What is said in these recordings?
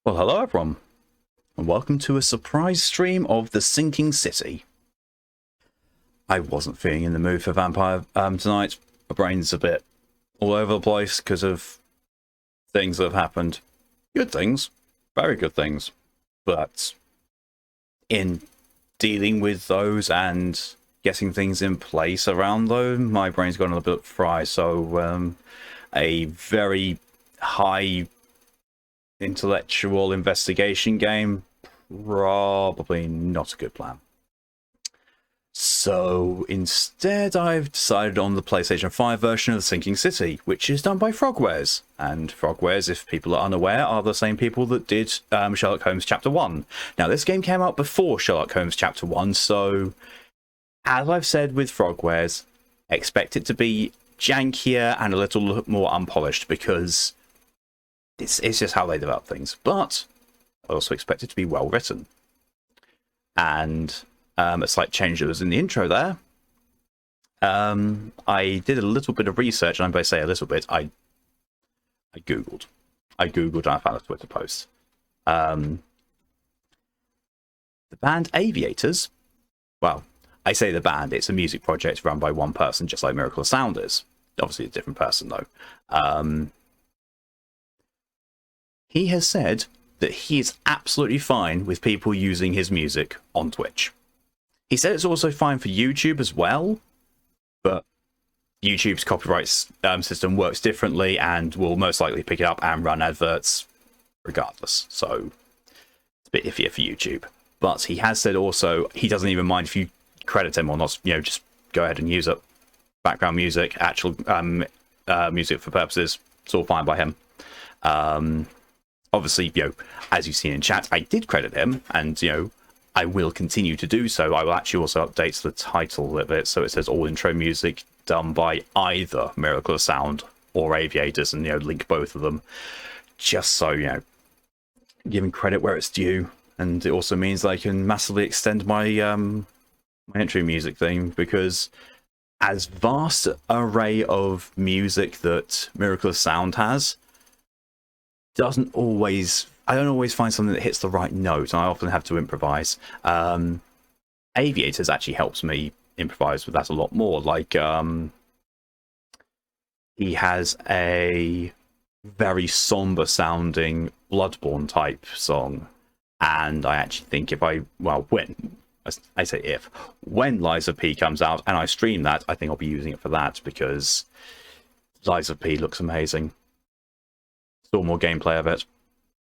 Well, hello everyone, and welcome to a surprise stream of The Sinking City. I wasn't feeling in the mood for Vampire tonight. My brain's a bit all over the place because of things that have happened. Good things, very good things, but in dealing with those and getting things in place around them, my brain's gone a little bit fried, so a very high intellectual investigation game, probably not a good plan. So instead, I've decided on the PlayStation 5 version of The Sinking City, which is done by Frogwares. And Frogwares, if people are unaware, are the same people that did Sherlock Holmes Chapter 1. Now, this game came out before Sherlock Holmes Chapter 1, so as I've said with Frogwares, expect it to be jankier and a little more unpolished because it's just how they develop things. But I also expect it to be well written. And a slight change that was in the intro there. I did a little bit of research, and by say a little bit, I googled. And I found a Twitter post. The band Aviators. Well, I say the band. It's a music project run by one person, just like Miracle of Sound is. Obviously, a different person though. He has said that he is absolutely fine with people using his music on Twitch. He said it's also fine for YouTube as well, but YouTube's copyright system works differently and will most likely pick it up and run adverts regardless. So it's a bit iffier for YouTube. But he has said also he doesn't even mind if you credit him or not. You know, just go ahead and use it. Background music, actual music for purposes, it's all fine by him. Obviously, you know, as you've seen in chat, I did credit him, and, you know, I will continue to do so. I will actually also update the title of it, so it says all intro music done by either Miracle of Sound or Aviators, and, you know, link both of them, just so, you know, giving credit where it's due. And it also means that I can massively extend my my entry music thing, because as vast array of music that Miracle of Sound has, I don't always find something that hits the right note, and I often have to improvise. Aviators actually helps me improvise with that a lot more. Like, he has a very somber sounding Bloodborne type song, and I actually think when Liza P comes out and I stream that, I think I'll be using it for that, because Liza P looks amazing. Saw more gameplay of it.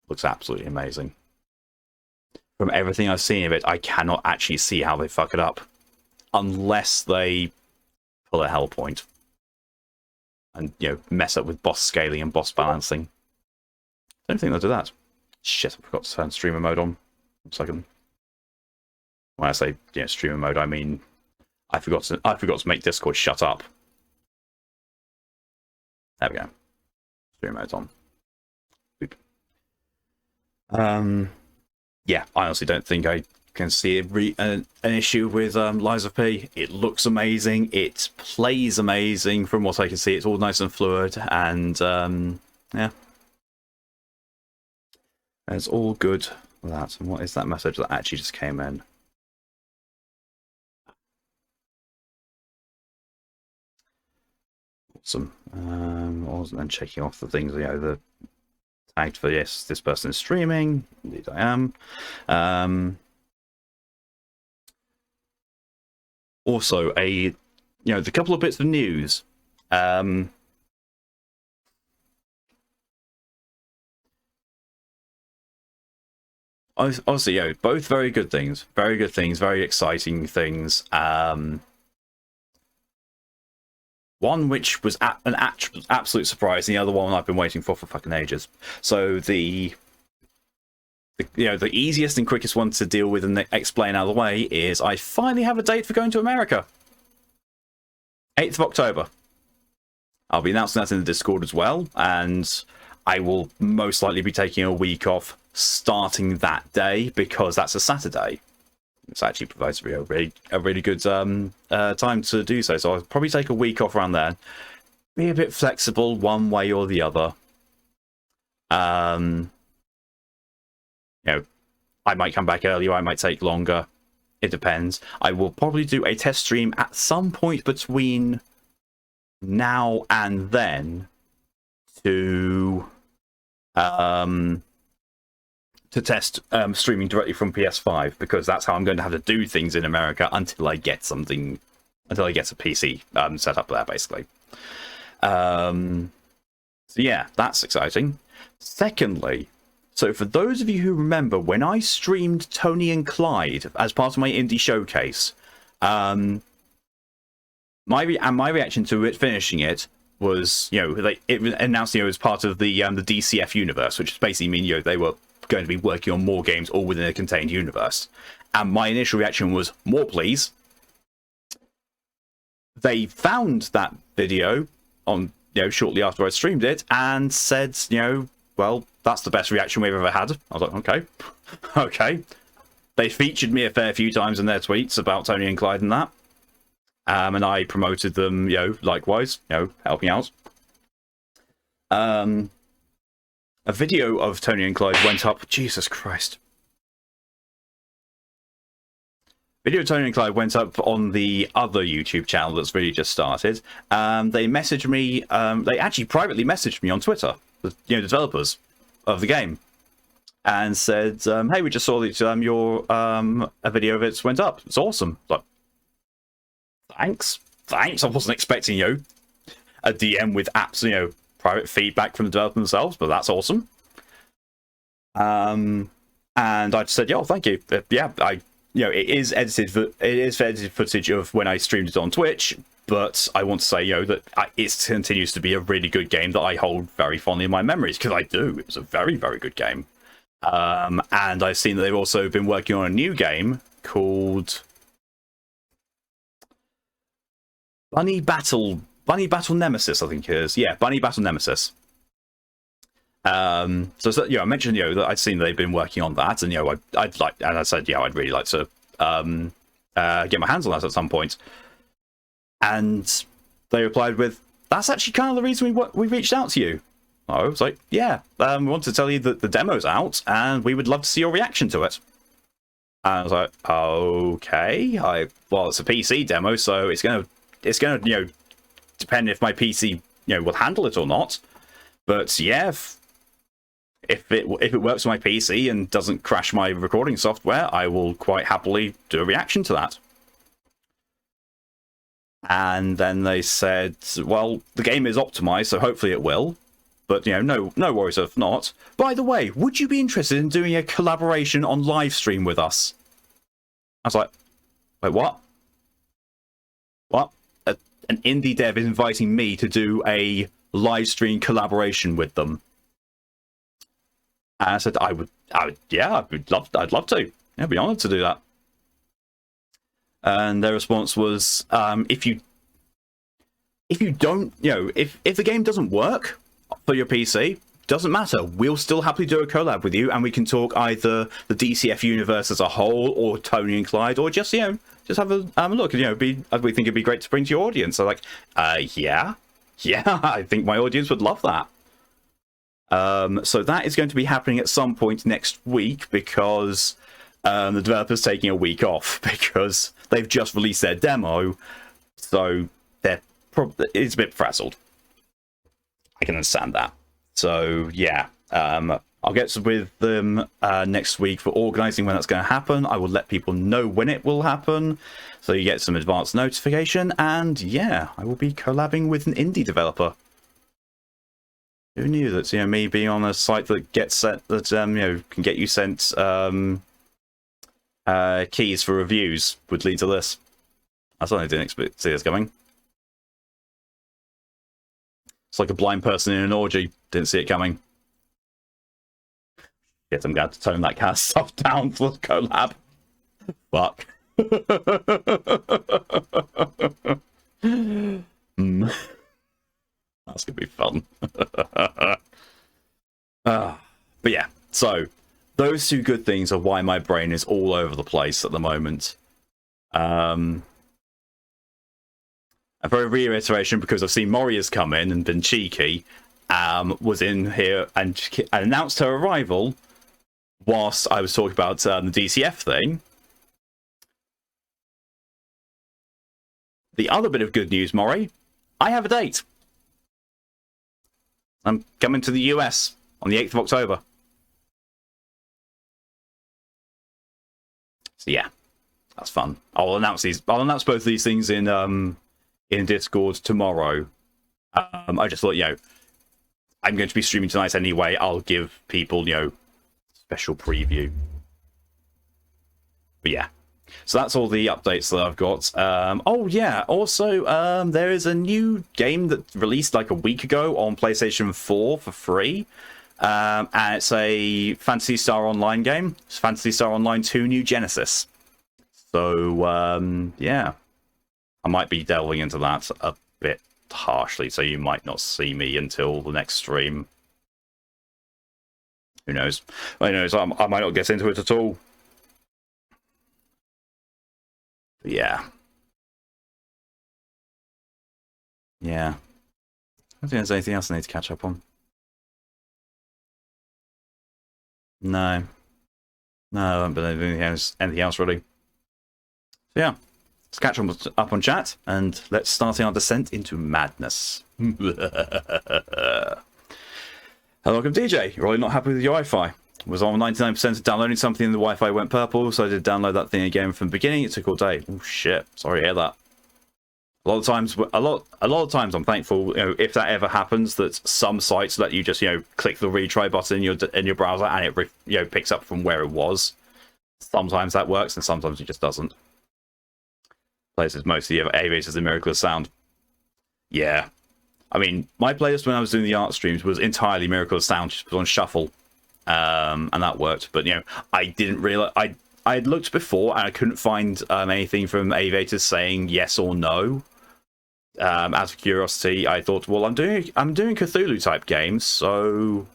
Looks absolutely amazing. From everything I've seen of it, I cannot actually see how they fuck it up. Unless they pull a hell point. And, you know, mess up with boss scaling and boss balancing. I don't think they'll do that. Shit, I forgot to turn streamer mode on. 1 second. When I say, you know, streamer mode, I mean I forgot to make Discord shut up. There we go. Streamer mode's on. Yeah, I honestly don't think I can see an issue with Liza P. It looks amazing. It plays amazing from what I can see. It's all nice and fluid, and yeah, it's all good with that. And what is that message that actually just came in? Awesome. I wasn't then checking off the things, you know, the tagged for, yes, this person is streaming. Indeed I am. Also, the couple of bits of news. Obviously, you know, both very good things, very exciting things. One which was an absolute surprise, and the other one I've been waiting for fucking ages. So the easiest and quickest one to deal with and explain out of the way is I finally have a date for going to America. 8th of October. I'll be announcing that in the Discord as well, and I will most likely be taking a week off starting that day, because that's a Saturday. This actually provides a really good time to do so. So I'll probably take a week off around there. Be a bit flexible one way or the other. You know, I might come back earlier, I might take longer. It depends. I will probably do a test stream at some point between now and then to test streaming directly from PS5, because that's how I'm going to have to do things in America until I get something, until I get a PC set up there, basically. So yeah, that's exciting. Secondly, so for those of you who remember, when I streamed Tony and Clyde as part of my indie showcase, my reaction to it finishing it was, you know, like it announced, you know, as part of the DCF universe, which basically mean, you know, they were going to be working on more games all within a contained universe. And my initial reaction was, more please. They found that video on, you know, shortly after I streamed it and said, you know, well, that's the best reaction we've ever had. I was like, okay. Okay. They featured me a fair few times in their tweets about Tony and Clyde and that. And I promoted them, you know, likewise, you know, helping out. A video of Tony and Clyde went up. Jesus Christ. Video of Tony and Clyde went up on the other YouTube channel that's really just started. They messaged me. They actually privately messaged me on Twitter, you know, the developers of the game, and said, "Hey, we just saw that your a video of it went up. It's awesome." Like, thanks. I wasn't expecting, you know, a DM with apps, you know, private feedback from the developers themselves, but that's awesome. And I just said, "Yeah, thank you." Yeah, you know, it is edited footage of when I streamed it on Twitch, but I want to say, you know, that it continues to be a really good game that I hold very fondly in my memories, because I do. It was a very, very good game. And I've seen that they've also been working on a new game called Bunny Battle Nemesis, I think it is. Yeah, Bunny Battle Nemesis. So you know, I mentioned, you know, that I'd seen they've been working on that, and you know, I'd like, and I said, yeah, I'd really like to get my hands on that at some point. And they replied with, "That's actually kind of the reason we reached out to you." I was like, "Yeah, we want to tell you that the demo's out, and we would love to see your reaction to it." And I was like, "Okay, well, it's a PC demo, so it's gonna, you know, depend if my PC, you know, will handle it or not. But yeah, if it works on my PC and doesn't crash my recording software, I will quite happily do a reaction to that." And then they said, "Well, the game is optimized, so hopefully it will. But, you know, no worries if not. By the way, would you be interested in doing a collaboration on live stream with us?" I was like, "Wait, what? What? An indie dev is inviting me to do a live stream collaboration with them?" And I said, yeah, I'd love to. I'd be honored to do that. And their response was, if you don't, you know, if the game doesn't work for your PC, doesn't matter. We'll still happily do a collab with you, and we can talk either the DCF universe as a whole, or Tony and Clyde, or just, you know, just have a look. You know, we think it'd be great to bring to your audience. So like, yeah, I think my audience would love that. So that is going to be happening at some point next week, because the developer's taking a week off because they've just released their demo, so it's a bit frazzled. I can understand that. So yeah, I'll get with them next week for organising when that's going to happen. I will let people know when it will happen, so you get some advance notification. And yeah, I will be collabing with an indie developer. Who knew that, you know, me being on a site that gets sent, that you know, can get you sent keys for reviews would lead to this. I certainly didn't expect to see this coming. It's like a blind person in an orgy. Didn't see it coming. Yes, I'm going to have to tone that kind of stuff down for the collab. Fuck. That's going to be fun. But yeah, so those two good things are why my brain is all over the place at the moment. And for a reiteration, because I've seen Mori has come in and been cheeky, was in here and announced her arrival whilst I was talking about the DCF thing, the other bit of good news, Maury, I have a date. I'm coming to the US on the 8th of October. So yeah, that's fun. I'll announce both of these things in Discord tomorrow. I just thought, I'm going to be streaming tonight anyway. I'll give people, special preview. But yeah. So that's all the updates that I've got. Oh yeah, also there is a new game that released like a week ago on PlayStation 4 for free. And it's a Phantasy Star Online game. It's Phantasy Star Online 2 New Genesis. So yeah, I might be delving into that a bit harshly, so you might not see me until the next stream. Who knows? Who knows? I might not get into it at all. But yeah. Yeah. I don't think there's anything else I need to catch up on. No. No, I haven't been doing anything else really. So yeah. Let's catch up on chat, and let's start our descent into madness. Hello, welcome DJ. You're really not happy with your Wi-Fi. Was on 99% of downloading something and the Wi-Fi went purple, so I did download that thing again from the beginning. It took all day. Oh shit! Sorry to hear that. A lot of times, I'm thankful, if that ever happens, that some sites let you just, click the retry button in your browser and it, picks up from where it was. Sometimes that works, and sometimes it just doesn't. Places mostly Aviators and Miracle of Sound. Yeah. I mean, my playlist when I was doing the art streams was entirely Miracle of Sound, just on shuffle. And that worked. But, I didn't realize... I had looked before and I couldn't find anything from Aviators saying yes or no. Out of curiosity, I thought, well, I'm doing Cthulhu type games, so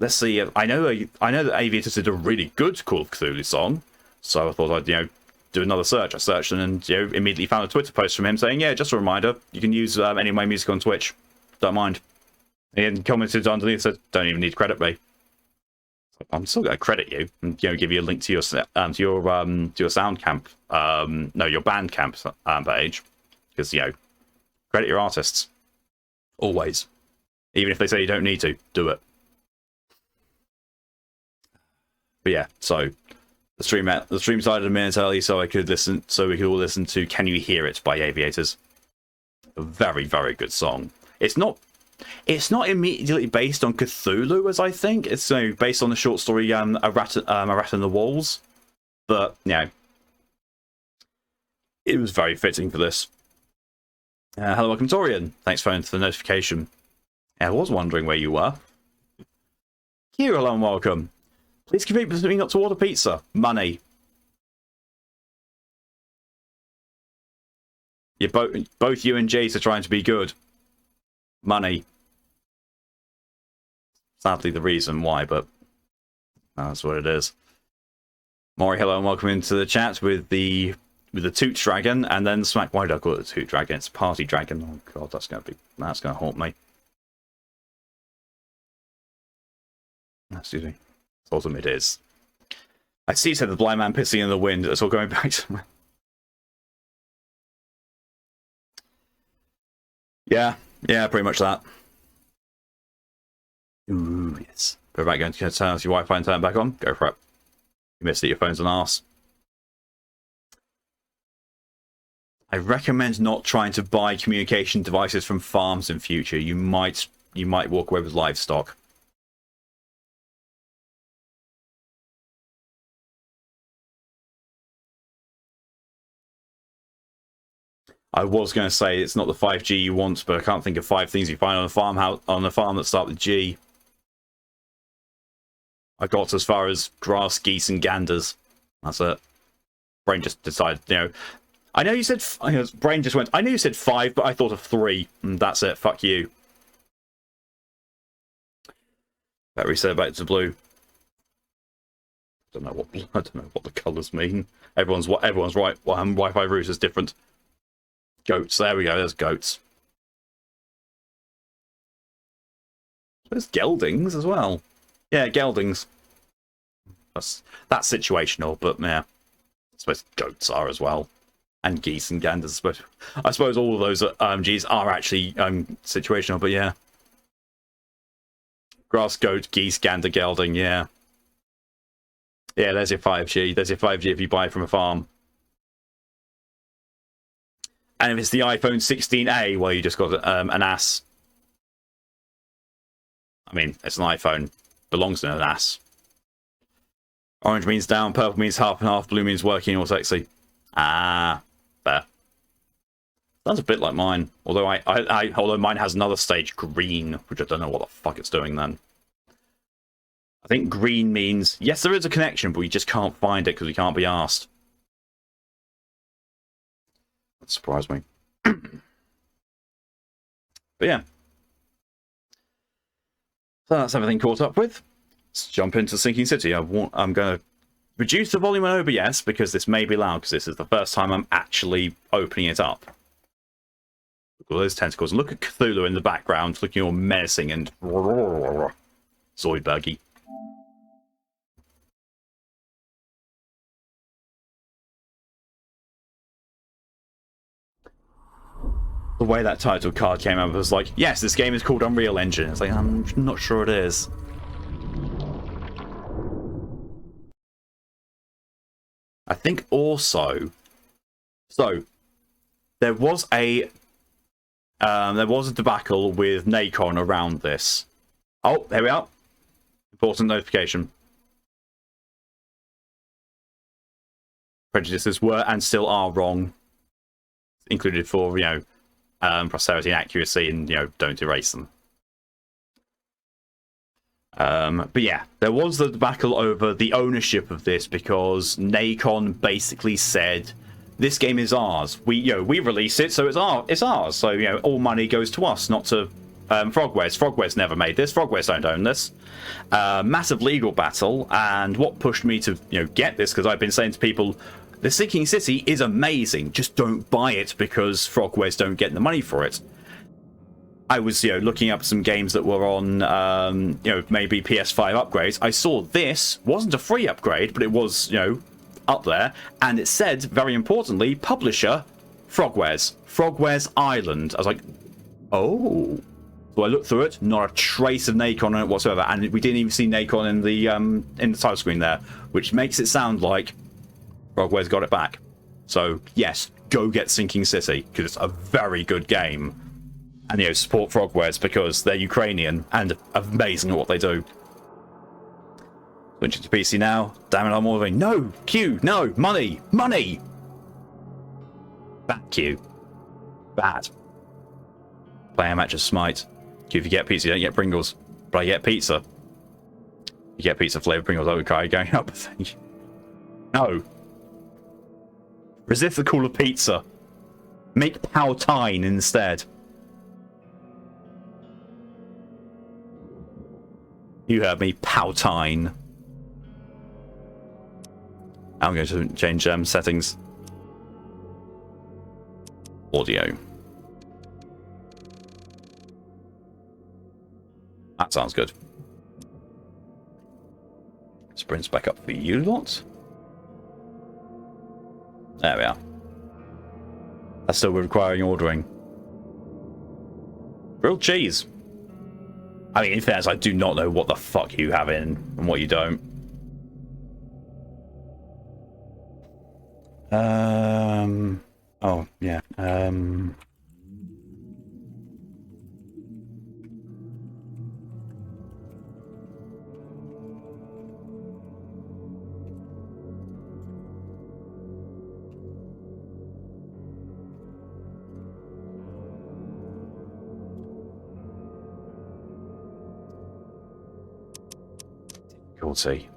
let's see. I know that Aviators did a really good Call of Cthulhu song, so I thought I'd do another search. I searched and immediately found a Twitter post from him saying, yeah, just a reminder, you can use any of my music on Twitch. Don't mind. And commented underneath, said, don't even need to credit me. I'm still going to credit you and give you a link to your Soundcamp, your Bandcamp page, because credit your artists always, even if they say you don't need to do it. But yeah, so the stream started a minute early, so we could all listen to "Can You Hear It" by Aviators. A very, very good song. It's not immediately based on Cthulhu, as I think. It's based on the short story A Rat in the Walls. But, it was very fitting for this. Hello, welcome, Torian. Thanks for the notification. I was wondering where you were. Kira, hello and welcome. Please convince me not to order pizza. Money. Both you and Jace are trying to be good. Money. Sadly, the reason why, but that's what it is. Maury, hello and welcome into the chat with the Toot Dragon, and then Smack. Why did I call it the Toot Dragon? It's Party Dragon. Oh god, that's gonna haunt me. Excuse me. Autumn it is. I see, said the blind man pissing in the wind. It's all going back to. Yeah, pretty much that. Ooh, yes. Go back, going to turn off your Wi-Fi and turn it back on. Go for it. You missed it, your phone's an arse. I recommend not trying to buy communication devices from farms in future. You might walk away with livestock. I was going to say it's not the 5G you want, but I can't think of 5 things you find on a farm that start with G. I got as far as grass, geese, and ganders. That's it. Brain just decided, I know you said. Brain just went. I knew you said 5, but I thought of 3. And that's it. Fuck you. Better reset back to blue. I don't know what the colours mean. Everyone's right. Wi-Fi route is different. Goats. There we go. There's goats. There's geldings as well. Yeah, geldings. that's situational, but yeah, I suppose goats are as well, and geese and ganders. I suppose all of those RMGs are actually situational, but yeah, grass, goat, geese, gander, gelding, yeah. Yeah, there's your 5G. There's your 5G if you buy it from a farm. And if it's the iPhone 16A, well, you just got an ass. I mean, it's an iPhone. Belongs to an ass. Orange means down, purple means half and half, blue means working or sexy. Ah, fair. Sounds a bit like mine. Although although mine has another stage, green, which I don't know what the fuck it's doing then. I think green means, yes, there is a connection, but we just can't find it because we can't be asked. That surprised me. But yeah. So that's everything caught up with. Let's jump into Sinking City. I'm going to reduce the volume on OBS because this may be loud because this is the first time I'm actually opening it up. Look at all those tentacles. And look at Cthulhu in the background looking all menacing and Zoidbergy. The way that title card came out was like, yes, this game is called Unreal Engine. It's like, I'm not sure it is. I think also, so there was a debacle with Nacon around this. Oh, here we are. Important notification. Prejudices were and still are wrong. Included for, you know, posterity and accuracy, and, you know, don't erase them. But yeah, there was the debacle over the ownership of this because Nacon basically said, "This game is ours. We release it, so it's ours. So, you know, all money goes to us, not to Frogwares. Frogwares never made this. Frogwares don't own this." Massive legal battle, and what pushed me to, you know, get this, because I've been saying to people, the Sinking City is amazing. Just don't buy it because Frogwares don't get the money for it. I was, you know, looking up some games that were on, you know, maybe PS5 upgrades. I saw this wasn't a free upgrade, but it was, you know, up there, and it said, very importantly, publisher Frogwares, Frogwares Island. I was like, oh. So I looked through it, not a trace of Nacon on it whatsoever, and we didn't even see Nacon in the title screen there, which makes it sound like Frogwares got it back. So yes, go get Sinking City because it's a very good game. And, you know, support Frogwares because they're Ukrainian and amazing at what they do. Switching to PC now. Damn it, I'm moving. No! Q! No! Money! Money! Bad Q. Bad. Play a match of Smite. Q, if you get pizza, you don't get Pringles. But I get pizza. You get pizza flavoured Pringles. Oh, okay, going up. No. Resist the call of pizza. Make Paltine instead. You heard me, Paltine. I'm going to change settings. Audio. That sounds good. Sprints back up for you lot. There we are. That's still requiring ordering. Grilled cheese. I mean, in fairness, I do not know what the fuck you have in and what you don't. Oh, yeah. Difficulty.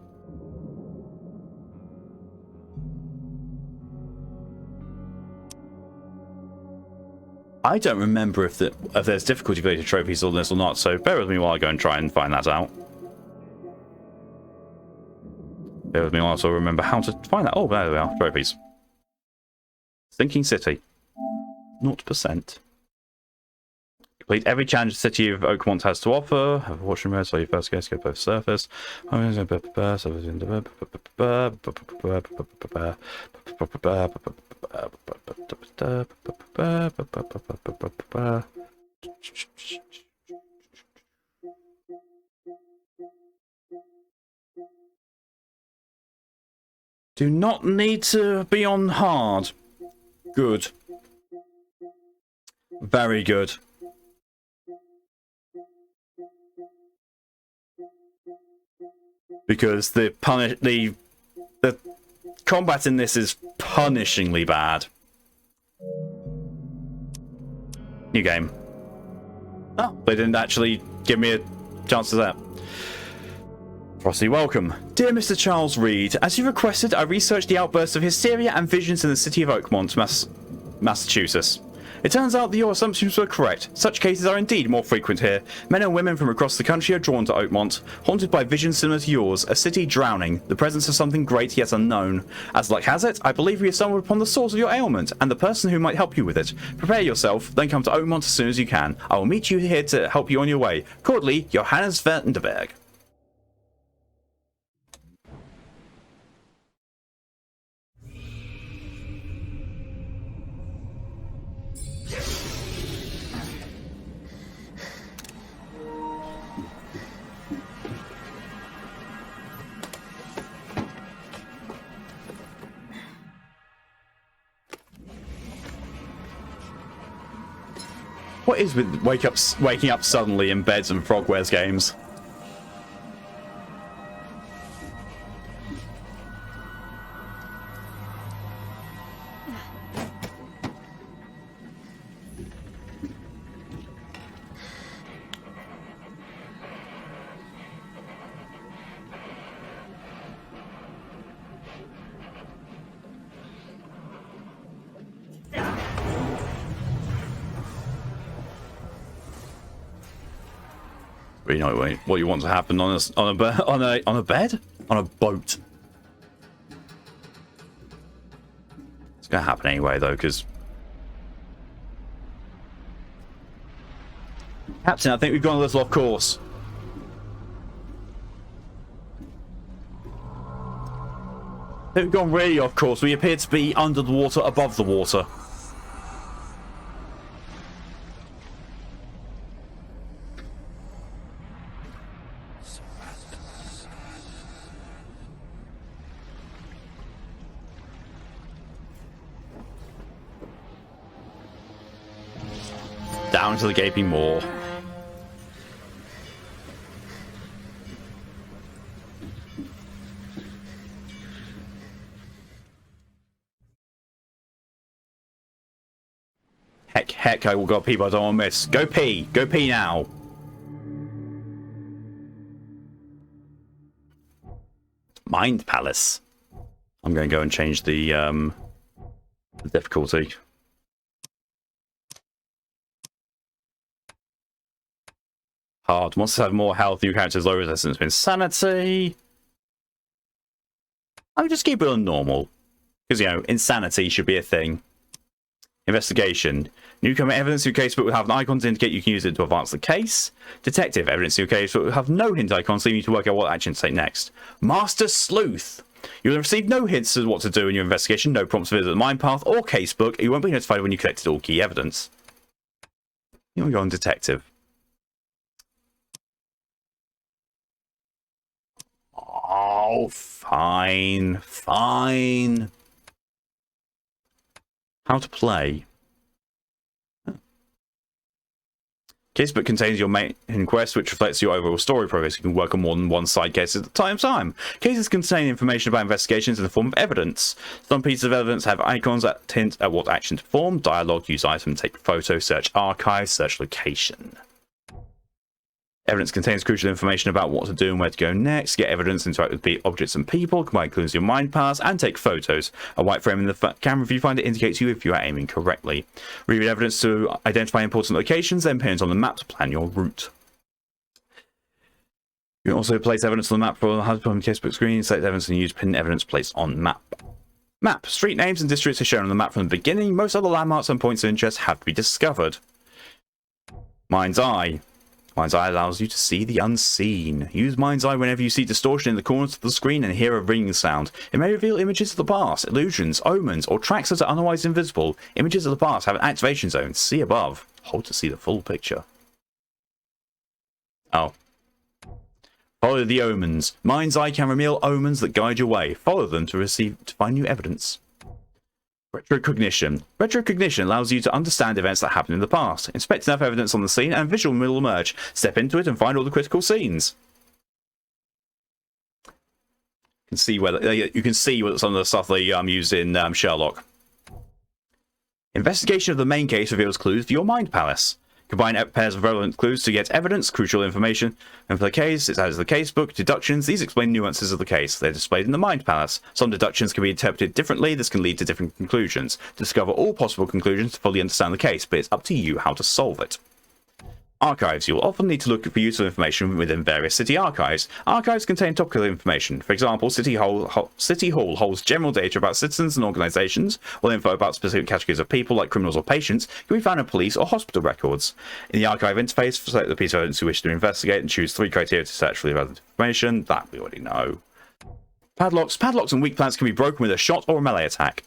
I don't remember if there's difficulty related trophies on this or not, so bear with me while I go and try and find that out. Bear with me while I also remember how to find that. Oh, there we are. Trophies. Sinking City. 0%. Complete every challenge the city of Oakmont has to offer. Have a watching mode, so your first guest go both surface. Do not need to be on hard. Good. Very good. Because the combat in this is punishingly bad. New game. Oh, they didn't actually give me a chance to that. Frosty, welcome. Dear Mr. Charles Reed, as you requested, I researched the outbursts of hysteria and visions in the city of Oakmont, Massachusetts. It turns out that your assumptions were correct. Such cases are indeed more frequent here. Men and women from across the country are drawn to Oakmont, haunted by visions similar to yours, a city drowning, the presence of something great yet unknown. As luck has it, I believe we have stumbled upon the source of your ailment, and the person who might help you with it. Prepare yourself, then come to Oakmont as soon as you can. I will meet you here to help you on your way. Cordially, Johannes Vandenberg. What is with waking up suddenly in beds and Frogwares games? You know what you want to happen on a bed, on a boat. It's gonna happen anyway, though, because Captain, I think we've gone a little off course. I think we've gone really off course. We appear to be under the water, above the water. Down to the gaping maw. Heck, I will go pee, but I don't want to miss. Go pee now. Mind Palace. I'm going to go and change the difficulty. Hard. Monsters have more health, new characters, low resistance to insanity. I'll just keep it on normal. Because, you know, insanity should be a thing. Investigation. Newcomer evidence in your casebook will have an icon to indicate you can use it to advance the case. Detective evidence in your casebook will have no hint icons, leaving you to work out what action to take next. Master Sleuth. You will receive no hints as to what to do in your investigation, no prompts to visit the mind path or casebook. You won't be notified when you collected all key evidence. You'll go on Detective. Oh, fine. How to play. Casebook contains your main quest, which reflects your overall story progress. You can work on more than one side case at a time. Cases contain information about investigations in the form of evidence. Some pieces of evidence have icons that hint at what action to perform. Dialogue, use item, take photo, search archive, search location. Evidence contains crucial information about what to do and where to go next. Get evidence, interact with objects and people, combine clues in your mind paths, and take photos. A white frame in the camera viewfinder indicates you if you are aiming correctly. Read evidence to identify important locations, then pin it on the map to plan your route. You can also place evidence on the map for the HUD casebook screen. Select evidence and use pin evidence placed on map. Map. Street names and districts are shown on the map from the beginning. Most other landmarks and points of interest have to be discovered. Mind's Eye. Mind's Eye allows you to see the unseen. Use Mind's Eye whenever you see distortion in the corners of the screen and hear a ringing sound. It may reveal images of the past, illusions, omens, or tracks that are otherwise invisible. Images of the past have an activation zone. See above. Hold to see the full picture. Oh. Follow the omens. Mind's Eye can reveal omens that guide your way. Follow them to find new evidence. Retrocognition. Retrocognition allows you to understand events that happened in the past. Inspect enough evidence on the scene and visual will emerge. Step into it and find all the critical scenes. You can see what some of the stuff they used in Sherlock. Investigation of the main case reveals clues for your mind palace. Combine pairs of relevant clues to get evidence, crucial information. And for the case, it has the casebook, deductions. These explain nuances of the case. They're displayed in the Mind Palace. Some deductions can be interpreted differently. This can lead to different conclusions. Discover all possible conclusions to fully understand the case, but it's up to you how to solve it. Archives. You'll often need to look for useful information within various city archives. Archives contain topical information. For example, City Hall holds general data about citizens and organizations, while info about specific categories of people, like criminals or patients, can be found in police or hospital records. In the archive interface, select the piece of evidence you wish to investigate and choose 3 criteria to search for the relevant information. That we already know. Padlocks. Padlocks and weak plants can be broken with a shot or a melee attack.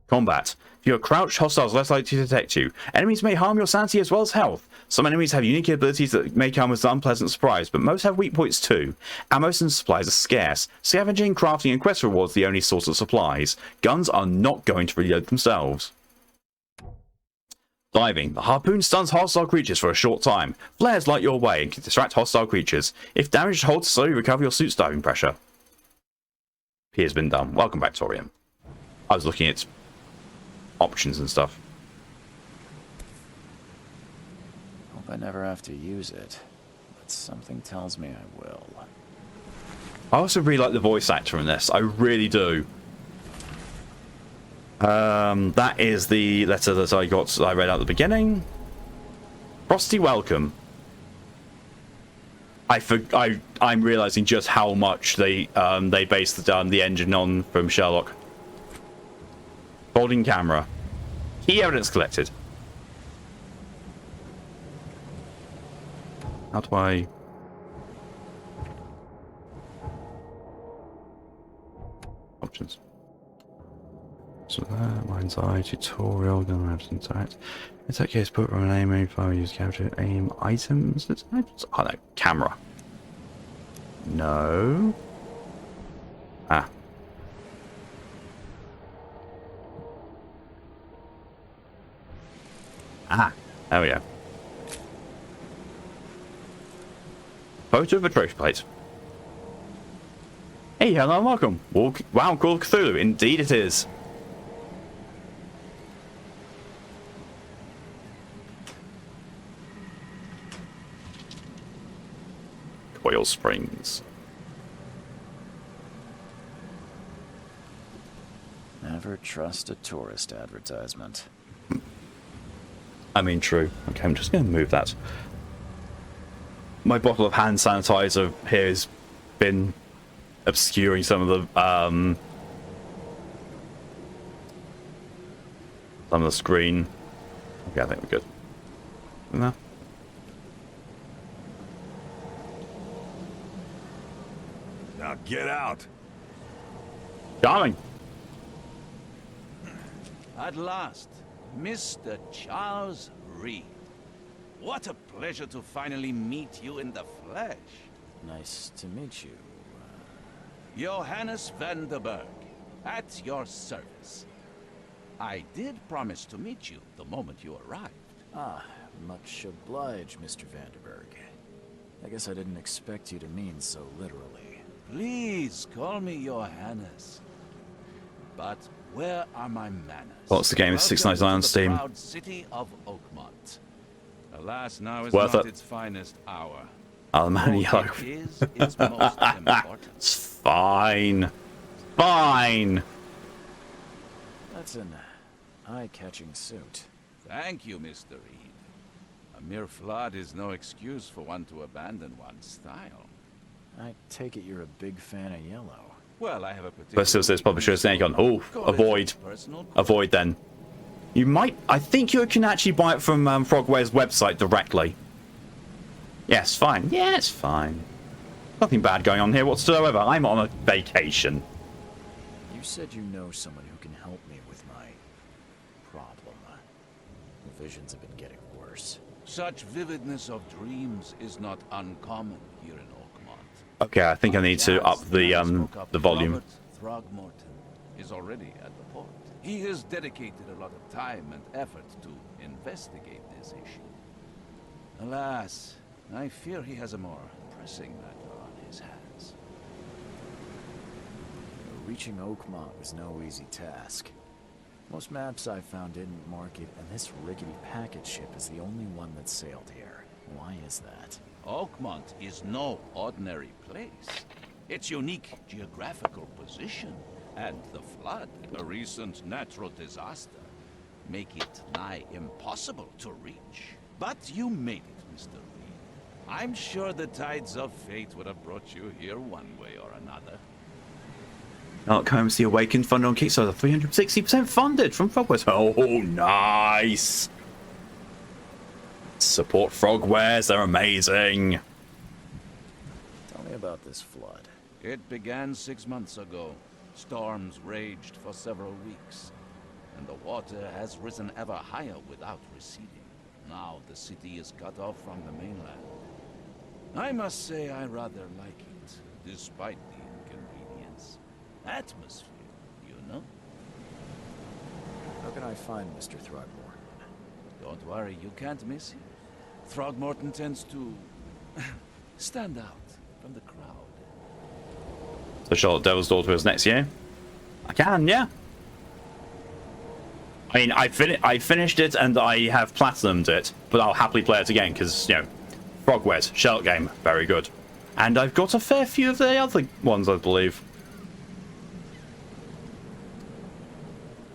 Combat. If you are crouched, hostiles are less likely to detect you. Enemies may harm your sanity as well as health. Some enemies have unique abilities that may come as an unpleasant surprise, but most have weak points too. Ammo and supplies are scarce. Scavenging, crafting, and quest rewards are the only source of supplies. Guns are not going to reload themselves. Diving. The harpoon stuns hostile creatures for a short time. Flares light your way and can distract hostile creatures. If damaged, hold to slowly recover your suit's diving pressure. P has been done. Welcome back, Torium. I was looking at options and stuff. Hope I never have to use it, but something tells me I will. I also really like the voice actor in this. I really do. That is the letter that I read out at the beginning. Frosty welcome. I'm realizing just how much they based the engine on from Sherlock. Folding camera. Key evidence collected. How do I... Options. So that, Mind's Eye, tutorial, gun maps intact. In that case, put from an aim file, use capture, aim items. Oh no, camera. No. Ah. Ah, there we go. Photo of a trophy plate. Hey, hello and welcome. Wow, Call of Cthulhu. Indeed it is. Coil Springs. Never trust a tourist advertisement. I mean, true. Okay, I'm just going to move that. My bottle of hand sanitizer here has been obscuring some of the screen. Okay, I think we're good. No. Now get out. Charming. At last, Mr. Charles Reed. What a pleasure to finally meet you in the flesh. Nice to meet you. Johannes van der Berg, at your service. I did promise to meet you the moment you arrived. Ah, much obliged, Mr. Vanderberg. I guess I didn't expect you to mean so literally. Please call me Johannes. But where are my manners? What's the game? It's $6.99 on Steam. The proud city of Oakmont. Alas, now is Worth not it. its finest hour. Oh man, yellow. What it is most important. It's fine. Fine. That's an eye-catching suit. Thank you, Mr. Reed. A mere flood is no excuse for one to abandon one's style. I take it you're a big fan of yellow. Well, I have a particular... But still says publisher snake on. Oh, avoid. Avoid then. You might... I think you can actually buy it from Frogware's website directly. Yes, fine. Yeah, it's fine. Nothing bad going on here whatsoever. I'm on a vacation. You said you know someone who can help me with my problem. The visions have been getting worse. Such vividness of dreams is not uncommon here in Oakmont. Okay, I think I need to up the volume. Robert Throgmorton is already at the port. He has dedicated a lot of time and effort to investigate this issue. Alas, I fear he has a more pressing matter on his hands. Reaching Oakmont was no easy task. Most maps I found didn't mark it, and this rickety packet ship is the only one that sailed here. Why is that? Oakmont is no ordinary place. Its unique geographical position and the flood, a recent natural disaster, make it nigh impossible to reach. But you made it, Mr. Reed. I'm sure the tides of fate would have brought you here one way or another. Outcomes the Awakened fund on Kickstarter, 360% funded from Frogwares. Oh, nice. Support Frogwares, they're amazing. Tell me about this flood. It began 6 months ago. Storms raged for several weeks, and the water has risen ever higher without receding. Now the city is cut off from the mainland. I must say I rather like it, despite the inconvenience. Atmosphere, you know? How can I find Mr. Throgmorton? Don't worry, you can't miss him. Throgmorton tends to stand out from the crowd. So Charlotte Devil's Daughter is next year? I can, yeah. I mean, I finished it and I have platinumed it, but I'll happily play it again because, you know, Frogwares, Charlotte game, very good. And I've got a fair few of the other ones, I believe.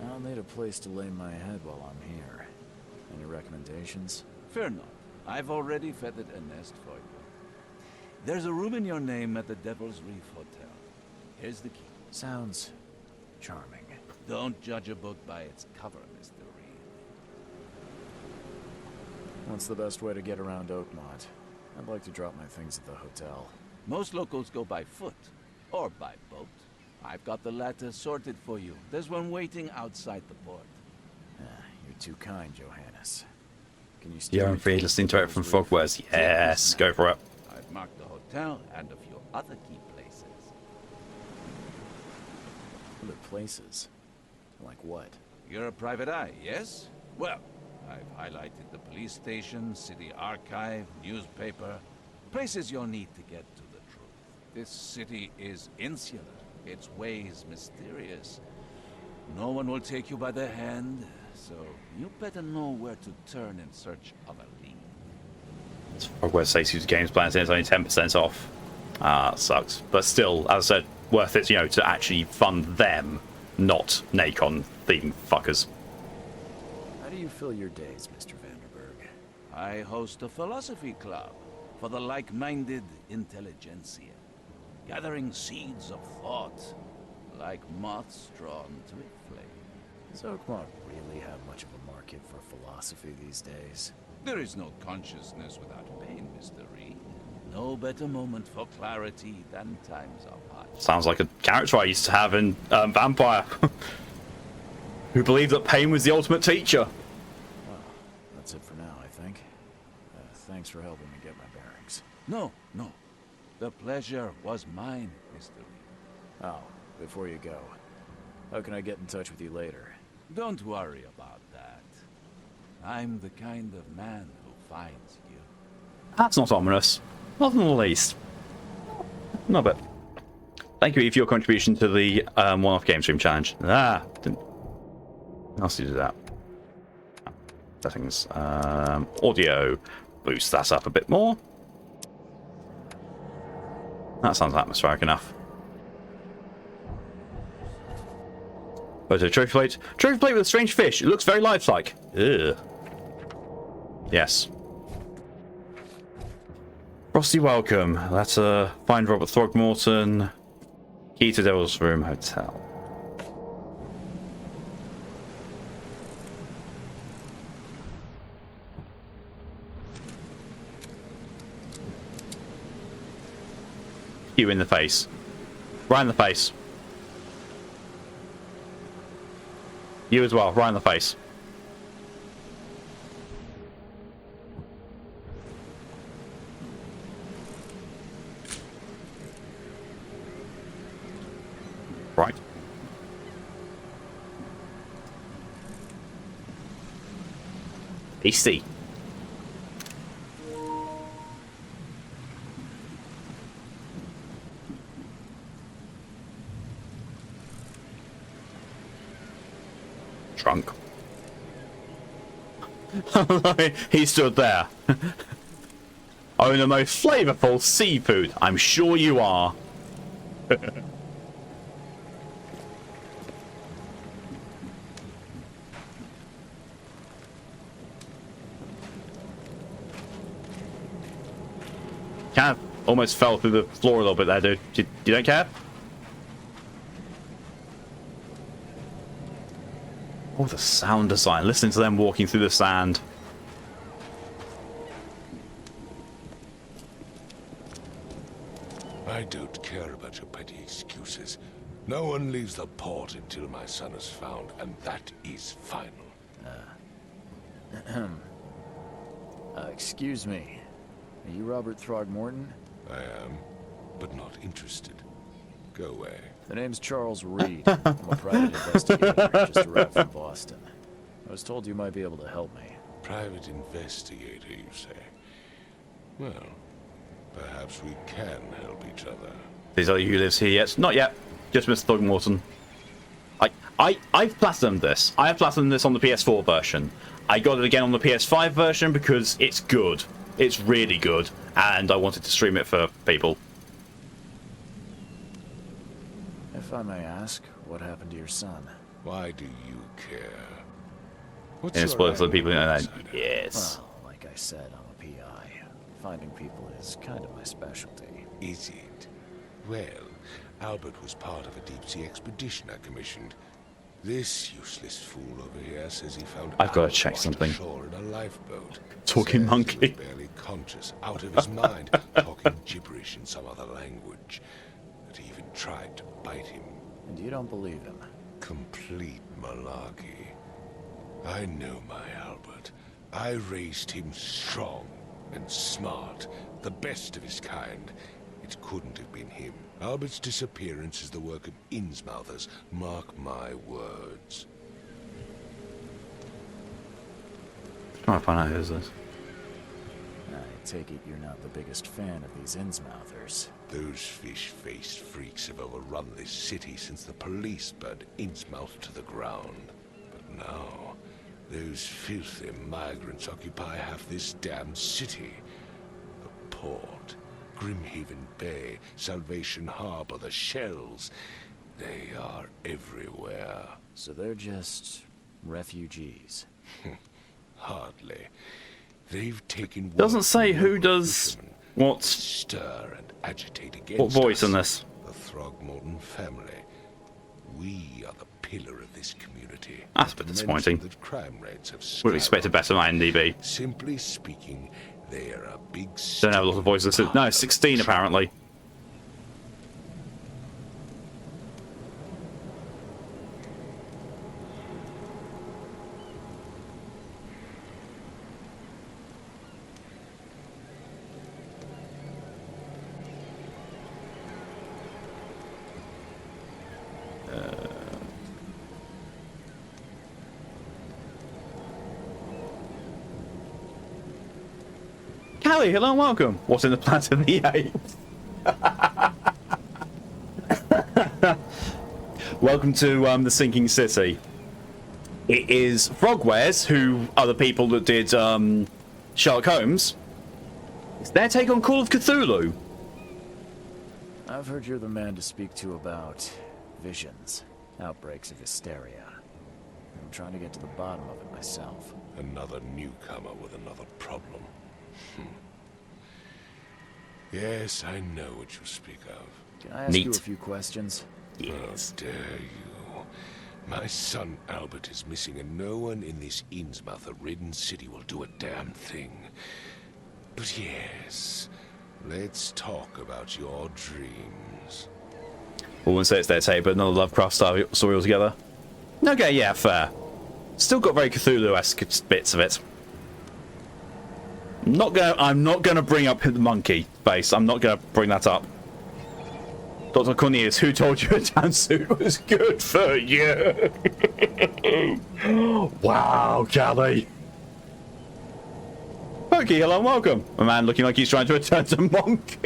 I'll need a place to lay my head while I'm here. Any recommendations? Fear not. I've already feathered a nest for you. There's a room in your name at the Devil's Reef Hotel. Here's the key. Sounds charming. Don't judge a book by its cover, Mr. Reed. What's the best way to get around Oakmont? I'd like to drop my things at the hotel. Most locals go by foot, or by boat. I've got the latter sorted for you. There's one waiting outside the port. You're too kind, Johannes. Can you steer You're me on free towards listening to it from Devil's Reef? Frogwares. Yes, go for it. I've marked the hotel and a few other key places. Other places? Like what? You're a private eye, yes? Well, I've highlighted the police station, city archive, newspaper, places you'll need to get to the truth. This city is insular, its ways mysterious. No one will take you by the hand, so you better know where to turn in search of a lead. Frogwares says use games plans and it's only 10% off. Sucks. But still, as I said, worth it, you know, to actually fund them, not Nacon theme fuckers. How do you fill your days, Mr. Vanderberg? I host a philosophy club for the like-minded intelligentsia, gathering seeds of thought like moths drawn to a flame. Does Oakmont really have much of a market for philosophy these days? There is no consciousness without pain, Mr. Reed. No better moment for clarity than times of hardship. Sounds like a character I used to have in Vampire. Who believed that pain was the ultimate teacher. Well, that's it for now, I think. Thanks for helping me get my bearings. No. The pleasure was mine, Mr. Reed. Oh, before you go, how can I get in touch with you later? Don't worry about that. I'm the kind of man who finds you. That's not ominous. Not in the least. No, but thank you for your contribution to the one-off game stream challenge. Didn't else do that. Settings. Audio. Boost that up a bit more. That sounds atmospheric enough. Photo trophy plate. Trophy plate with a strange fish. It looks very lifelike. Ugh. Yes. Frosty welcome. Let's find Robert Throgmorton. Key to Devil's Room Hotel. You in the face. Right in the face. You as well, right in the face. Right. AC. Drunk. He stood there. Oh, the most flavorful seafood. I'm sure you are. Kind of almost fell through the floor a little bit there, dude. You don't care? Oh, the sound design. Listening to them walking through the sand. I don't care about your petty excuses. No one leaves the port until my son is found, and that is final. Excuse me. Are you Robert Throgmorton? I am, but not interested. Go away. The name's Charles Reed. I'm a private investigator just arrived from Boston. I was told you might be able to help me. Private investigator, you say? Well, perhaps we can help each other. Is that who lives here yet? Not yet. Just Mr. Throgmorton. I've platinumed this. I have platinumed this on the PS4 version. I got it again on the PS5 version because it's good. It's really good, and I wanted to stream it for people. If I may ask, what happened to your son? Why do you care? What's And it's spoiled for the people who don't know. insider? Yes. Well, like I said, I'm a PI. Finding people is kind of my specialty. Is it? Well, Albert was part of a deep-sea expedition I commissioned. This useless fool over here says he found I've gotta Albert check washed something. ashore in a lifeboat. Talking Says monkey. He was barely conscious, out of his mind, talking gibberish in some other language. That he even tried to bite him. And you don't believe him? Complete malarkey. I know my Albert. I raised him strong and smart, the best of his kind. It couldn't have been him. Albert's disappearance is the work of Innsmouthers. Mark my words. Trying to find out who's this. I take it you're not the biggest fan of these Innsmouthers. Those fish-faced freaks have overrun this city since the police burned Innsmouth to the ground. But now, those filthy migrants occupy half this damn city. The port, Grimhaven Bay, Salvation Harbor, the shells. They are everywhere. So they're just refugees. Hardly. They've taken... Doesn't say who does what Stir and agitate against what voice us. in this. The Throgmorton family. We are the pillar of this community. That's a bit Not to disappointing. mention that crime rates have Would have expected better on IMDb. Simply speaking, they are a big... Don't have a lot of voices. No, 16 apparently. Callie, hello and welcome. What's in the Planet of the Apes? Welcome to the Sinking City. It is Frogwares, who are the people that did Sherlock Holmes. It's their take on Call of Cthulhu. I've heard you're the man to speak to about visions, outbreaks of hysteria. I'm trying to get to the bottom of it myself. Another newcomer with another problem. Yes, I know what you speak of. Can I ask you Neat. a few questions? Yes. How dare you? My son Albert is missing, and no one in this Innsmouth-ridden city will do a damn thing. But yes, let's talk about your dreams. I wouldn't say it's their take, but another Lovecraft style story altogether. Okay, yeah, fair. Still got very Cthulhu-esque bits of it. I'm not gonna bring up the monkey face. I'm not gonna bring that up. Dr. Cornelius, who told you a tan suit was good for you? Wow, Callie. Okay, hello and welcome. A man looking like he's trying to return to monkey.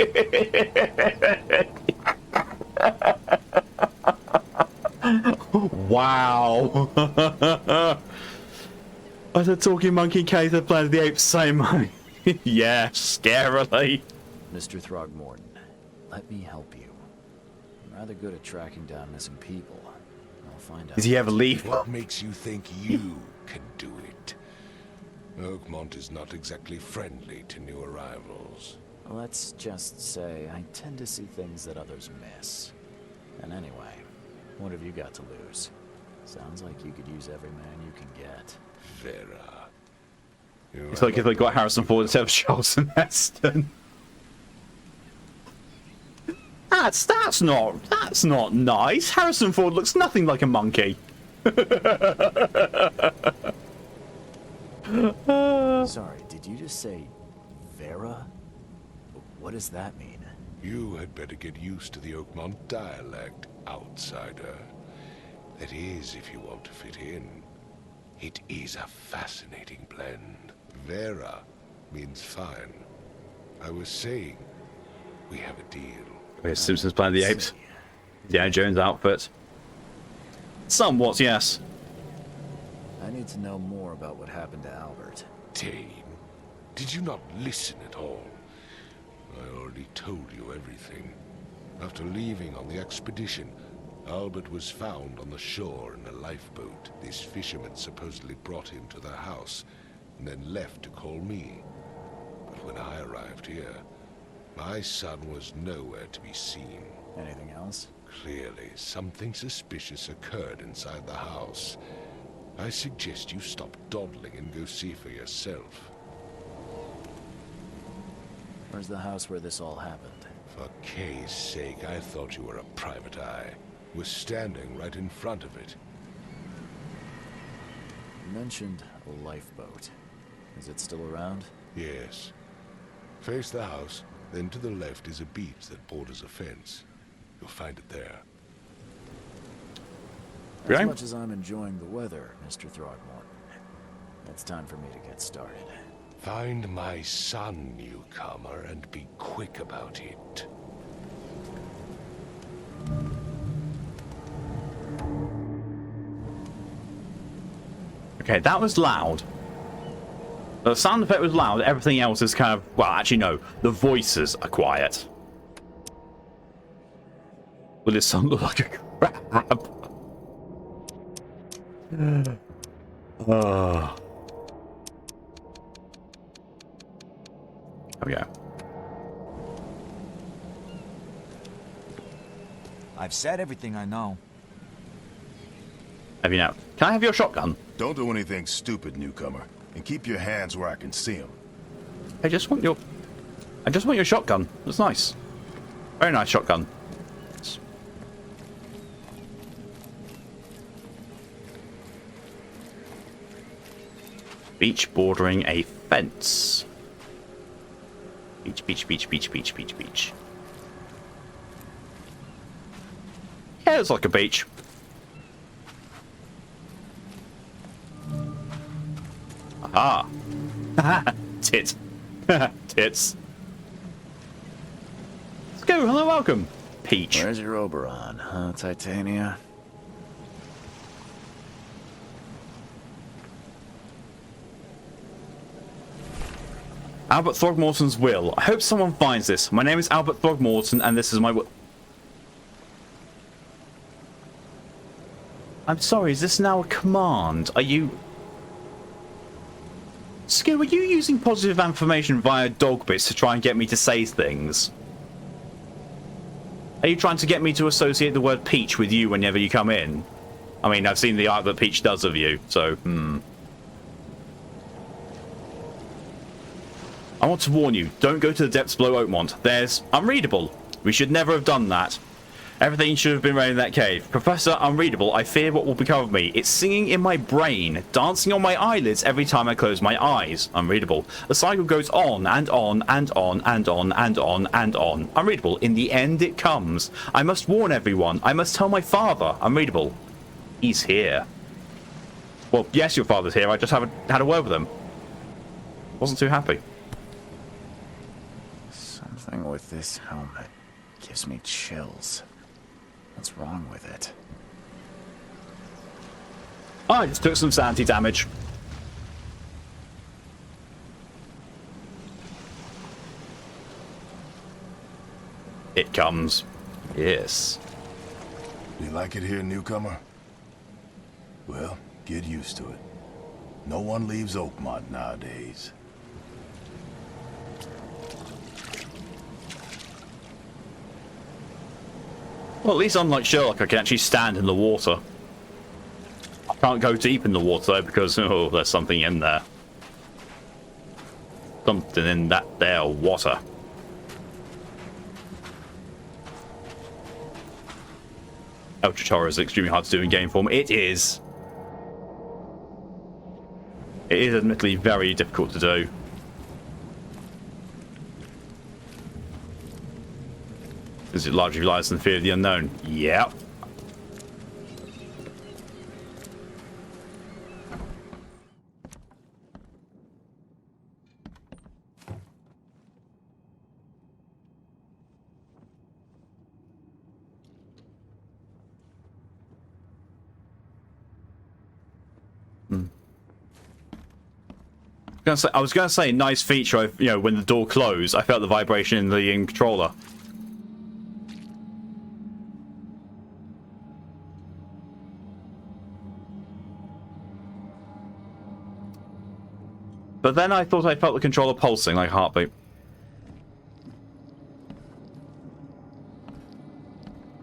Wow. As a talking monkey case of Planet of the Apes, same money. Yeah, scarily. Mr. Throgmorton, let me help you. I'm rather good at tracking down missing people. I'll find out. Did he ever leave? What makes you think you can do it? Oakmont is not exactly friendly to new arrivals. Let's just say I tend to see things that others miss. And anyway, what have you got to lose? Sounds like you could use every man you can get. Vera. It's like if they got Harrison Ford instead of Charlton Heston. That's not nice. Harrison Ford looks nothing like a monkey. Sorry, did you just say Vera? What does that mean? You had better get used to the Oakmont dialect, outsider. That is, if you want to fit in. It is a fascinating blend. Vera means fine. I was saying, we have a deal. Where's Simpsons Planet of the Apes? Indiana Jones outfit. Somewhat, yes. I need to know more about what happened to Albert. Dane, did you not listen at all? I already told you everything. After leaving on the expedition, Albert was found on the shore in a lifeboat. This fisherman supposedly brought him to their house, and then left to call me. But when I arrived here, my son was nowhere to be seen. Anything else? Clearly, something suspicious occurred inside the house. I suggest you stop dawdling and go see for yourself. Where's the house where this all happened? For Kay's sake, I thought you were a private eye. We're standing right in front of it. You mentioned a lifeboat. Is it still around? Yes. Face the house, then to the left is a beach that borders a fence. You'll find it there. As much as I'm enjoying the weather, Mr. Throgmorton, it's time for me to get started. Find my son, newcomer, and be quick about it. Okay, that was loud. The sound effect was loud, everything else is kind of... Well, actually, no. The voices are quiet. Will this song look like a crab? Oh. There we go. I've said everything I know. Have you now? Can I have your shotgun? Don't do anything stupid, newcomer, and keep your hands where I can see them. I just want your shotgun. That's nice. Very nice shotgun. Beach bordering a fence. Beach, beach, beach, beach, beach, beach, beach. Yeah, it's like a beach. Aha. Tit. Tits. Let's go. Hello, welcome. Peach. Where's your Oberon, huh, Titania? Albert Throgmorton's will. I hope someone finds this. My name is Albert Throgmorton, and this is my will. I'm sorry, is this now a command? Are you... Skill, are you using positive affirmation via dog bits to try and get me to say things? Are you trying to get me to associate the word Peach with you whenever you come in? I mean, I've seen the art that Peach does of you, so, I I want to warn you, don't go to the depths below Oakmont. There's unreadable. We should never have done that. Everything should have been right in that cave. Professor Unreadable, I fear what will become of me. It's singing in my brain, dancing on my eyelids every time I close my eyes. Unreadable. The cycle goes on and on and on and on and on and on. Unreadable. In the end it comes. I must warn everyone. I must tell my father. Unreadable. He's here. Well, yes, your father's here. I just haven't had a word with him. Wasn't too happy. Something with this helmet gives me chills. What's wrong with it? I just took some sanity damage. It comes. Yes. You like it here, newcomer? Well, get used to it. No one leaves Oakmont nowadays. Well, at least unlike Sherlock, I can actually stand in the water. I can't go deep in the water, though, because, oh, there's something in there. Something in that there water. Ultra Chara is extremely hard to do in game form. It is. It is admittedly very difficult to do. Because it largely relies on the fear of the unknown. Yep. I was going to say, nice feature, you know, when the door closed, I felt the vibration in the controller. But then I thought I felt the controller pulsing like a heartbeat.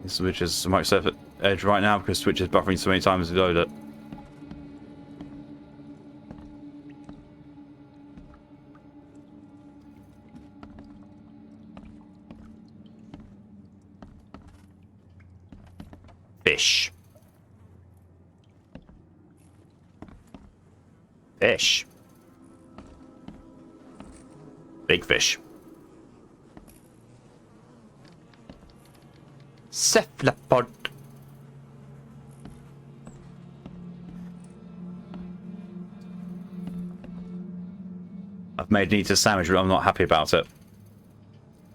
Switch is Microsoft Edge right now because Switch is buffering so many times to load it. Fish. Fish. Big fish. Cephalopod. I've made an eater sandwich, but I'm not happy about it.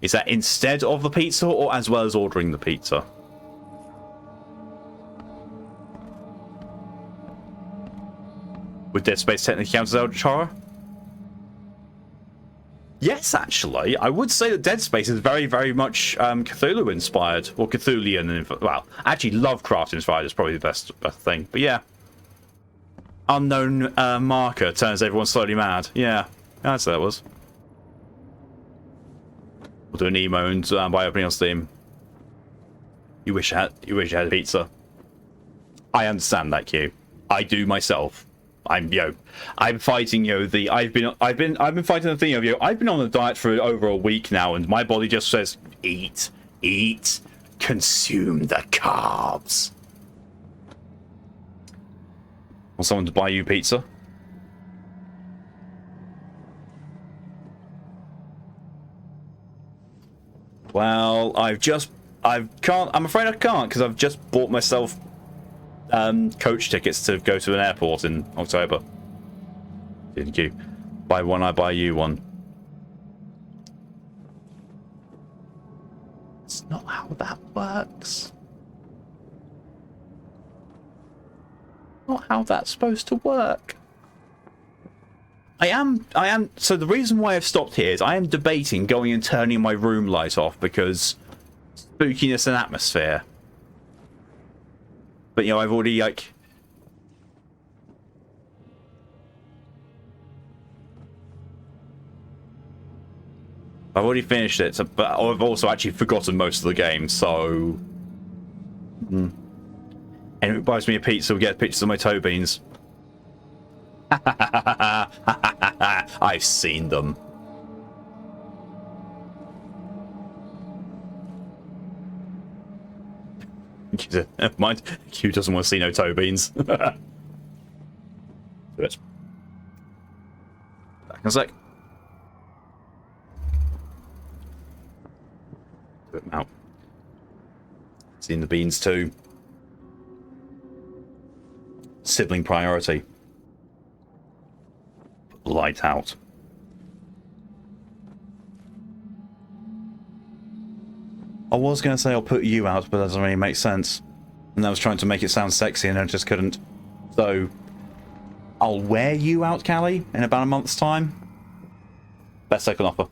Is that instead of the pizza or as well as ordering the pizza? Would Dead Space technically count as Elder Chara? Yes, actually. I would say that Dead Space is very, very much Cthulhu-inspired. Or Cthulian. Well, actually, Lovecraft-inspired is probably the best thing. But yeah. Unknown marker turns everyone slowly mad. Yeah, that's what that was. We'll do an emo and by opening on Steam. You wish you had a pizza. I understand that, Q. I do myself. I'm fighting, I've been fighting the thing of, I've been on a diet for over a week now, and my body just says, eat, consume the carbs. Want someone to buy you pizza? Well, I'm afraid I can't, because I've just bought myself coach tickets to go to an airport in October. Didn't you? Buy one, I buy you one. It's not how that works. Not how that's supposed to work. So the reason why I've stopped here is I am debating going and turning my room light off because spookiness and atmosphere. But, I've already, I've already finished it, but I've also actually forgotten most of the game, so... And if it buys me a pizza, we'll get pictures of my toe beans. I've seen them. Never mind. Q doesn't want to see no toe beans. Do it. Back in a sec. Do it now. Seeing the beans too. Sibling priority. Light out. I was going to say I'll put you out, but that doesn't really make sense. And I was trying to make it sound sexy and I just couldn't. So, I'll wear you out, Callie, in about a month's time. Best second offer.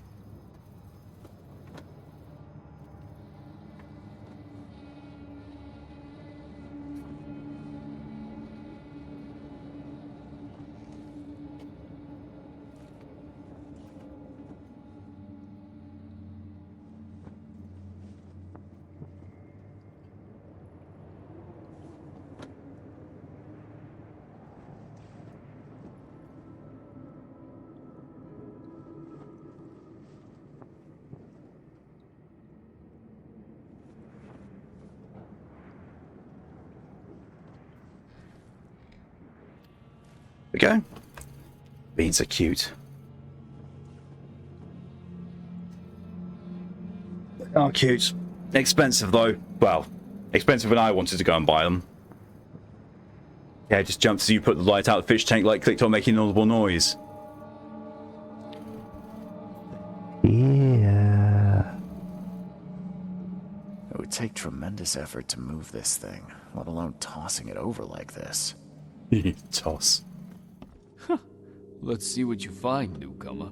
Okay. Beans are cute. They are cute. Expensive though. Well, expensive when I wanted to go and buy them. Yeah, just jumped as you put the light out. The fish tank light clicked on, making an audible noise. Yeah. It would take tremendous effort to move this thing, let alone tossing it over like this. Toss. Let's see what you find, newcomer.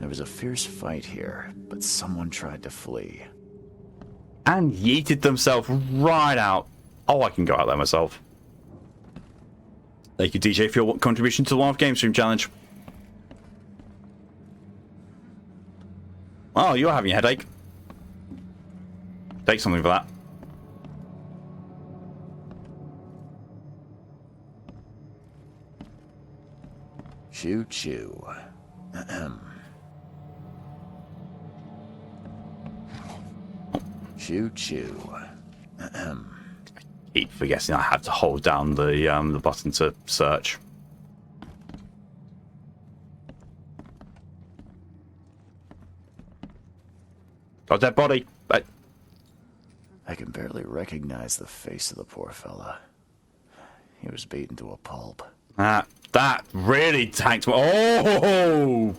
There was a fierce fight here, but someone tried to flee. And yeeted themselves right out. Oh, I can go out there myself. Thank you, DJ, for your contribution to the One-Off Game Stream Challenge. Oh, you're having a headache. Take something for that. Choo-choo. Ahem. Choo-choo. Ahem. Keep forgetting I have to hold down the button to search. Got dead body. I can barely recognize the face of the poor fella. He was beaten to a pulp. That really tanked me. Oh!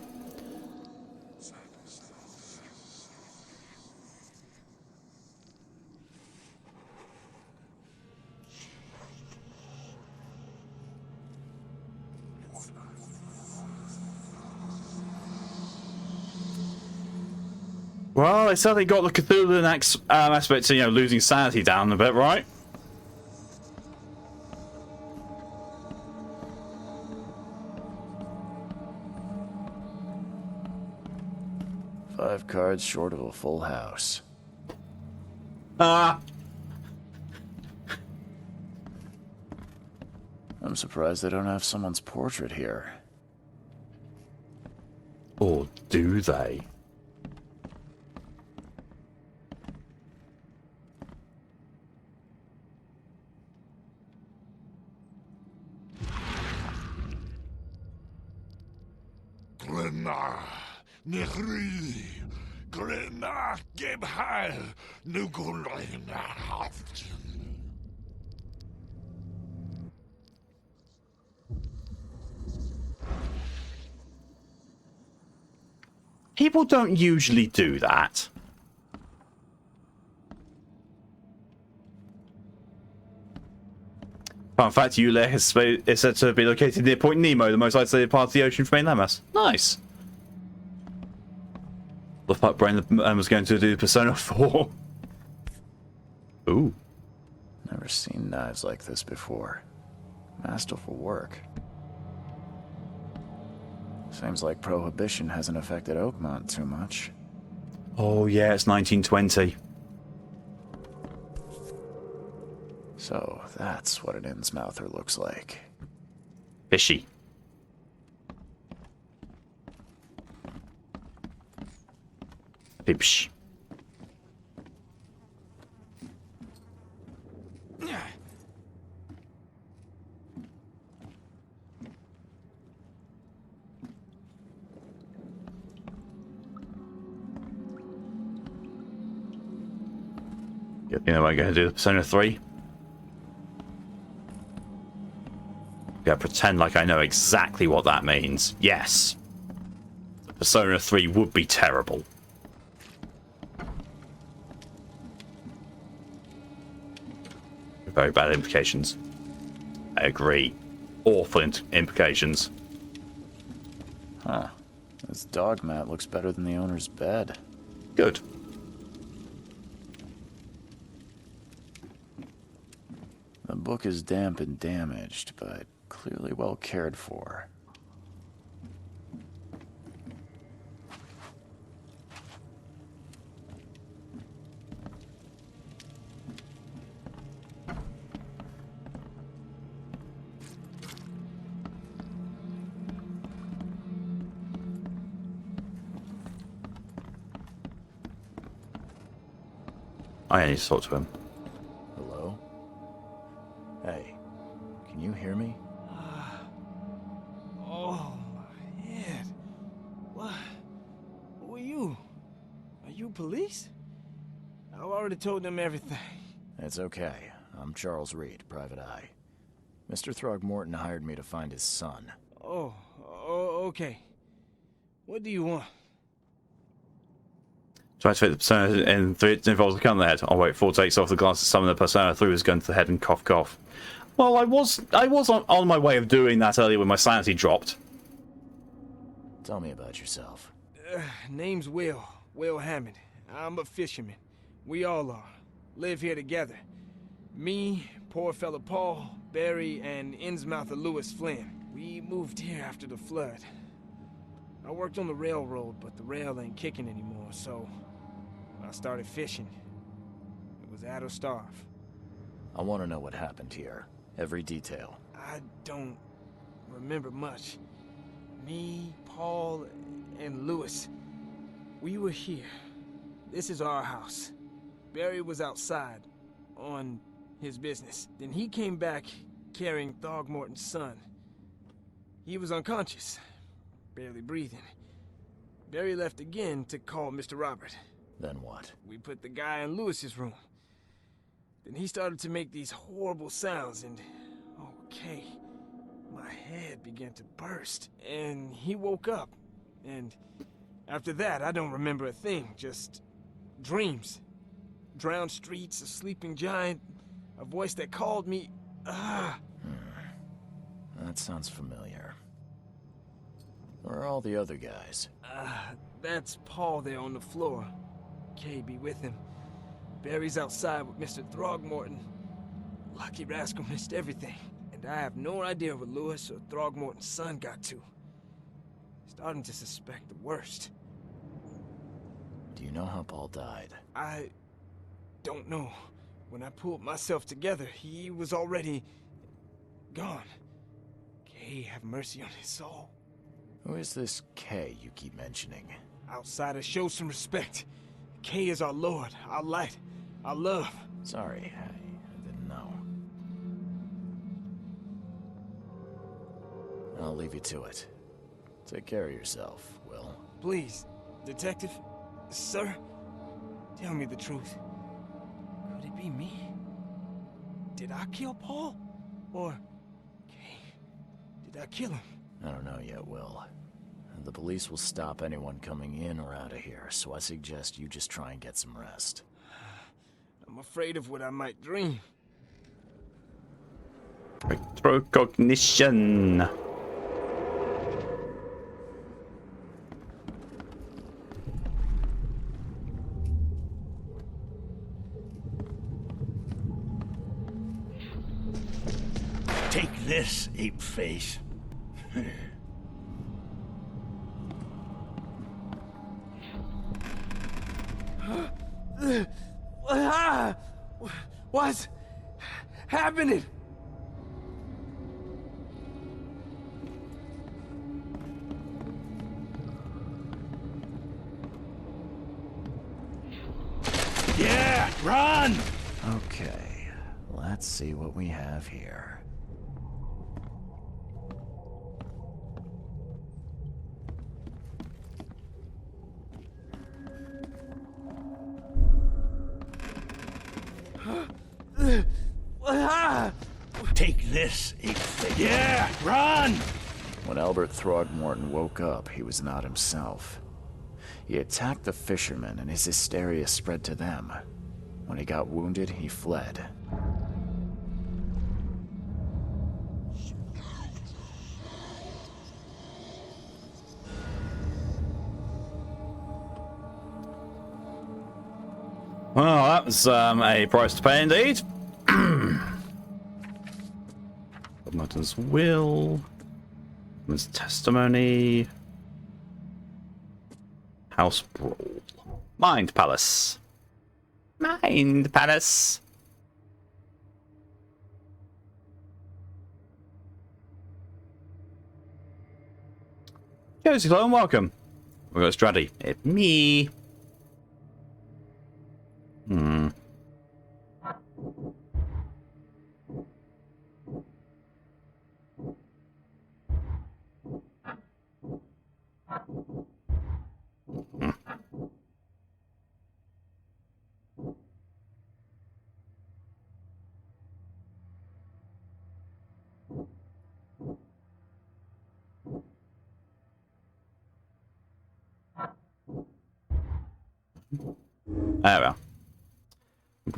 Well, they certainly got the Cthulhu aspect to, you know, losing sanity down a bit, right? 5 cards short of a full house. Ah! I'm surprised they don't have someone's portrait here. Or do they? Glenna, Nehri, Glenna, Gebhal, Nugulina, Haft. People don't usually do that. Fun fact, Euleh is said to be located near Point Nemo, the most isolated part of the ocean from mainland landmass. Nice. The fuck brain was going to do Persona 4. Ooh. Never seen knives like this before. Masterful work. Seems like Prohibition hasn't affected Oakmont too much. Oh yeah, it's 1920. So that's what an Innsmouther looks like. Fishy. Pipsh. You know, I'm going to do the Persona 3. Yeah, pretend like I know exactly what that means. Yes. Persona 3 would be terrible. Very bad implications. I agree. Awful implications. Huh. This dog mat looks better than the owner's bed. Good. The book is damp and damaged, but clearly well cared for. I need to talk to him. Hello? Hey, can you hear me? Oh, my head. What? Who are you? Are you police? I've already told them everything. It's okay. I'm Charles Reed, Private Eye. Mr. Throgmorton hired me to find his son. Oh, okay. What do you want? To activate the Persona in 3, it involves a gun on the head. I'll wait 4 takes off the glass to summon the Persona through his gun to the head and cough cough. Well, I was on my way of doing that earlier when my sanity dropped. Tell me about yourself. Name's Will Hammond. I'm a fisherman. We all are. Live here together. Me, poor fella Paul, Barry, and Innsmouther Lewis Flynn. We moved here after the flood. I worked on the railroad, but the rail ain't kicking anymore, so I started fishing. It was add or starve. I want to know what happened here. Every detail. I don't remember much. Me, Paul, and Lewis, we were here. This is our house. Barry was outside, on his business. Then he came back carrying Throgmorton's son. He was unconscious, barely breathing. Barry left again to call Mr. Robert. Then what? We put the guy in Lewis's room. Then he started to make these horrible sounds and... okay, my head began to burst. And he woke up. And after that, I don't remember a thing. Just dreams. Drowned streets, a sleeping giant, a voice that called me... That sounds familiar. Where are all the other guys? That's Paul there on the floor. Kay be with him. Barry's outside with Mr. Throgmorton. Lucky rascal missed everything. And I have no idea where Lewis or Throgmorton's son got to. Starting to suspect the worst. Do you know how Paul died? I don't know. When I pulled myself together, he was already gone. Kay have mercy on his soul. Who is this Kay you keep mentioning? Outsiders, show some respect. Kay is our lord, our light, our love. Sorry, I didn't know. I'll leave you to it. Take care of yourself, Will. Please, detective, sir, tell me the truth. Could it be me? Did I kill Paul? Or, Kay, did I kill him? I don't know yet, Will. The police will stop anyone coming in or out of here, so I suggest you just try and get some rest. I'm afraid of what I might dream. Retrocognition. Take this, ape face. What's happening? Yeah, run! Okay, let's see what we have here. Take this, ape-face. Yeah, run! When Albert Throgmorton woke up, he was not himself. He attacked the fishermen, and his hysteria spread to them. When he got wounded, he fled. Well, that was a price to pay indeed. Martin's will. His testimony. House brawl. Mind Palace. Mind Palace. Josie, hello and welcome. We've got Straddy. It's me. Oh well.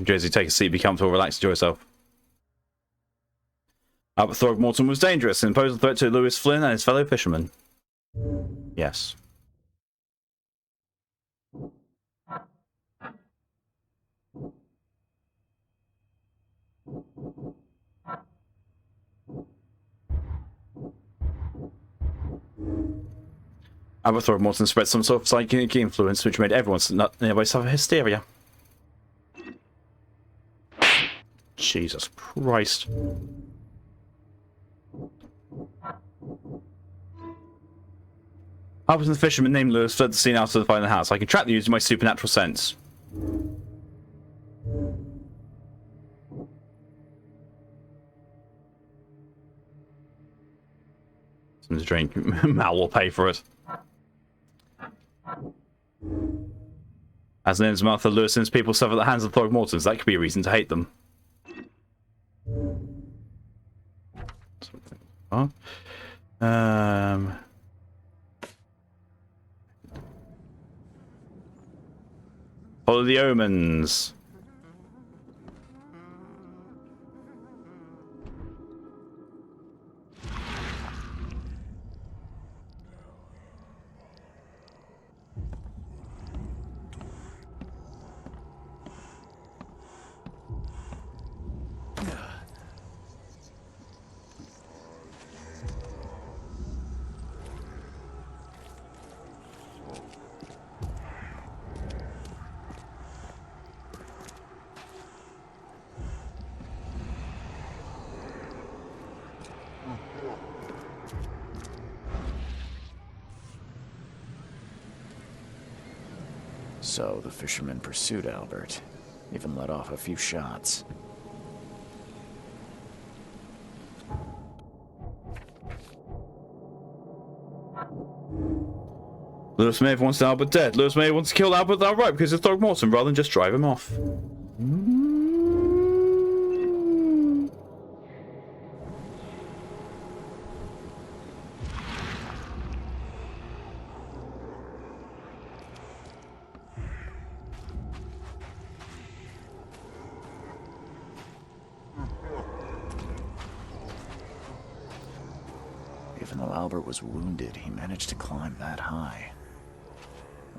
Josie, take a seat, be comfortable, relax, enjoy yourself. Albert Throgmorton was dangerous and posed a threat to Lewis Flynn and his fellow fishermen. Yes. Albert Throgmorton spread some sort of psychic influence which made everyone nearby suffer hysteria. Jesus Christ. Albert and the fisherman named Lewis fled the scene after the fire in the house. I can track the using my supernatural sense. Someone's drink. Mal will pay for it. As names Martha Lewison's people suffer at the hands of Throgmortons, that could be a reason to hate them. Huh? Follow the omens. So the fishermen pursued Albert, even let off a few shots. Lewis may have wanted Albert dead. Lewis may have wanted to kill Albert outright because of Throgmorton rather than just drive him off. Even though Albert was wounded, he managed to climb that high.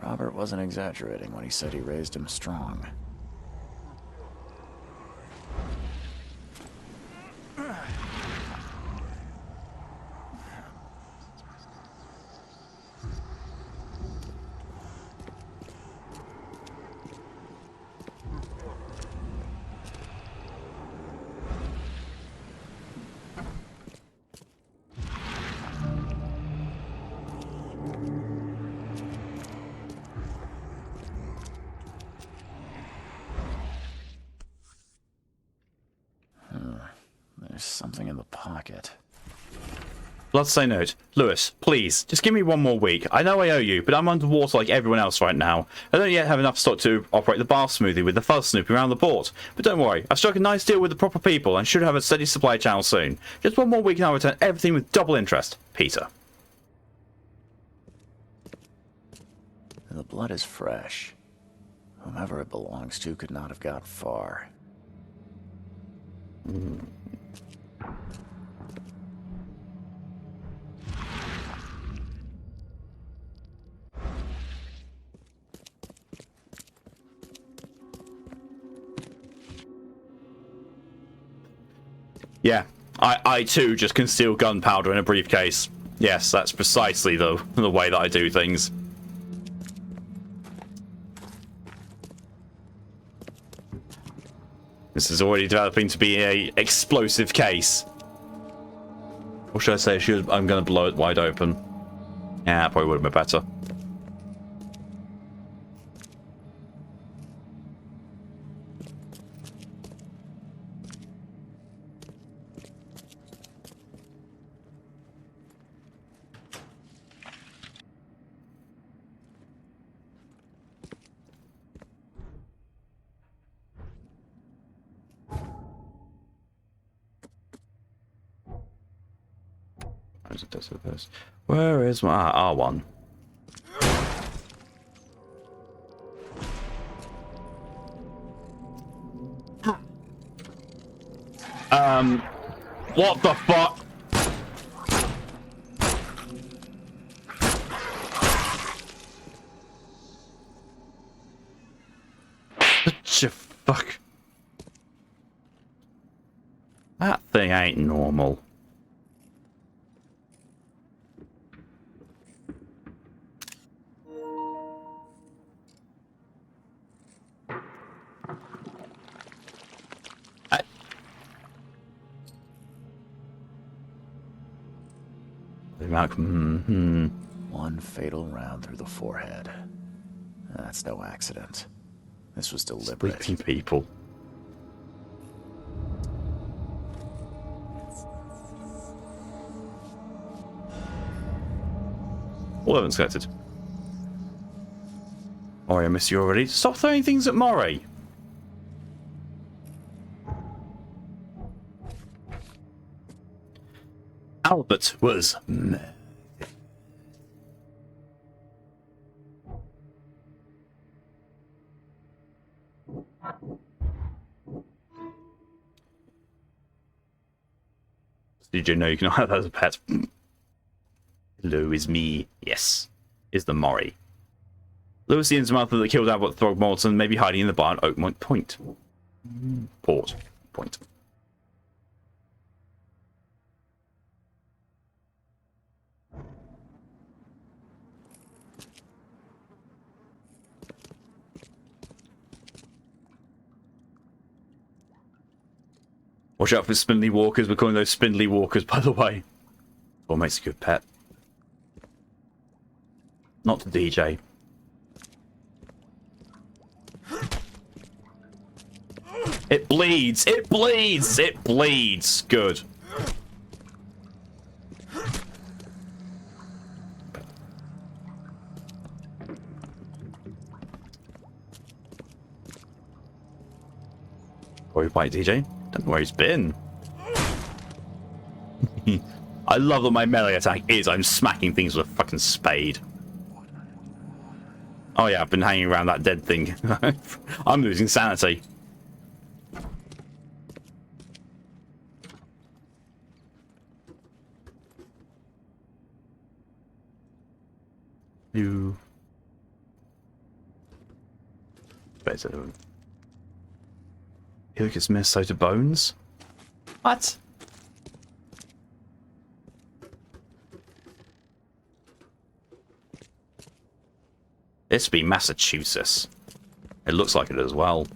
Robert wasn't exaggerating when he said he raised him strong. There's something in the pocket. Bloodstained note. Lewis, please, just give me one more week. I know I owe you, but I'm underwater like everyone else right now. I don't yet have enough stock to operate the bar smoothie with the fuzz snooping around the port. But don't worry, I've struck a nice deal with the proper people and should have a steady supply channel soon. Just one more week and I'll return everything with double interest. Peter. The blood is fresh. Whomever it belongs to could not have got far. Yeah, I too just conceal gunpowder in a briefcase. Yes, that's precisely the way that I do things. This is already developing to be a explosive case. Or should I say I'm going to blow it wide open? Yeah, that probably would have been better. Where is my R1? What the fuck? What the fuck? That thing ain't normal. One fatal round through the forehead. That's no accident. This was deliberate. Sleeping people. All evidence collected. Mori, I miss you already. Stop throwing things at Mori. Albert was mad. Did you know you can have that as a pet? Hello, is me. Yes, is the Mori. Lewis the Innsmouth that killed Albert Throgmorton may be hiding in the bar at Oakmont Point. Port. Point. Watch out for spindly walkers. We're calling those spindly walkers, by the way. Or makes a good pet. Not the DJ. It bleeds! It bleeds! It bleeds! Good. Where you bite, DJ? Don't know where he's been. I love that my melee attack is I'm smacking things with a fucking spade. Oh yeah, I've been hanging around that dead thing. I'm losing sanity. You. Better. Helicus Minnesota bones? What? This would be Massachusetts. It looks like it as well.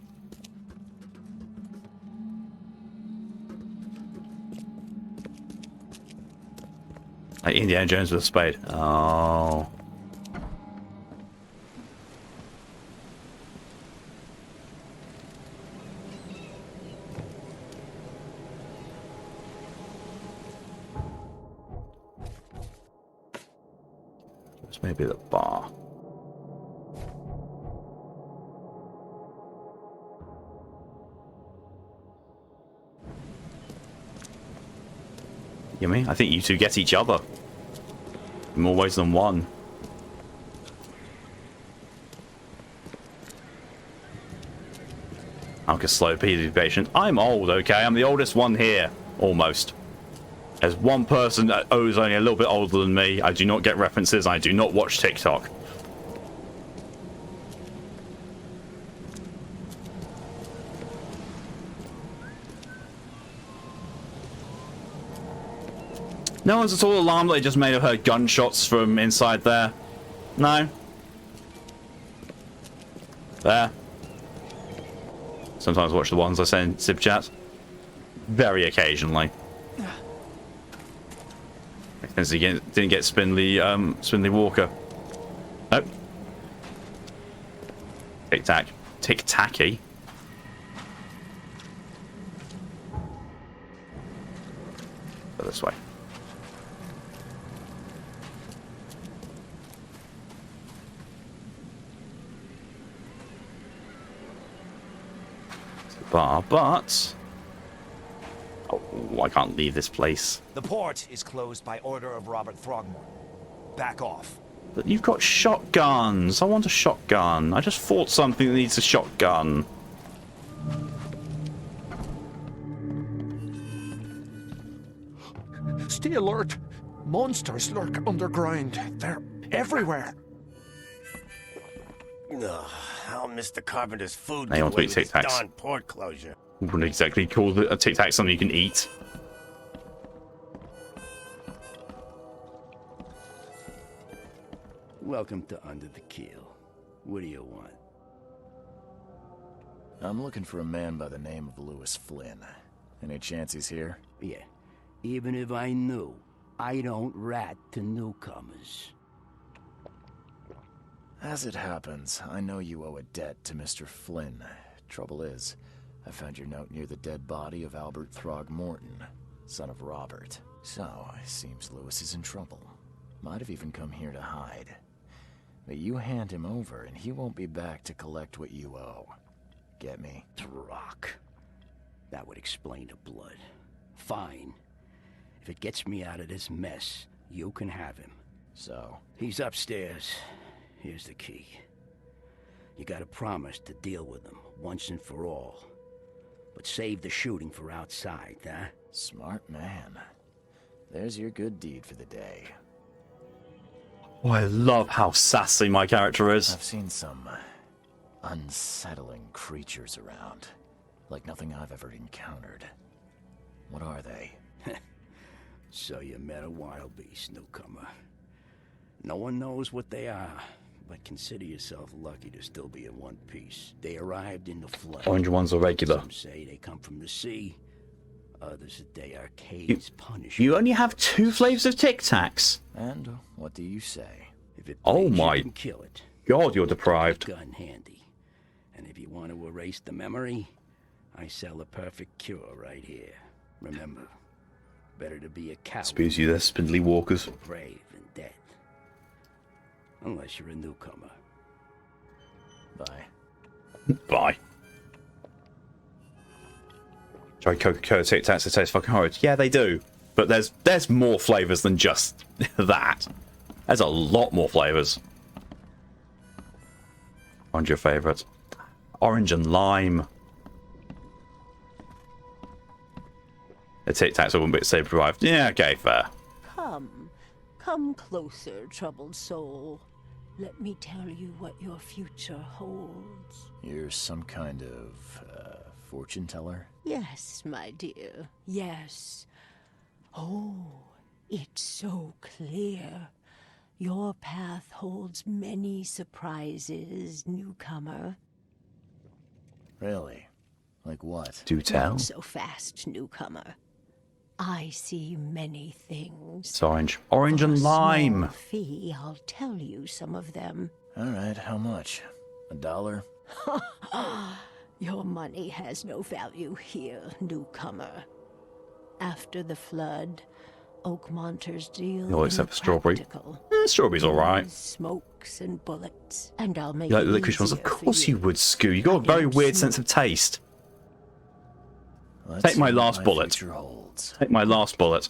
Like Indiana Jones with a spade. Oh. Maybe the bar. You mean? I think you two get each other. In more ways than one. I'm just slow, be patient. I'm old, okay? I'm the oldest one here. Almost. There's one person that who's only a little bit older than me. I do not get references. I do not watch TikTok. No one's at all alarmed that they just may have heard gunshots from inside there. No. There. Sometimes watch the ones I send Sib chat. Very occasionally. Because he didn't get Spindly Walker. Nope. Tic-tac. Tic-tacky. Go this way. Bar, but I can't leave this place. The port is closed by order of Robert Throgmorton. Back off. But you've got shotguns. I want a shotgun. I just fought something that needs a shotgun. Stay alert. Monsters lurk underground. They're everywhere. Ugh, I'll miss the carpenter's food. They want to eat Tic Tacs. Darn port closure. Wouldn't exactly call a Tic Tac something you can eat. Welcome to Under the Keel. What do you want? I'm looking for a man by the name of Lewis Flynn. Any chance he's here? Yeah, even if I knew, I don't rat to newcomers. As it happens, I know you owe a debt to Mr. Flynn. Trouble is, I found your note near the dead body of Albert Throgmorton, son of Robert. So, it seems Lewis is in trouble. Might have even come here to hide. But you hand him over and he won't be back to collect what you owe. Get me? Rock. That would explain the blood. Fine. If it gets me out of this mess, you can have him. So? He's upstairs. Here's the key. You gotta promise to deal with him once and for all. But save the shooting for outside, huh? Smart man. There's your good deed for the day. Oh, I love how sassy my character is. I've seen some unsettling creatures around. Like nothing I've ever encountered. What are they? So you met a wild beast, newcomer. No one knows what they are, but consider yourself lucky to still be in one piece. They arrived in the flood. Orange ones are regular. Some say they come from the sea. Others that they are K's punishment. You only have 2 flavors of Tic Tacs. And what do you say? If it Oh bleeds, my you can kill it. God, you're deprived. Gun handy. And if you want to erase the memory, I sell a perfect cure right here. Remember, better to be a coward. Spews you there, spindly walkers. Brave and dead. Unless you're a newcomer. Bye. Bye. Try Coca-Cola Tic Tacs, they taste fucking horrid. Yeah, they do. But there's more flavors than just that. There's a lot more flavors. What's your favorite? Orange and lime. The Tic Tacs wouldn't be so deprived. Yeah, okay, fair. Come closer, troubled soul. Let me tell you what your future holds. You're some kind of, fortune teller? Yes, my dear, yes. Oh, it's so clear. Your path holds many surprises, newcomer. Really? Like what? Do tell. Not so fast, newcomer. I see many things. It's orange. Orange and lime. For a small fee, I'll tell you some of them. Alright, how much? $1? Your money has no value here, newcomer. After the flood, Oakmonters deal All in except the for strawberry. practical. Strawberry's alright. Smokes and bullets, and I'll make You like it the licorice ones? Of easier for course you would, Scoo. You got a I very don't weird smoke. sense of taste. Let's Take my see what last bullet. future holds. Take my last bullet.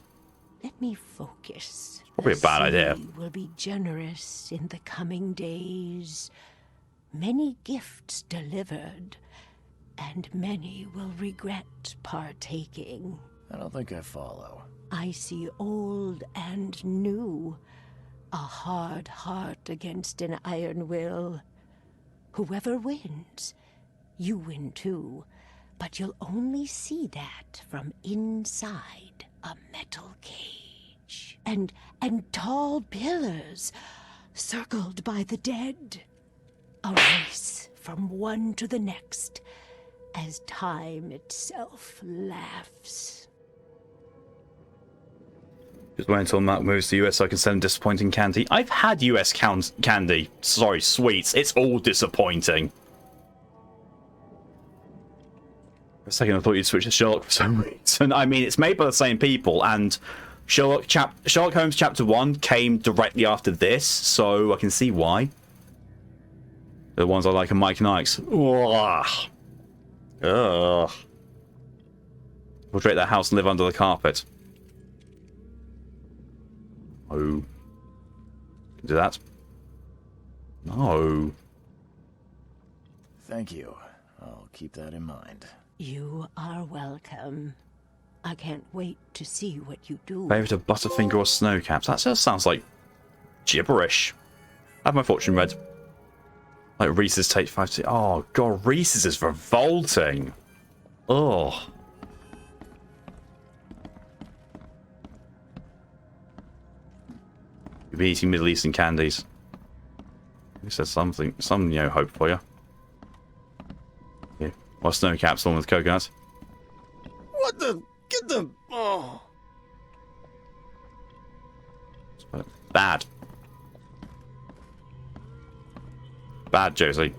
Let me focus. Probably a bad idea. Will be generous in the coming days. Many gifts delivered, and many will regret partaking. I don't think I follow. I see old and new. A hard heart against an iron will. Whoever wins, you win too. But you'll only see that from inside a metal cage. And tall pillars, circled by the dead. A race from one to the next, as time itself laughs. Just wait until Matt moves to the US so I can send him disappointing candy. I've had US candy. Sorry, sweets. It's all disappointing. For a second I thought you'd switch to Sherlock for some reason. I mean, it's made by the same people, and Sherlock Holmes Chapter 1 came directly after this, so I can see why. The ones I like are Mike and Ike's. Ugh. Ugh. Portrait their house and live under the carpet. Oh. Do that. No. Thank you. I'll keep that in mind. You are welcome. I can't wait to see what you do. Favorite of Butterfinger or Snowcaps? That just sounds like gibberish. I have my fortune read. Like Reese's take 5 to... Oh, God, Reese's is revolting. Oh. You'll be eating Middle Eastern candies. At least there's something, some, you know, hope for you. Yeah. Well, Snowcaps, the one with coconuts. What the? Get the... Oh. Bad. Bad, Josie.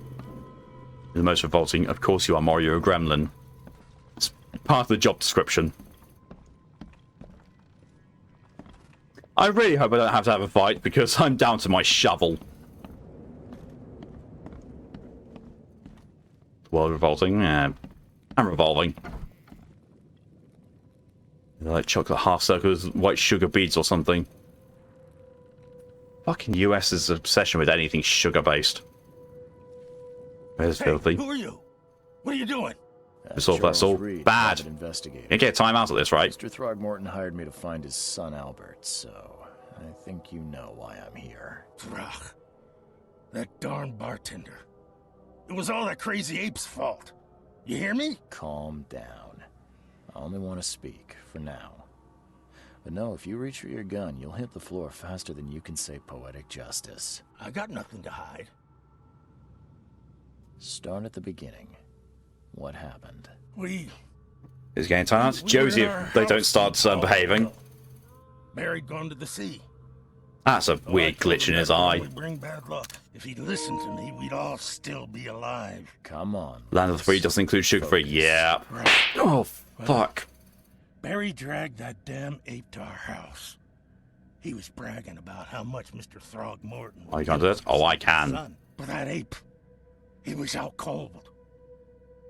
The most revolting. Of course you are, Mario Gremlin. It's part of the job description. I really hope I don't have to have a fight, because I'm down to my shovel. World revolting? Yeah. I'm revolving. Like chocolate half circles, white sugar beads or something. Fucking US's obsession with anything sugar-based. Where's filthy? Who are you? What are you doing? That's all bad. You get time out of this, right? Mr. Throgmorton hired me to find his son Albert, so I think you know why I'm here. Throg. That darn bartender. It was all that crazy ape's fault. You hear me? Calm down. I only want to speak, for now. But no, if you reach for your gun, you'll hit the floor faster than you can say poetic justice. I got nothing to hide. Start at the beginning. What happened? It's getting time out. Josie, if they don't start behaving. Barry'd gone to the sea. That's a weird glitch in his eye. Would bring bad luck. If he'd listened to me, we'd all still be alive. Come on. Land of the Free doesn't include sugar-free. Yeah. Right. Oh, fuck. Barry dragged that damn ape to our house. He was bragging about how much Mr. Throgmorton... Oh, you can't do that? Oh, I can. Son. But that ape, he was out cold.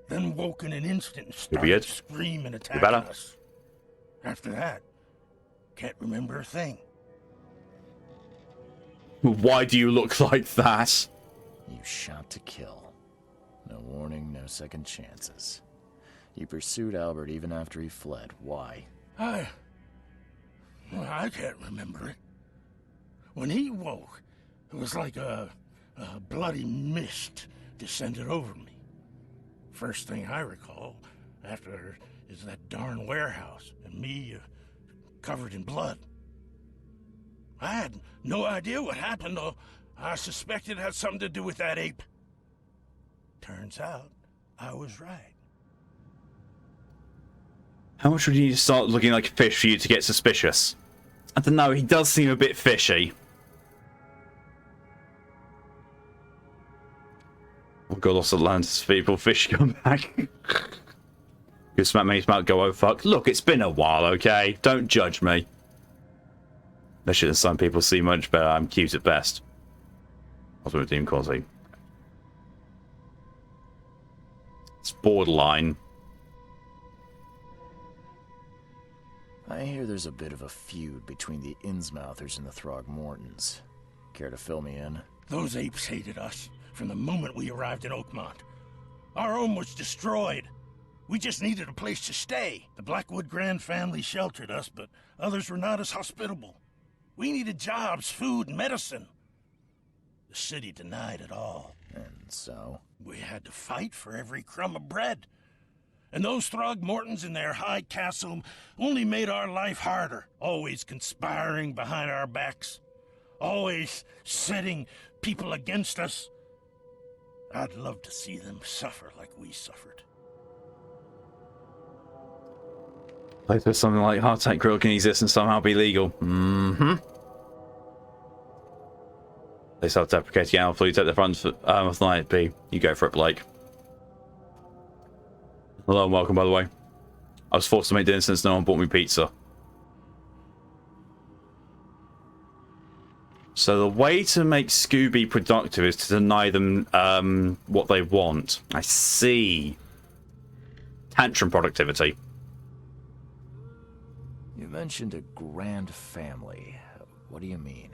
Then woke in an instant and started screaming, attacking us. After that, can't remember a thing. Why do you look like that? You shot to kill. No warning, no second chances. You pursued Albert even after he fled. Why? I can't remember it. When he woke, it was like a bloody mist descended over me. First thing I recall after is that darn warehouse and me covered in blood. I had no idea what happened, though. I suspected it had something to do with that ape. Turns out, I was right. How much would you need to start looking like a fish for you to get suspicious? I don't know, he does seem a bit fishy. Oh god, Los Atlantis people, fish come back. You smack me, smack, go, oh fuck. Look, it's been a while, okay? Don't judge me. That shit some people see much better. I'm cute at best. Also with Team Cosy. It's borderline. I hear there's a bit of a feud between the Innsmouthers and the Throgmortons. Care to fill me in? Those apes hated us from the moment we arrived in Oakmont. Our home was destroyed. We just needed a place to stay. The Blackwood Grand family sheltered us, but others were not as hospitable. We needed jobs, food, and medicine. The city denied it all. And so? We had to fight for every crumb of bread. And those Throgmortons in their high castle only made our life harder, always conspiring behind our backs, always setting people against us. I'd love to see them suffer like we suffered. Like there's something like Heart Attack Grill can exist and somehow be legal. Mm-hmm. They self-deprecating out, please take the front of the night, B. You go for it, Blake. Hello and welcome, by the way. I was forced to make dinner since no one bought me pizza. So the way to make Scooby productive is to deny them what they want. I see. Tantrum productivity. You mentioned a grand family. What do you mean?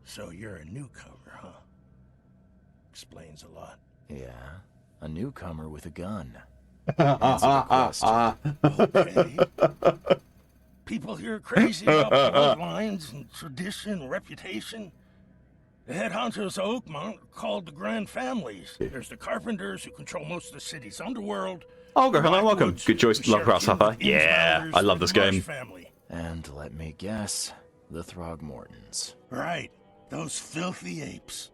So you're a newcomer, huh? Explains a lot. Yeah, a newcomer with a gun. Answer the question. Okay. People here are crazy about bloodlines and tradition and reputation. The head honchos of Oakmont are called the Grand Families. There's the Carpenters, who control most of the city's underworld. Oh, go hello, welcome. Good choice, love grasshopper. Yeah, I love this game. Family. And let me guess, the Throgmortons. Right, those filthy apes.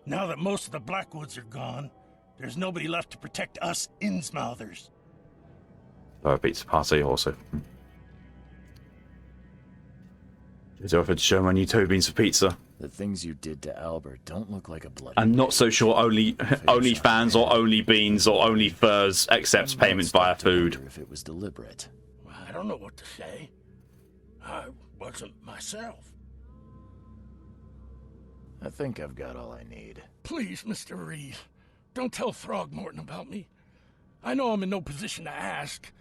Now that most of the Blackwoods are gone, there's nobody left to protect us Innsmouthers. Oh, pizza party also. It's offered to show my new toe beans for pizza. The things you did to Albert don't look like a bloody... I'm not so sure only fans or only beans or only furs accepts payments via food. If it was deliberate. I don't know what to say. I wasn't myself. I think I've got all I need. Please, Mr. Reed, don't tell Throgmorton about me. I know I'm in no position to ask.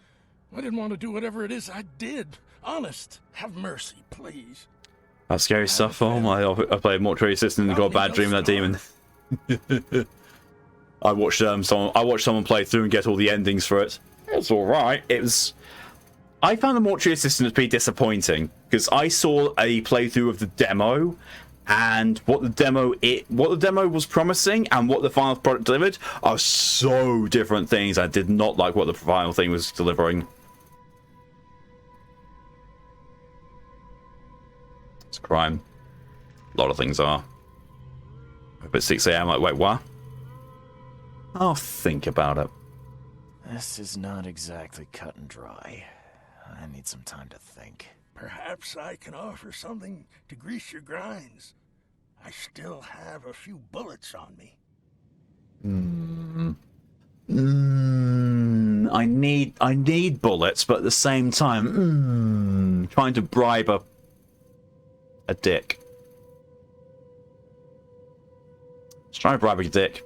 I didn't want to do whatever it is I did. Honest, have mercy, please. That's scary stuff. Oh my! I played Mortuary Assistant and got a bad dream of that demon. I watched someone play through and get all the endings for it. It's all right. It was. I found the Mortuary Assistant to be disappointing because I saw a playthrough of the demo, and what the demo was promising and what the final product delivered are so different things. I did not like what the final thing was delivering. It's a crime. A lot of things are. Up at 6 AM, like, wait, what? I'll think about it. This is not exactly cut and dry. I need some time to think. Perhaps I can offer something to grease your grinds. I still have a few bullets on me. I need bullets, but at the same time, trying to bribe a dick. Let's try to bribe a dick.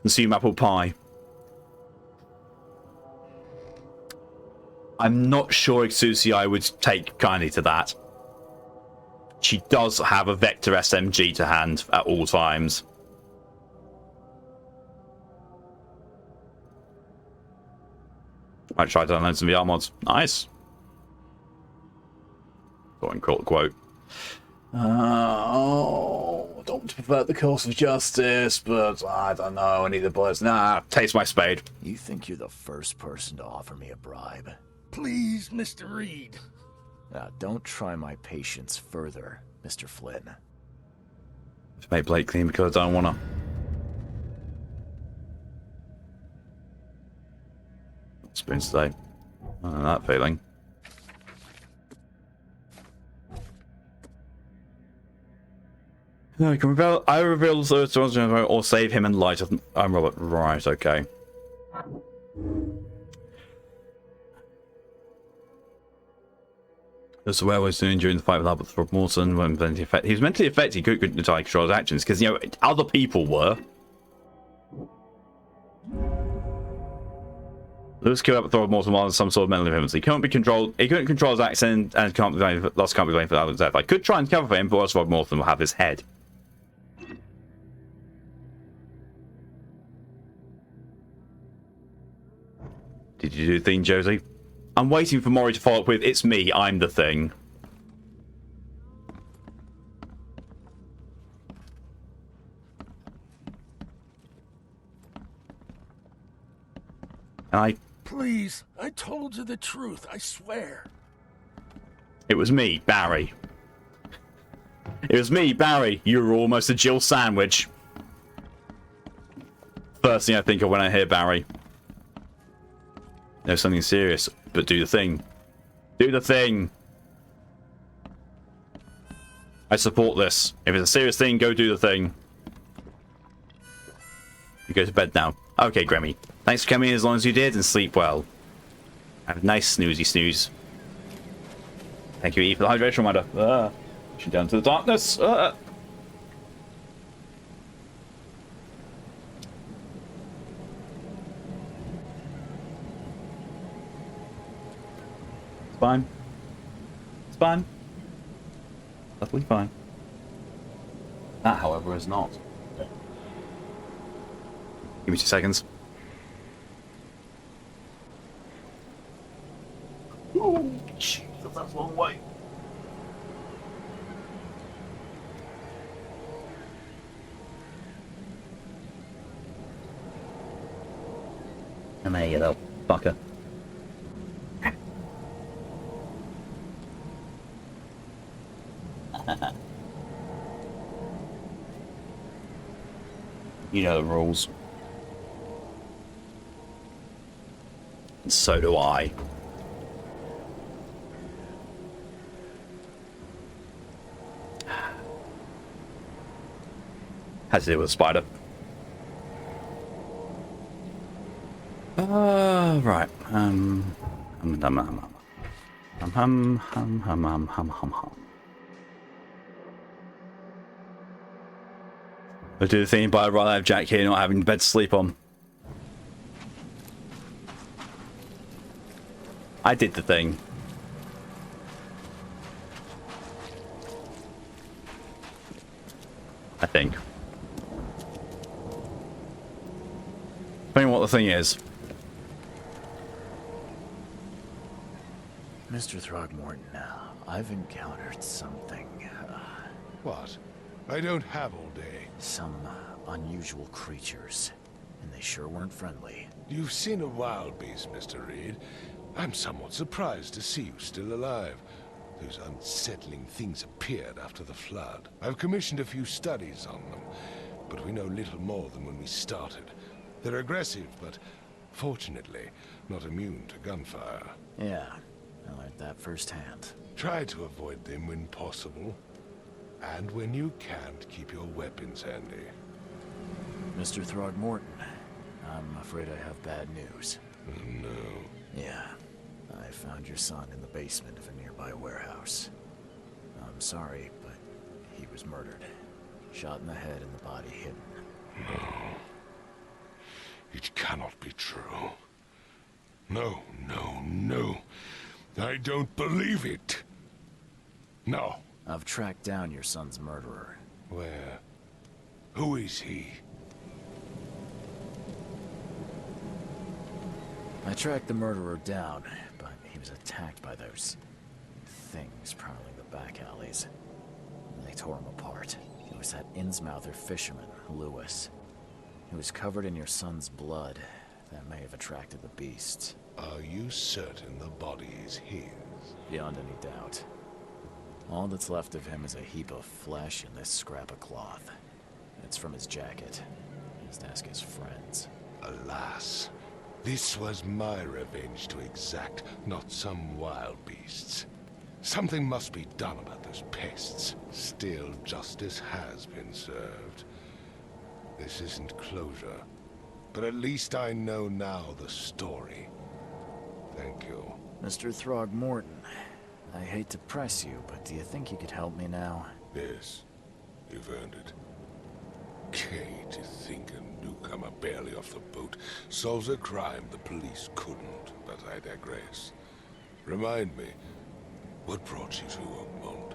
Consume apple pie. I'm not sure Exusi would take kindly to that. She does have a Vector SMG to hand at all times. I tried to download some VR mods. Nice. Quote. Don't pervert the course of justice, but I don't know. I need the bullets. Nah, taste my spade. You think you're the first person to offer me a bribe? Please, Mr. Reed. Now, don't try my patience further, Mr. Flynn. I've made Blake clean because I don't wanna. Spoons today. That feeling. No, you can reveal the or save him in light of. I'm Robert. Right, okay. That's what I was doing during the fight with Albert Throckmorton when he was mentally affected. He couldn't control his actions because, you know, other people were. Lewis killed Albert Throckmorton while in some sort of mental impairment. He couldn't control his accent and can't be blamed for Albert's death. I could try and cover for him, but Throckmorton will have his head. Did you do the thing, Josie? I'm waiting for Maury to follow up with, it's me, I'm the thing. And Please, I told you the truth, I swear. It was me, Barry. It was me, Barry. You were almost a Jill sandwich. First thing I think of when I hear Barry. No, something serious, but do the thing. Do the thing. I support this. If it's a serious thing, go do the thing. You go to bed now. Okay, Grammy. Thanks for coming in as long as you did, and sleep well. Have a nice snoozy snooze. Thank you, E, for the hydration reminder. Pushing down to the darkness. It's fine. It's fine. Perfectly fine. That, however, is not. Give me 2 seconds. Oh, Jesus, that's a long way. And there you go, fucker. You know the rules. And so do I. Has to do with a spider. Right. I'll do the thing, but I'd rather have Jack here not having bed to sleep on. I did the thing. I think. Depending on what the thing is. Mr. Throgmorton, I've encountered something. What? I don't have all day. Some unusual creatures, and they sure weren't friendly. You've seen a wild beast, Mr. Reed. I'm somewhat surprised to see you still alive. Those unsettling things appeared after the flood. I've commissioned a few studies on them, but we know little more than when we started. They're aggressive, but fortunately, not immune to gunfire. Yeah, I learned that firsthand. Try to avoid them when possible. And when you can't, keep your weapons handy. Mr. Throgmorton, I'm afraid I have bad news. Oh, no. Yeah, I found your son in the basement of a nearby warehouse. I'm sorry, but he was murdered. Shot in the head and the body hidden. No. It cannot be true. No, no, no. I don't believe it. No. I've tracked down your son's murderer. Where? Who is he? I tracked the murderer down, but he was attacked by those things prowling the back alleys. They tore him apart. It was that Innsmouther fisherman, Lewis. He was covered in your son's blood. That may have attracted the beasts. Are you certain the body is his? Beyond any doubt. All that's left of him is a heap of flesh and this scrap of cloth. It's from his jacket. Just ask his friends. Alas, this was my revenge to exact, not some wild beasts. Something must be done about those pests. Still, justice has been served. This isn't closure, but at least I know now the story. Thank you. Mr. Throgmorton, I hate to press you, but do you think you could help me now? Yes, you've earned it. Okay, to think a newcomer barely off the boat solves a crime the police couldn't, but I digress. Remind me, what brought you to Oakmont?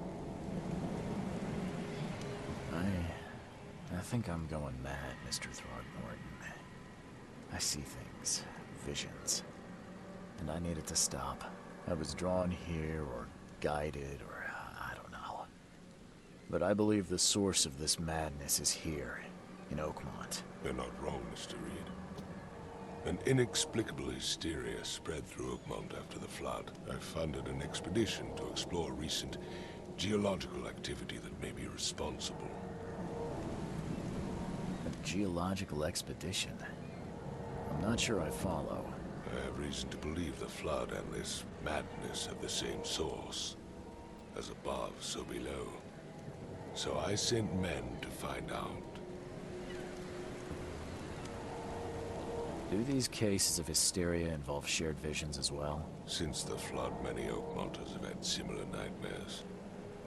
I think I'm going mad, Mr. Throgmorton. I see things, visions, and I need it to stop. I was drawn here, or guided, or I don't know. But I believe the source of this madness is here, in Oakmont. You're not wrong, Mr. Reed. An inexplicable hysteria spread through Oakmont after the flood. I funded an expedition to explore recent geological activity that may be responsible. A geological expedition? I'm not sure I follow. I have reason to believe the flood and this madness have the same source. As above, so below. So I sent men to find out. Do these cases of hysteria involve shared visions as well? Since the flood, many Oakmonters have had similar nightmares.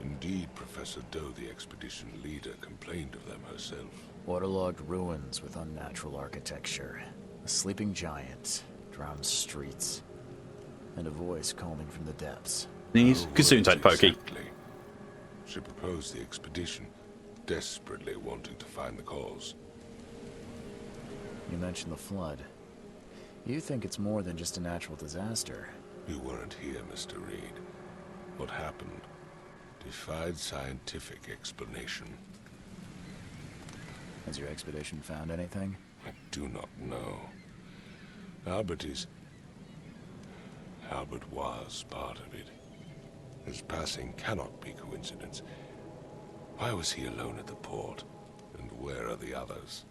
Indeed, Professor Doe, the expedition leader, complained of them herself. Waterlogged ruins with unnatural architecture. A sleeping giant, drowned streets, and a voice calling from the depths. Knees, Gesundheit, Pokey. Exactly. She proposed the expedition, desperately wanting to find the cause. You mentioned the flood. You think it's more than just a natural disaster. You weren't here, Mr. Reed. What happened defied scientific explanation. Has your expedition found anything? I do not know. Albert was part of it. His passing cannot be coincidence. Why was he alone at the port? And where are the others?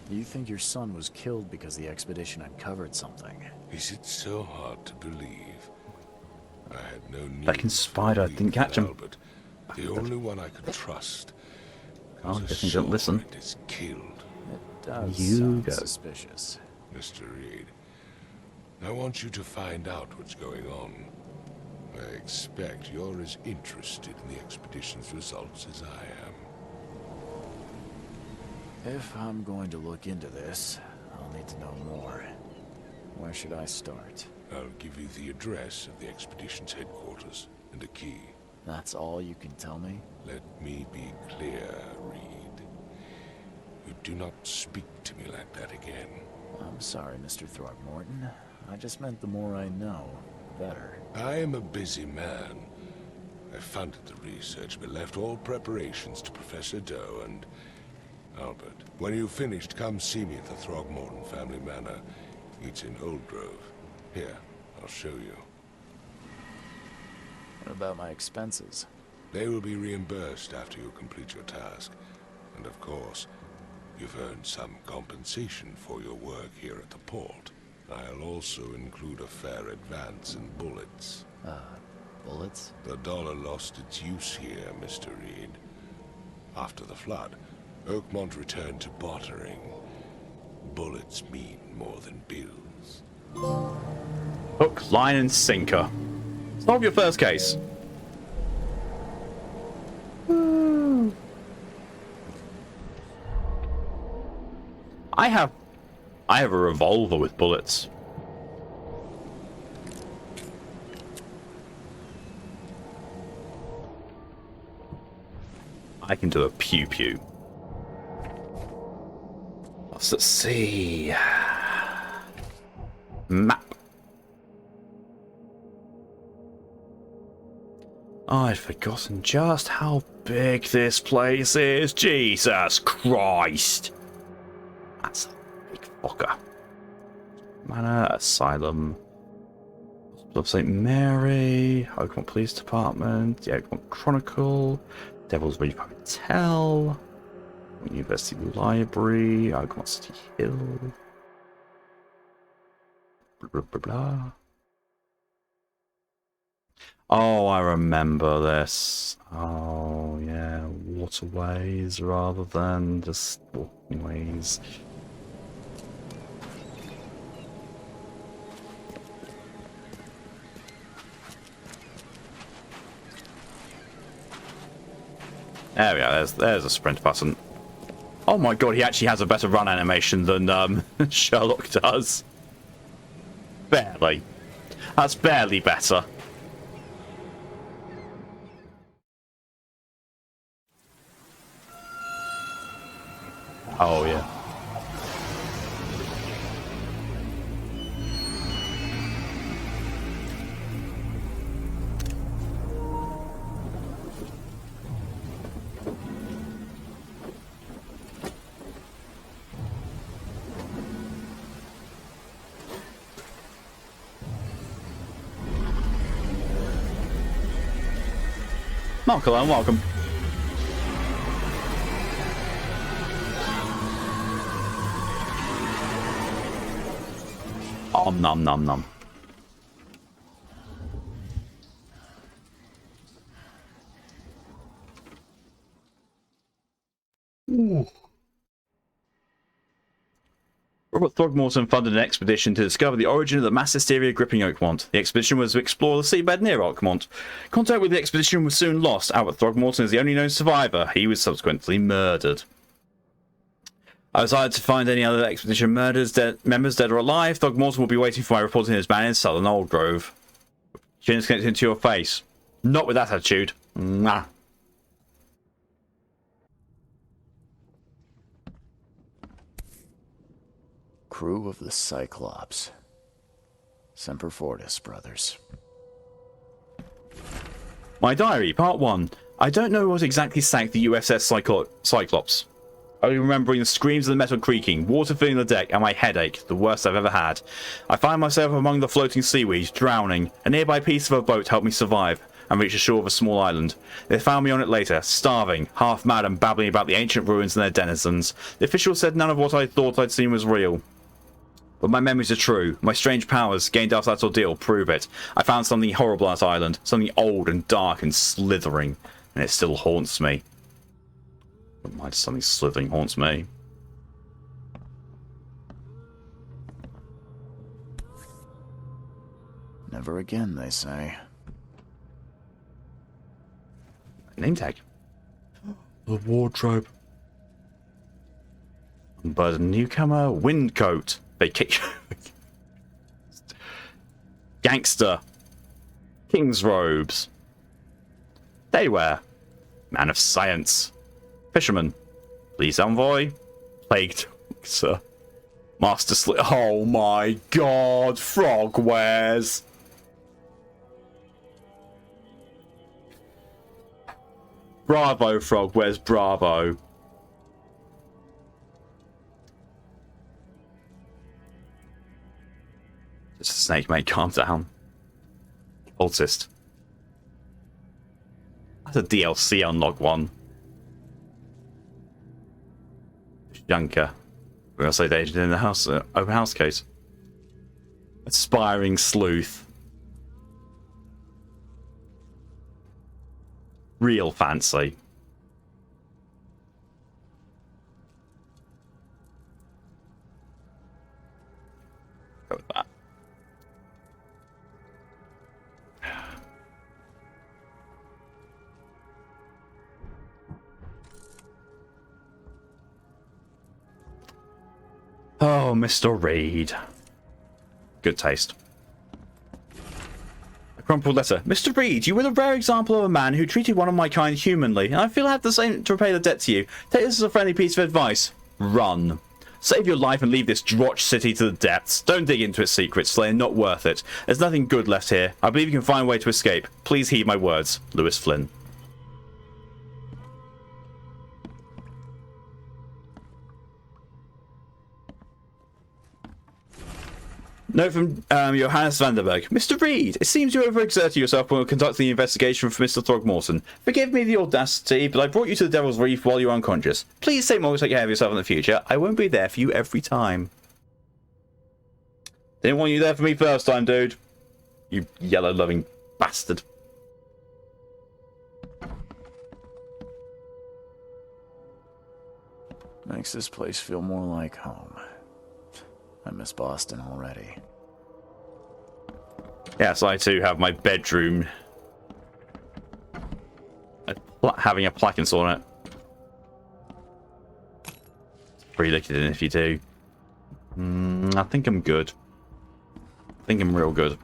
You think your son was killed because the expedition uncovered something? Is it so hard to believe? I had no need Back in Spider, I didn't catch him. Albert, the only one I could trust. Oh, I guess he didn't listen. Is killed. It does You sound go. suspicious. Mr. Reed, I want you to find out what's going on. I expect you're as interested in the expedition's results as I am. If I'm going to look into this, I'll need to know more. Where should I start? I'll give you the address of the expedition's headquarters and a key. That's all you can tell me? Let me be clear, Reed. You do not speak to me like that again. I'm sorry, Mr. Throgmorton. I just meant the more I know, the better. I am a busy man. I funded the research, but left all preparations to Professor Doe and Albert. When you've finished, come see me at the Throgmorton family manor. It's in Old Grove. Here, I'll show you. What about my expenses? They will be reimbursed after you complete your task. And of course, you've earned some compensation for your work here at the port. I'll also include a fair advance in bullets. Bullets? The dollar lost its use here, Mr. Reed. After the flood, Oakmont returned to bartering. Bullets mean more than bills. Hook, line, and sinker. Solve your first case. Woo. I have a revolver with bullets. I can do a pew pew. Let's see. Map. I'd forgotten just how big this place is. Jesus Christ. That's a big fucker. Manor, Asylum, Hospital of St. Mary, Oakmont Police Department, the Oakmont Chronicle, Devil's Reef Hotel, University Library, Oakmont City Hill. Blah, blah, blah, blah. Oh, I remember this. Oh, yeah, waterways rather than just walking ways. There we go. There's a sprint button. Oh my god, he actually has a better run animation than Sherlock does. Barely. That's barely better. Oh yeah. Mark alone, welcome. Nom nom nom. Ooh. Robert Throgmorton funded an expedition to discover the origin of the mass hysteria gripping Oakmont. The expedition was to explore the seabed near Oakmont. Contact with the expedition was soon lost. Albert Throgmorton is the only known survivor. He was subsequently murdered. I decided to find any other expedition members dead or alive. Throgmorton will be waiting for my report in his man in Southern Old Grove. Chin's connected into your face. Not with that attitude. Nah. Crew of the Cyclops. Semper Fortis, brothers. My diary, part 1. I don't know what exactly sank the USS Cyclops. Only remembering the screams of the metal creaking, water filling the deck, and my headache, the worst I've ever had. I find myself among the floating seaweed, drowning. A nearby piece of a boat helped me survive and reach the shore of a small island. They found me on it later, starving, half mad and babbling about the ancient ruins and their denizens. The officials said none of what I thought I'd seen was real. But my memories are true. My strange powers, gained after that ordeal, prove it. I found something horrible on that island, something old and dark and slithering, and it still haunts me. But why does something slithering haunts me? Never again, they say. Name tag. The wardrobe. But a newcomer, windcoat. Vacation. Gangster. King's robes. Daywear. Man of science. Fisherman. Police envoy. Plagued. Sir. Master Slit. Oh my god. Frog wears. Bravo, Frog wears. Bravo. Just a snake, mate. Calm down. Cultist. That's a DLC on log 1. Junker. We're also agent in the house, open house case. Aspiring sleuth. Real fancy. Go with that. Oh, Mr. Reed. Good taste. A crumpled letter. Mr. Reed, you were the rare example of a man who treated one of my kind humanly, and I feel I have the same to repay the debt to you. Take this as a friendly piece of advice. Run. Save your life and leave this drotch city to the depths. Don't dig into its secrets, they're not worth it. There's nothing good left here. I believe you can find a way to escape. Please heed my words. Lewis Flynn. Note from Johannes Vanderberg. Mr. Reed, it seems you overexerted yourself when conducting the investigation for Mr. Throgmorton. Forgive me the audacity, but I brought you to the Devil's Reef while you were unconscious. Please take more to take care of yourself in the future. I won't be there for you every time. Didn't want you there for me first time, dude. You yellow-loving bastard. Makes this place feel more like home. I miss Boston already. Yes, I too have my bedroom having a plaque installed on it. pre-liquid in if you do. I think I'm good. I think I'm real good.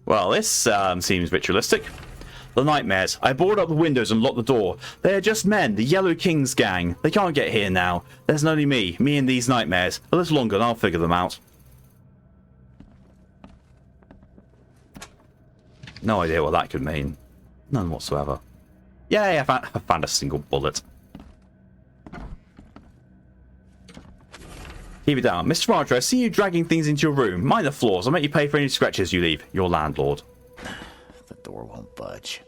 Well, this seems ritualistic. The nightmares. I boarded up the windows and locked the door. They are just men, the Yellow King's gang. They can't get here now. There's only me and these nightmares. A little longer and I'll figure them out. No idea what that could mean. None whatsoever. Yay, I found a single bullet. Keep it down. Mr. Roger, I see you dragging things into your room. Mind the floors. I'll make you pay for any scratches you leave. Your landlord. The door won't budge.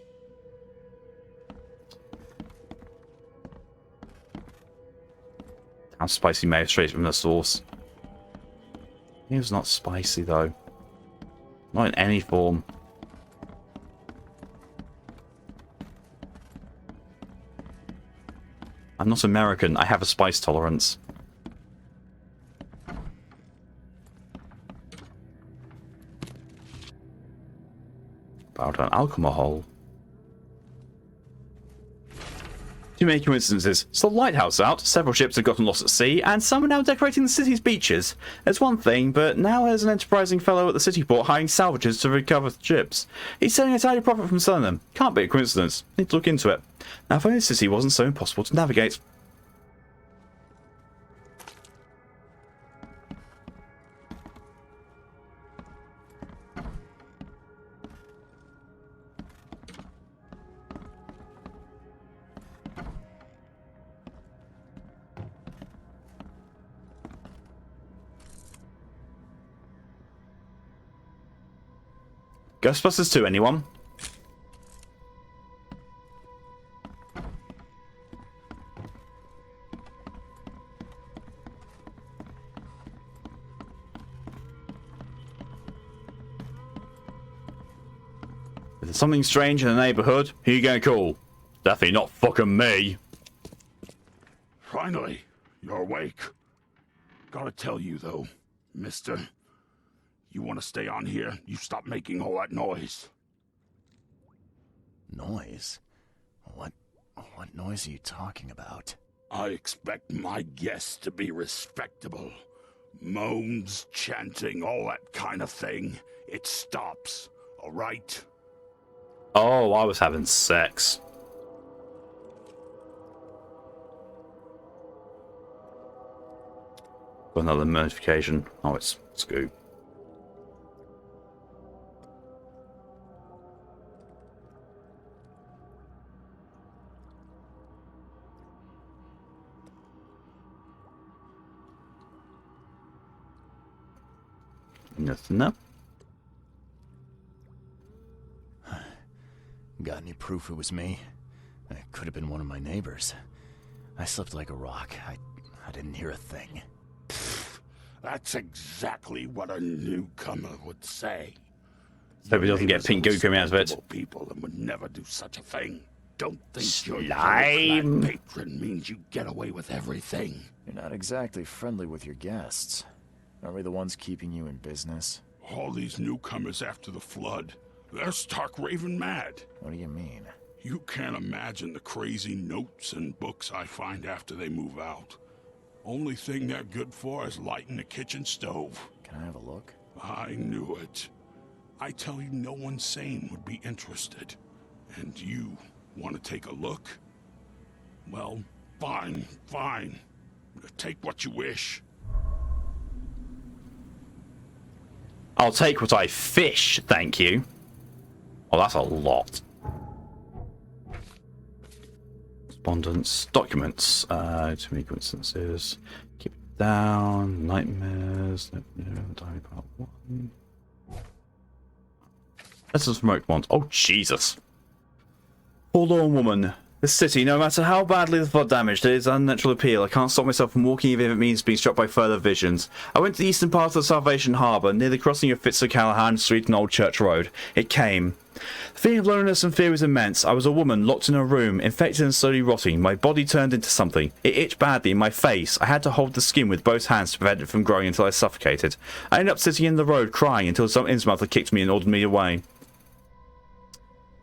How spicy mayo straight from the source. It was not spicy though. Not in any form. I'm not American. I have a spice tolerance. About an alcohol. Too many coincidences. It's the lighthouse out, several ships have gotten lost at sea, and some are now decorating the city's beaches. It's one thing, but now there's an enterprising fellow at the city port hiring salvages to recover ships. He's selling a tidy profit from selling them. Can't be a coincidence. Need to look into it. Now, if only the city wasn't so impossible to navigate. Ghostbusters 2, anyone? If there's something strange in the neighborhood, who you gonna call? Definitely not fucking me. Finally, you're awake. Gotta tell you though, mister. You want to stay on here? You stop making all that noise. Noise? What noise are you talking about? I expect my guests to be respectable. Moans, chanting, all that kind of thing. It stops, all right? Oh, I was having sex. Got another notification. Oh, it's Scoop. Nothing up. Got any proof it was me? It could have been one of my neighbors. I slept like a rock. I didn't hear a thing. That's exactly what a newcomer would say. Hope he doesn't get pink goo coming out of it. People and would never do such a thing. Don't think Slime. your patron means you get away with everything. You're not exactly friendly with your guests. Aren't we the ones keeping you in business? All these newcomers after the flood, they're stark raving mad. What do you mean? You can't imagine the crazy notes and books I find after they move out. Only thing they're good for is lighting the kitchen stove. Can I have a look? I knew it. I tell you, no one sane would be interested. And you want to take a look? Well, fine. Take what you wish. I'll take what I fish, thank you. Oh, that's a lot. Correspondence, documents. Too many coincidences. Keep it down. Nightmares. Diary part 1. This is remote ones. Oh, Jesus. Forlorn woman. This city, no matter how badly the flood damaged, it is unnatural appeal. I can't stop myself from walking even if it means being struck by further visions. I went to the eastern part of the Salvation Harbour, near the crossing of Fitzcallahan Street and Old Church Road. It came. The feeling of loneliness and fear was immense. I was a woman, locked in a room, infected and slowly rotting. My body turned into something. It itched badly in my face. I had to hold the skin with both hands to prevent it from growing until I suffocated. I ended up sitting in the road, crying until some Innsmouth kicked me and ordered me away.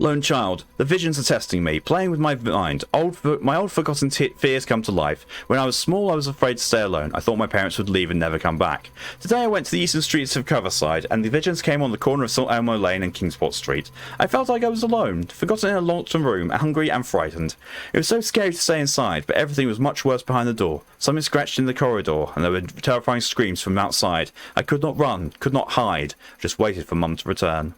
Lone child, the visions are testing me, playing with my mind. My old forgotten fears come to life. When I was small, I was afraid to stay alone. I thought my parents would leave and never come back. Today I went to the eastern streets of Coverside, and the visions came on the corner of St Elmo Lane and Kingsport Street. I felt like I was alone, forgotten in a lonesome room, hungry and frightened. It was so scary to stay inside, but everything was much worse behind the door. Something scratched in the corridor, and there were terrifying screams from outside. I could not run, could not hide, just waited for Mum to return.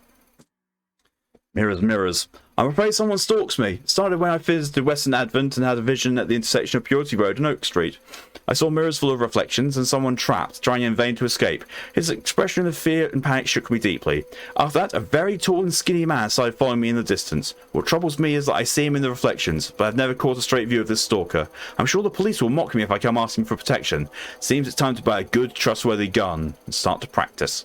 Mirrors, mirrors. I'm afraid someone stalks me. It started when I visited Western Advent and had a vision at the intersection of Purity Road and Oak Street. I saw mirrors full of reflections and someone trapped, trying in vain to escape. His expression of fear and panic shook me deeply. After that, a very tall and skinny man started following me in the distance. What troubles me is that I see him in the reflections, but I've never caught a straight view of this stalker. I'm sure the police will mock me if I come asking for protection. Seems it's time to buy a good, trustworthy gun and start to practice.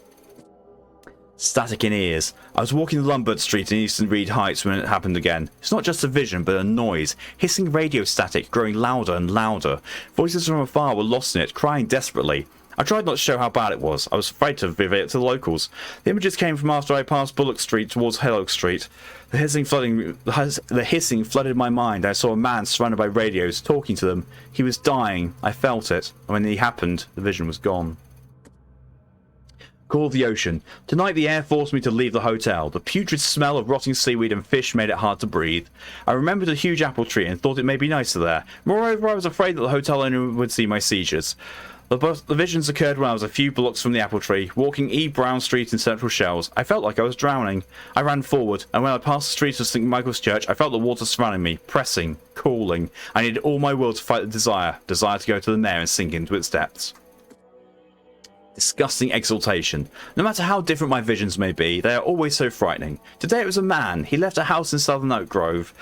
Static in ears. I was walking Lombard Street in Eastern Reed Heights when it happened again. It's not just a vision, but a noise. Hissing radio static, growing louder and louder. Voices from afar were lost in it, crying desperately. I tried not to show how bad it was. I was afraid to reveal it to the locals. The images came from after I passed Bullock Street towards Hellock Street. The hissing flooded my mind. I saw a man surrounded by radios, talking to them. He was dying. I felt it. And when it happened, the vision was gone. Call of the ocean. Tonight the air forced me to leave the hotel. The putrid smell of rotting seaweed and fish made it hard to breathe. I remembered a huge apple tree and thought it may be nicer there. Moreover, I was afraid that the hotel owner would see my seizures. The visions occurred when I was a few blocks from the apple tree, walking E. Brown Street in Central Shells. I felt like I was drowning. I ran forward, and when I passed the street of St. Michael's Church, I felt the water surrounding me, pressing, calling. I needed all my will to fight the desire to go to the Nair and sink into its depths. Disgusting exaltation. No matter how different my visions may be, they are always so frightening. Today it was a man. He left a house in Southern Old Grove,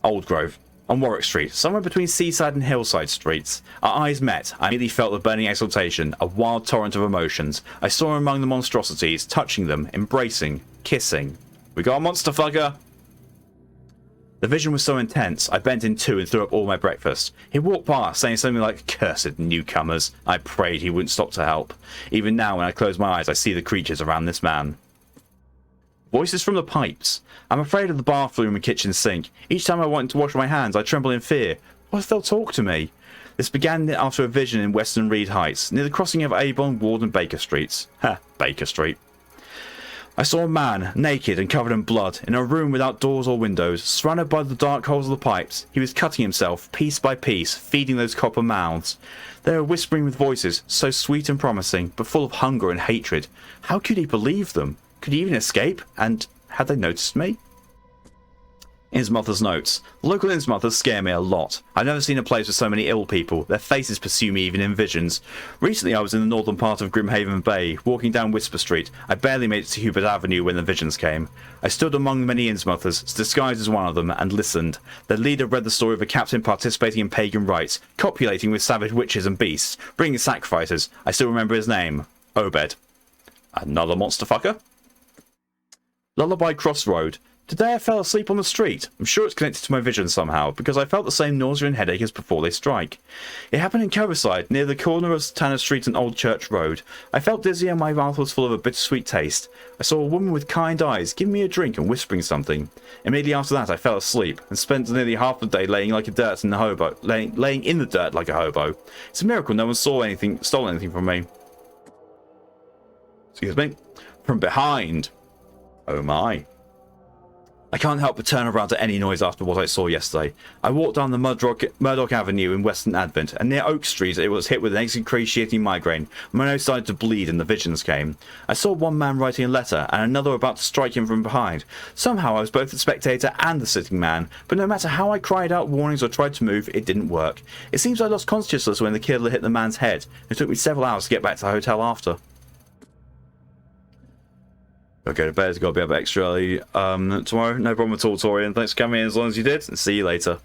on Warwick Street, somewhere between Seaside and Hillside Streets. Our eyes met. I immediately felt the burning exaltation, a wild torrent of emotions. I saw him among the monstrosities, touching them, embracing, kissing. We got a monster fucker! The vision was so intense, I bent in two and threw up all my breakfast. He walked past, saying something like, "Cursed newcomers." I prayed he wouldn't stop to help. Even now, when I close my eyes, I see the creatures around this man. Voices from the pipes. I'm afraid of the bathroom and kitchen sink. Each time I want to wash my hands, I tremble in fear. What if they'll talk to me? This began after a vision in Western Reed Heights, near the crossing of Avon, Ward and Baker Streets. Baker Street. I saw a man, naked and covered in blood, in a room without doors or windows, surrounded by the dark holes of the pipes. He was cutting himself, piece by piece, feeding those copper mouths. They were whispering with voices, so sweet and promising, but full of hunger and hatred. How could he believe them? Could he even escape? And had they noticed me? Innsmouth's notes. The local Innsmouthers scare me a lot. I've never seen a place with so many ill people. Their faces pursue me even in visions. Recently I was in the northern part of Grimhaven Bay, walking down Whisper Street. I barely made it to Hubert Avenue when the visions came. I stood among many Innsmouthers, disguised as one of them, and listened. Their leader read the story of a captain participating in pagan rites, copulating with savage witches and beasts, bringing sacrifices. I still remember his name. Obed. Another monster fucker? Lullaby Crossroad. Today I fell asleep on the street. I'm sure it's connected to my vision somehow, because I felt the same nausea and headache as before they strike. It happened in Coverside, near the corner of Tanner Street and Old Church Road. I felt dizzy and my mouth was full of a bittersweet taste. I saw a woman with kind eyes giving me a drink and whispering something. Immediately after that I fell asleep, and spent nearly half the day laying in the dirt like a hobo. It's a miracle no one stole anything from me. Excuse me. From behind. Oh my. I can't help but turn around to any noise after what I saw yesterday. I walked down the Murdoch Avenue in Western Advent, and near Oak Street it was hit with an excruciating migraine. My nose started to bleed and the visions came. I saw one man writing a letter, and another about to strike him from behind. Somehow I was both the spectator and the sitting man, but no matter how I cried out warnings or tried to move, it didn't work. It seems I lost consciousness when the killer hit the man's head. It took me several hours to get back to the hotel after. Okay, to bed. Got to be up extra early tomorrow. No problem at all, Torian. Thanks for coming in as long as you did, and see you later.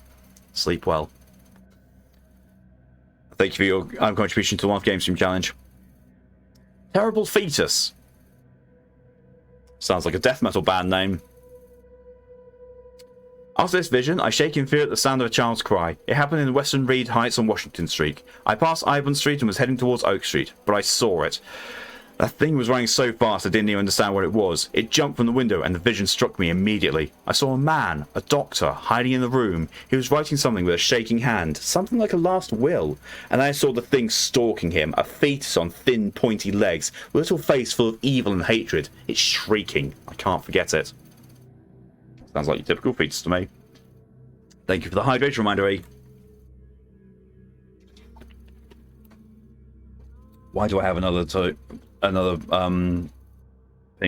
Sleep well. Thank you for your contribution to the One Game Stream Challenge. Terrible Fetus. Sounds like a death metal band name. After this vision, I shake in fear at the sound of a child's cry. It happened in Western Reed Heights on Washington Street. I passed Ivan Street and was heading towards Oak Street, but I saw it. That thing was running so fast I didn't even understand what it was. It jumped from the window and the vision struck me immediately. I saw a man, a doctor, hiding in the room. He was writing something with a shaking hand, something like a last will. And then I saw the thing stalking him, a fetus on thin, pointy legs, with a little face full of evil and hatred. It's shrieking. I can't forget it. Sounds like your typical fetus to me. Thank you for the hydration reminder, E. Why do I have another thing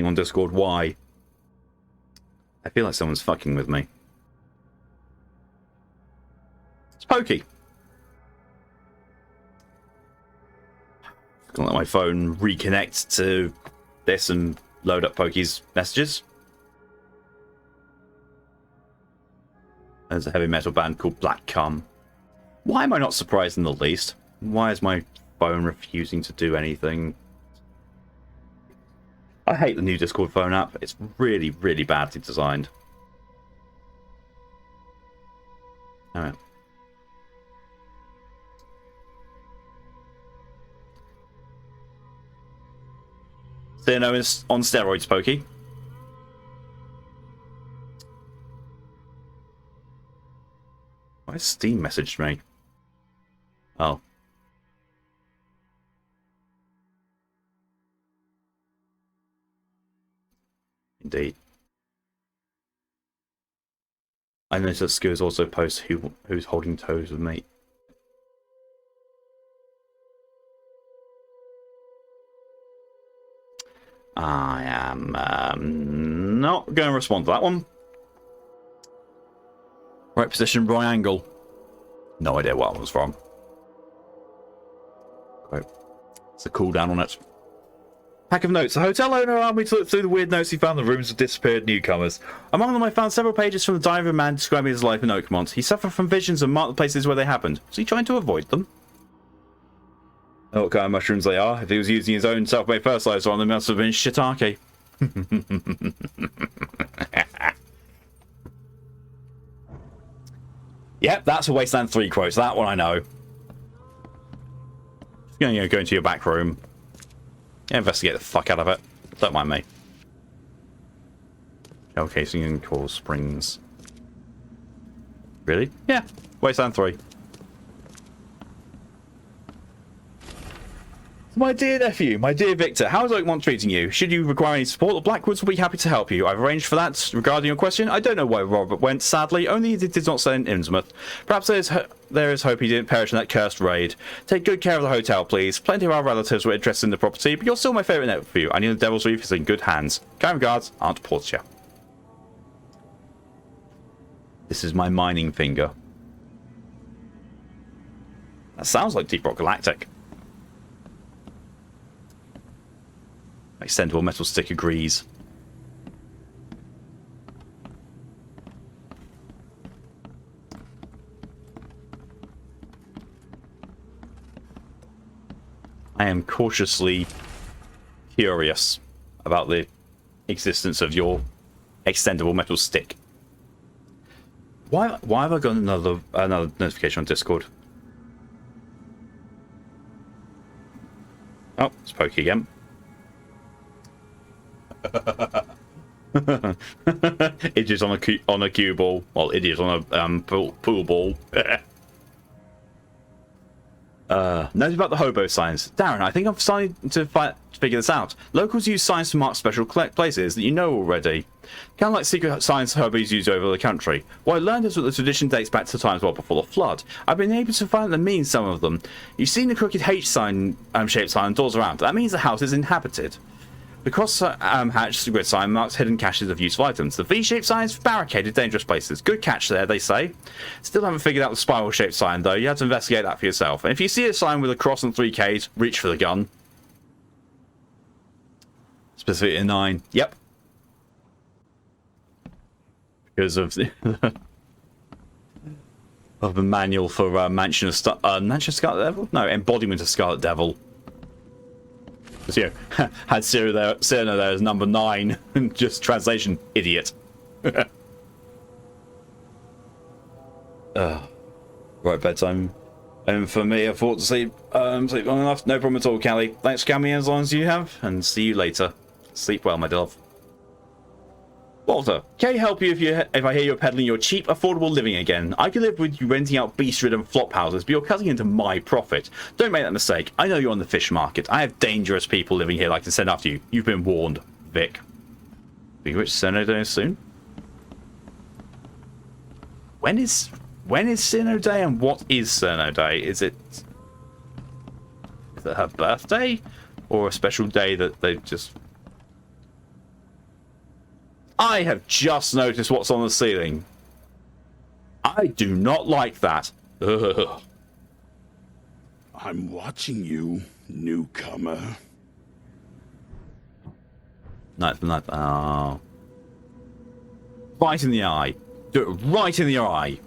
on Discord? Why? I feel like someone's fucking with me. It's Pokey. Gonna let my phone reconnect to this and load up Pokey's messages. There's a heavy metal band called Black Cum. Why am I not surprised in the least? Why is my phone refusing to do anything? I hate the new Discord phone app. It's really, really badly designed. Oh yeah. Cyrano is on steroids, Pokey. Why Steam messaged me? Oh. Indeed. I noticed that Skewers also posts who's holding toes with me. I am not going to respond to that one. Right position, right angle. No idea what I was from. Right. It's a cooldown on it. Pack of notes. The hotel owner allowed me to look through the weird notes he found in the rooms of disappeared newcomers. Among them I found several pages from the diary of a man describing his life in Oakmont. He suffered from visions and marked the places where they happened. Was he trying to avoid them? I know what kind of mushrooms they are. If he was using his own self-made fertilizer on them, it must have been shiitake. Yep, that's a Wasteland 3 quote. That one I know. Just going to go into your back room. Investigate the fuck out of it. Don't mind me. Shell casing in Coral Springs. Really? Yeah. Wasteland 3. My dear nephew, my dear Victor, how is Oakmont treating you? Should you require any support, the Blackwoods will be happy to help you. I've arranged for that. Regarding your question, I don't know why Robert went, sadly, only he did not stay in Innsmouth. Perhaps there is hope he didn't perish in that cursed raid. Take good care of the hotel, please. Plenty of our relatives were interested in the property, but you're still my favourite nephew. I knew the Devil's Reef is in good hands. Kind regards, Aunt Portia. This is my mining finger. That sounds like Deep Rock Galactic. Extendable metal stick agrees. I am cautiously curious about the existence of your extendable metal stick. Why have I got another notification on Discord? Oh, it's Pokey again. Idiots on a cue ball. Well, idiots on a pool ball. Note about the hobo signs. Darren, I think I'm starting to figure this out. Locals use signs to mark special places that you know already. Kind of like secret signs hobos use over the country. What I learned is that the tradition dates back to times well before the flood. I've been able to find the meaning some of them. You've seen the crooked H sign shaped sign on doors around. That means the house is inhabited. The cross-hatched grid sign marks hidden caches of useful items. The V-shaped sign is for barricaded, dangerous places. Good catch there, they say. Still haven't figured out the spiral-shaped sign, though. You have to investigate that for yourself. And if you see a sign with a cross and 3 Ks, reach for the gun. Specifically in 9. Yep. Because of the of the manual for Mansion of Scarlet Devil? No, Embodiment of Scarlet Devil. So, you know, had Cyrano there as number 9. Just translation, idiot. Right, bedtime. And for me, I thought to sleep long enough. No problem at all, Callie. Thanks for coming as long as you have, and see you later. Sleep well, my dove. Walter, can I help you if I hear you're peddling your cheap, affordable living again? I could live with you renting out beast-ridden flop houses, but you're cutting into my profit. Don't make that mistake. I know you're on the fish market. I have dangerous people living here like to send after you. You've been warned, Vic. Big Rich Sino Day soon? When is Sino Day and what is Sino Day? Is it her birthday? Or a special day that they've just... I have just noticed what's on the ceiling. I do not like that. Ugh. I'm watching you, newcomer. Oh. Right in the eye. Do it right in the eye.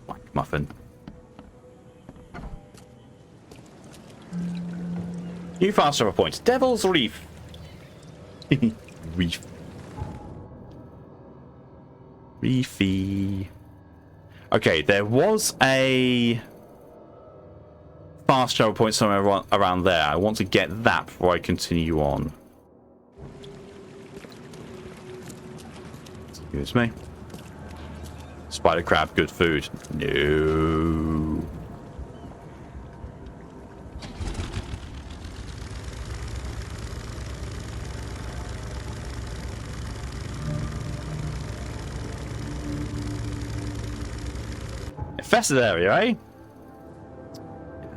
Like muffin. New fast travel point. Devil's Reef. Reef. Reefy. Okay, there was a fast travel point somewhere around there. I want to get that before I continue on. Excuse me. Spider crab, good food. No. Infested area, eh?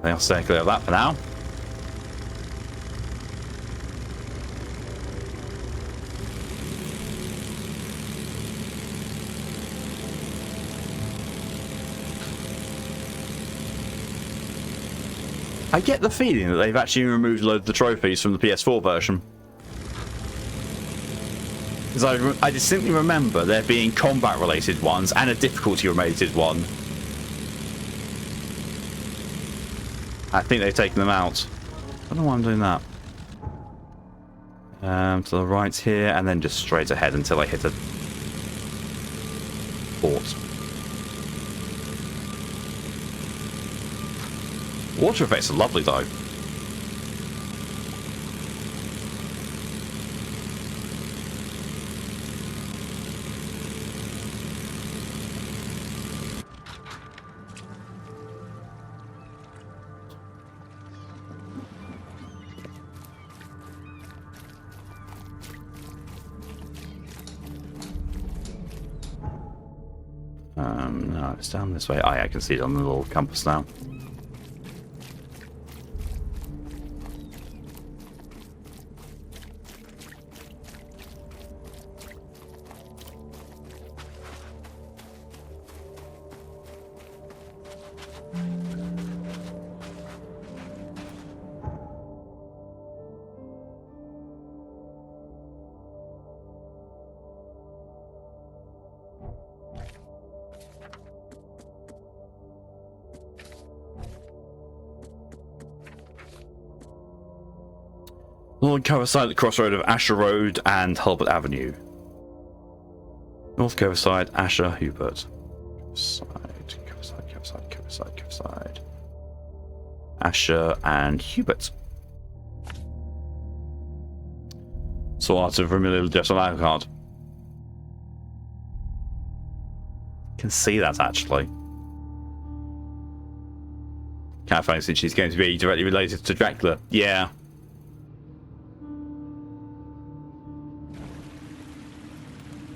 I'll stay clear of that for now. I get the feeling that they've actually removed a load of the trophies from the PS4 version. Because I distinctly remember there being combat-related ones and a difficulty-related one. I think they've taken them out. I don't know why I'm doing that. To the right here, and then just straight ahead until I hit a port. Water effects are lovely, though. No, it's down this way. Oh, yeah, I can see it on the little compass now. North Coverside at the crossroad of Asher Road and Hulbert Avenue. North Coverside, Asher, Hubert. Coverside. Asher and Hubert. Sort of familiar just on that card. Can see that actually. Kind of funny since she's going to be directly related to Dracula. Yeah.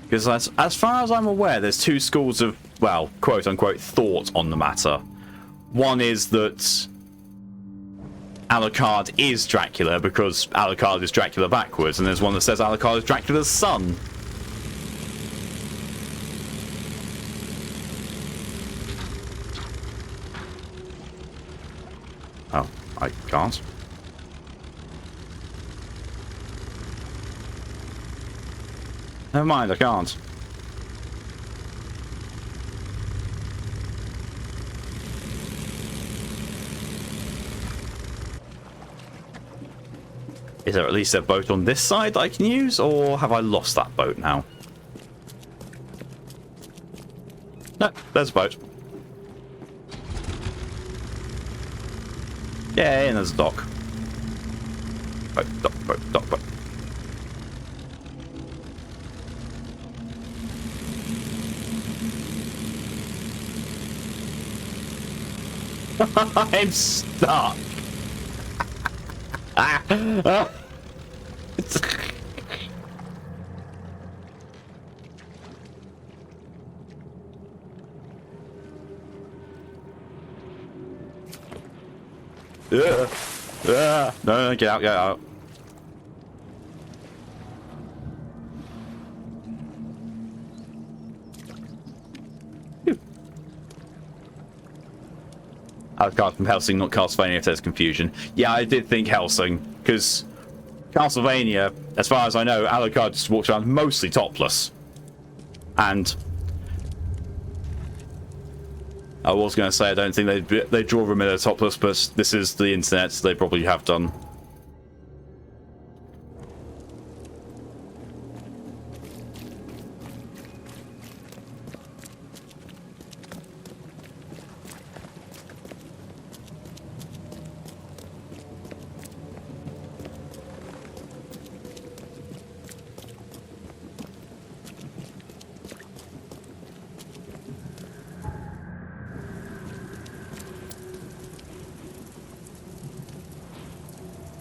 Because as far as I'm aware, there's two schools of, well, quote-unquote, thought on the matter. One is that Alucard is Dracula because Alucard is Dracula backwards, and there's one that says Alucard is Dracula's son. Oh, I can't. Never mind, I can't. Is there at least a boat on this side that I can use, or have I lost that boat now? No, there's a boat. Yeah, and there's a dock. Boat, dock, boat, dock, boat. I'm stuck. No, get out, get out. I've got from Helsing, not Castlevania, if there's confusion. Yeah, I did think Helsing, because Castlevania, as far as I know, Alucard just walks around mostly topless. And I was going to say I don't think they draw Romero topless, but this is the internet, so they probably have done.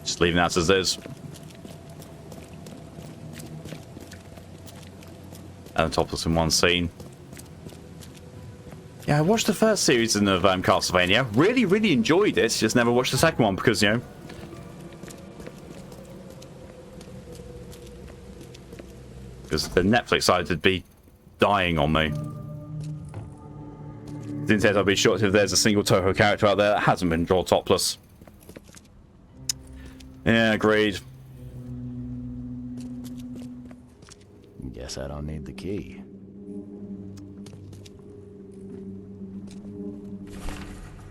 Just leaving that as is. And topless in one scene. Yeah, I watched the first season of Castlevania. Really, really enjoyed it. Just never watched the second one because, you know, because the Netflix side would be dying on me. Instead, I'd be shocked if there's a single Toho character out there that hasn't been drawn topless. Yeah, agreed. Guess I don't need the key.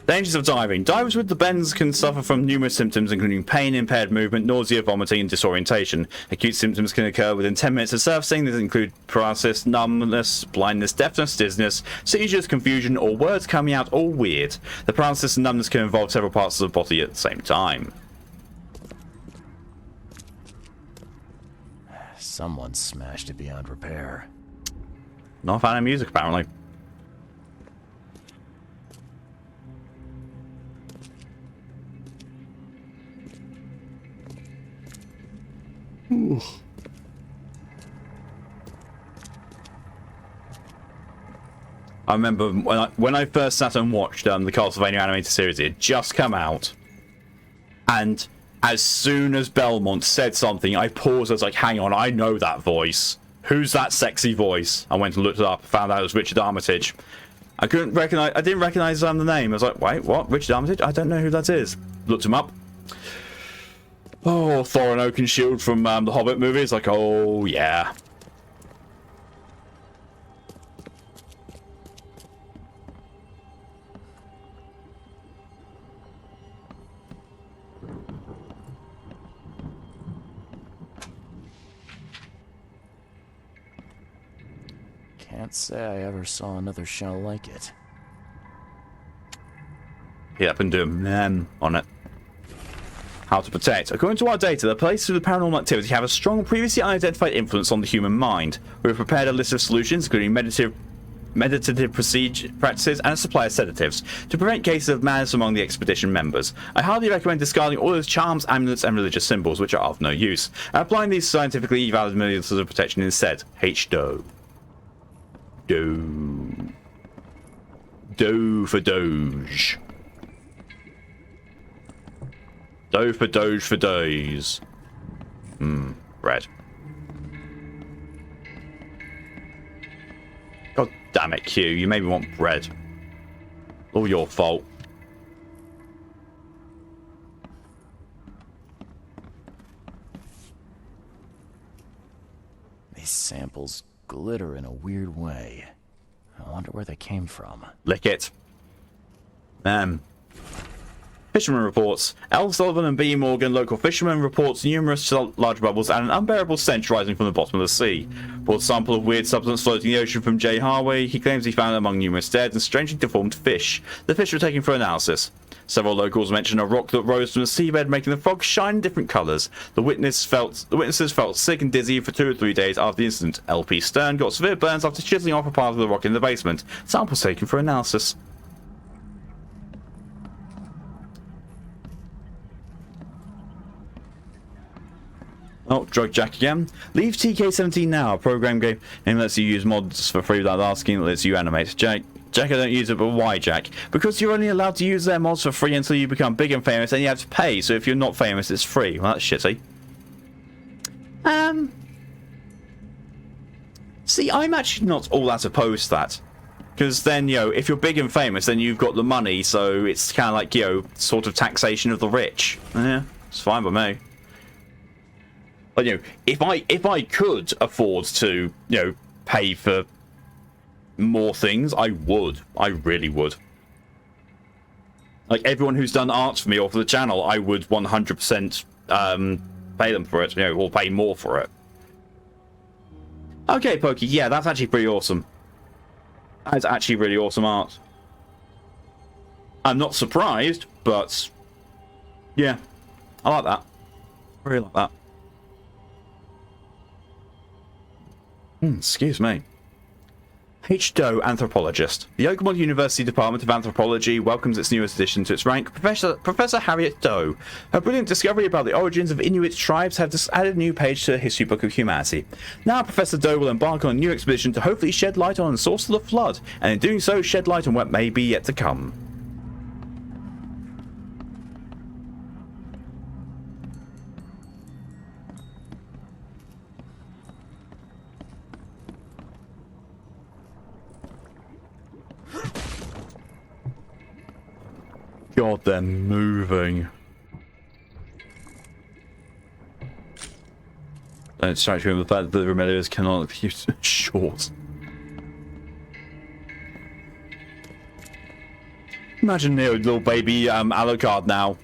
Dangers of diving. Divers with the bends can suffer from numerous symptoms, including pain, impaired movement, nausea, vomiting, and disorientation. Acute symptoms can occur within 10 minutes of surfacing. These include paralysis, numbness, blindness, deafness, dizziness, seizures, confusion, or words coming out all weird. The paralysis and numbness can involve several parts of the body at the same time. Someone smashed it beyond repair. Not a fan of music, apparently. Ooh. I remember when I first sat and watched the Castlevania animated series. It had just come out, and as soon as Belmont said something, I paused. I was like, "Hang on, I know that voice. Who's that sexy voice?" I went and looked it up. Found out it was Richard Armitage. I didn't recognize the name. I was like, "Wait, what? Richard Armitage? I don't know who that is." Looked him up. Oh, Thorin Oakenshield from the Hobbit movies. Like, oh yeah. Can't say I ever saw another show like it. He happened to on it. How to protect. According to our data, the places with paranormal activity have a strong previously unidentified influence on the human mind. We have prepared a list of solutions, including meditative practices and a supply of sedatives, to prevent cases of madness among the expedition members. I highly recommend discarding all those charms, amulets, and religious symbols, which are of no use, and applying these scientifically valid methods of protection instead. H-Do. Do. Do for Doge. Do for Doge for days. Bread. God damn it, Q. You made me want bread. All your fault. These samples glitter in a weird way. I wonder where they came from. Lick it. Fisherman reports. L. Sullivan and B. Morgan, local fisherman, reports numerous large bubbles and an unbearable stench rising from the bottom of the sea. Reports a sample of weird substance floating in the ocean from J. Harway. He claims he found it among numerous dead and strangely deformed fish. The fish were taken for analysis. Several locals mentioned a rock that rose from the seabed, making the frogs shine in different colours. The witnesses felt sick and dizzy for 2 or 3 days after the incident. L.P. Stern got severe burns after chiseling off a part of the rock in the basement. Samples taken for analysis. Oh, Drug Jack again. Leave TK17 now. A program game and lets you use mods for free without asking. That lets you animate. Jack, I don't use it, but why, Jack? Because you're only allowed to use their mods for free until you become big and famous, and you have to pay. So if you're not famous, it's free. Well, that's shitty. See, I'm actually not all that opposed to that. Because then, if you're big and famous, then you've got the money, so it's kind of like, sort of taxation of the rich. Yeah, it's fine by me. But, if I could afford to, pay for more things, I would. I really would. Like, everyone who's done art for me or for the channel, I would 100% pay them for it, or pay more for it. Okay, Pokey, yeah, that's actually pretty awesome. That's actually really awesome art. I'm not surprised, but yeah, I like that. I really like that. Excuse me. H. Doe, anthropologist. The Oakmont University Department of Anthropology welcomes its newest addition to its rank, Professor Harriet Doe. Her brilliant discovery about the origins of Inuit tribes have just added a new page to the history book of humanity. Now Professor Doe will embark on a new expedition to hopefully shed light on the source of the flood, and in doing so shed light on what may be yet to come. God, they're moving. Don't distract you with the fact that the remedios cannot be used short. Imagine Neo, little baby Alucard now.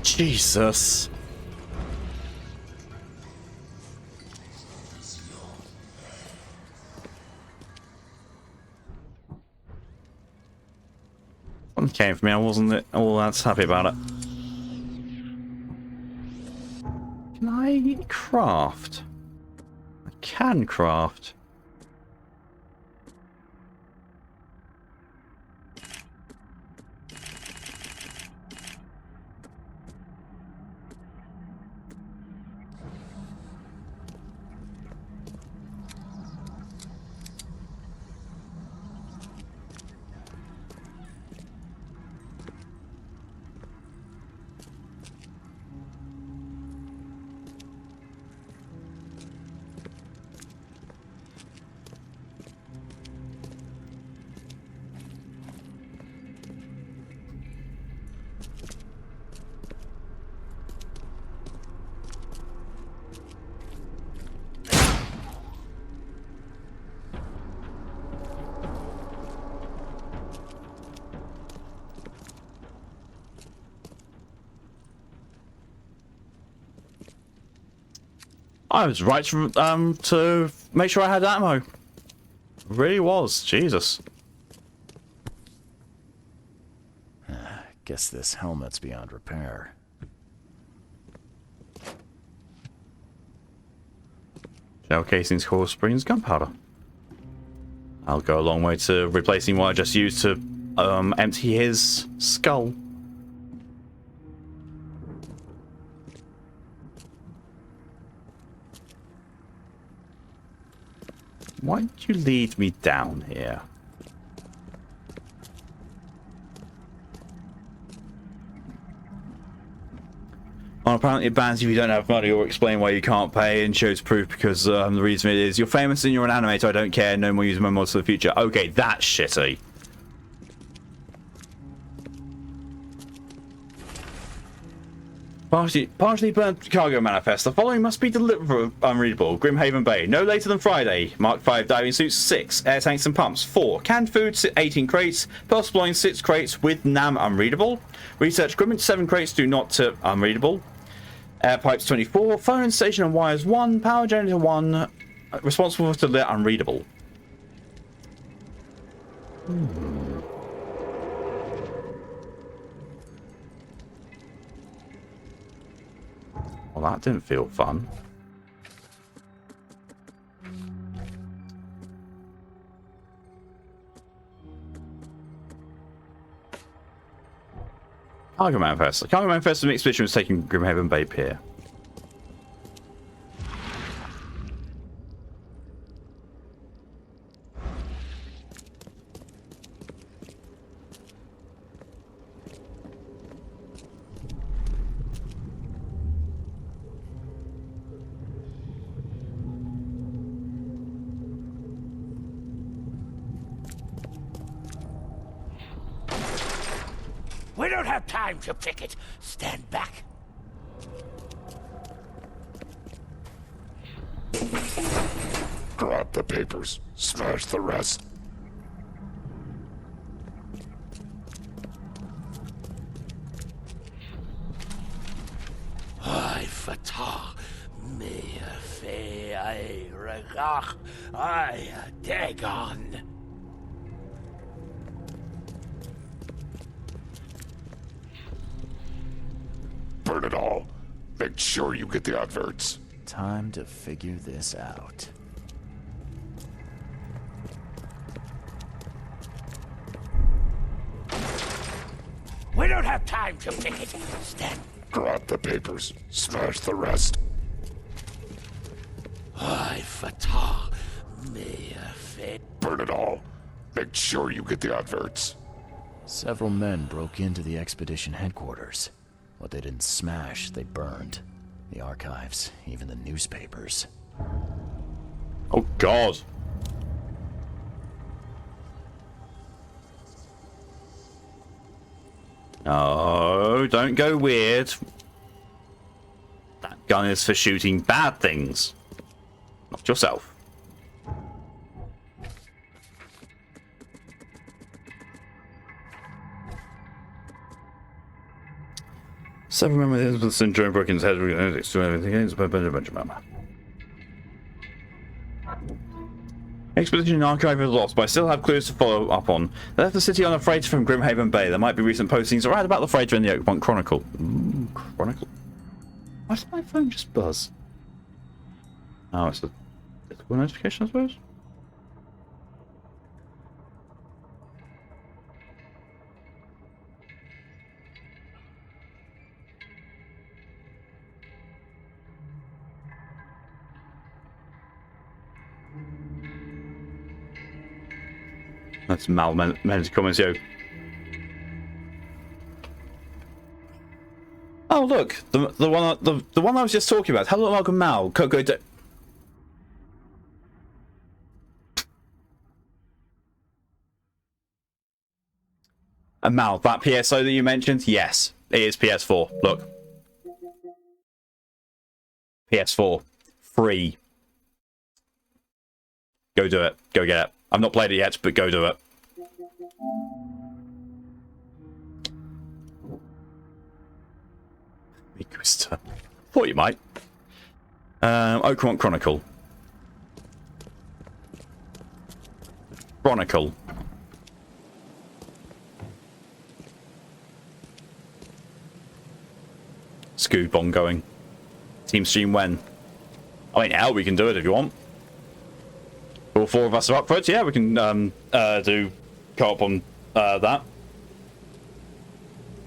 Jesus. One came for me, I wasn't all that happy about it. Can I craft? I can craft. I was right to make sure I had ammo. Really was. Jesus. Guess this helmet's beyond repair. Shell casings, core springs, gunpowder. I'll go a long way to replacing what I just used to empty his skull. Why did you lead me down here? Well, apparently it bans you if you don't have money or explain why you can't pay and shows proof because the reason it is you're famous and you're an animator, I don't care, no more using my mods for the future. Okay, that's shitty. Partially burnt cargo manifest. The following must be delivered unreadable. Grimhaven Bay. No later than Friday. Mark 5 diving suits 6. Air tanks and pumps 4. Canned food 18 crates. Possible line 6 crates with NAM unreadable. Research equipment 7 crates do not to unreadable. Air pipes 24. Phone station and wires 1. Power generator 1. Responsible for the unreadable. Well, that didn't feel fun. Cargo manifest. The cargo manifest of an expedition was taking Grimhaven Bay Pier. We don't have time to pick it. Stand back. Grab the papers. Smash the rest. I fatah me fe I regach I dagon. Burn it all. Make sure you get the adverts. Time to figure this out. We don't have time to pick it. Stand. Grab the papers. Smash the rest. I fatah me fe. Burn it all. Make sure you get the adverts. Several men broke into the expedition headquarters. What they didn't smash, they burned. The archives, even the newspapers. Oh, God. No, don't go weird. That gun is for shooting bad things. Not yourself. Seven members with syndrome broke his head, to everything against a bunch of mama. Expedition archive is lost, but I still have clues to follow up on. They left the city on a freighter from Grimhaven Bay. There might be recent postings right about the freighter in the Oakmont Chronicle. Ooh, Chronicle. Why does my phone just buzz? Oh, it's a physical notification, I suppose. That's Mal-meant comments, yo. Oh look, the one I was just talking about. Hello, welcome, Mal. Coco. And Mal, that PSO that you mentioned, yes, it is PS4. Look, PS4, free. Go do it. Go get it. I've not played it yet, but go do it. Thought you might. Oakmont Chronicle. Chronicle. Scoop ongoing. Team stream when? I mean, hell, we can do it if you want. All four of us are up for it. Yeah, we can do co-op on that.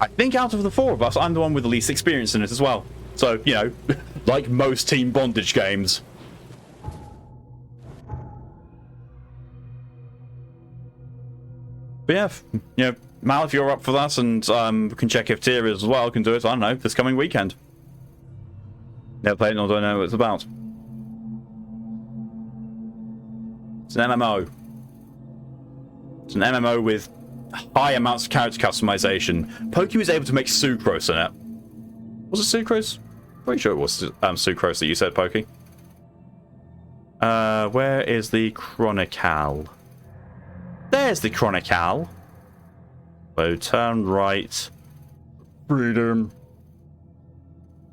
I think out of the four of us, I'm the one with the least experience in it as well. So, you know, like most team bondage games. But yeah, you know, Mal, if you're up for that, and we can check if Tyr is as well, can do it, I don't know, this coming weekend. Never played it, nor don't know what it's about. It's an MMO. It's an MMO with high amounts of character customization. Pokey was able to make sucrose in it. Was it Sucrose? Pretty sure it was Sucrose that you said, Pokey. Where is the Chronicle? There's the Chronicle. So turn right. Freedom.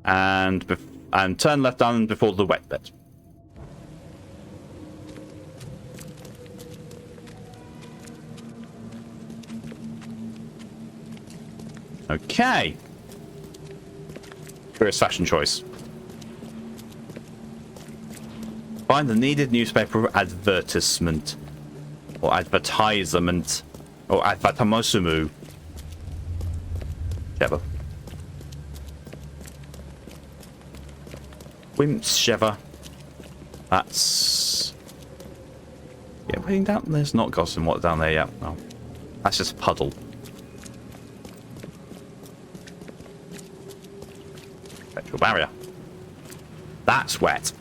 And turn left down before the wet bit. Okay. Curious fashion choice. Find the needed newspaper advertisement. Or advertisement. Or advertamosumu. Whichever. Whichever. That's... Yeah, waiting down. There's not Gosling Water down there yet. No. That's just a puddle. Petrol barrier. That's wet.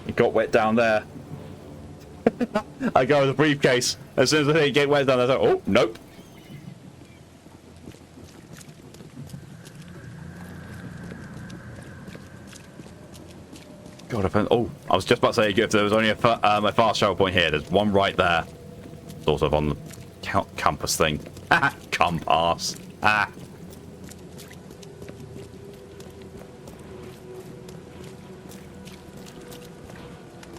It got wet down there. I go with the briefcase. As soon as I think it get wet down there, I go, oh, nope. God, I was just about to say if there was only a fast travel point here. There's one right there. Sort of on the compass thing. Compass. Ah.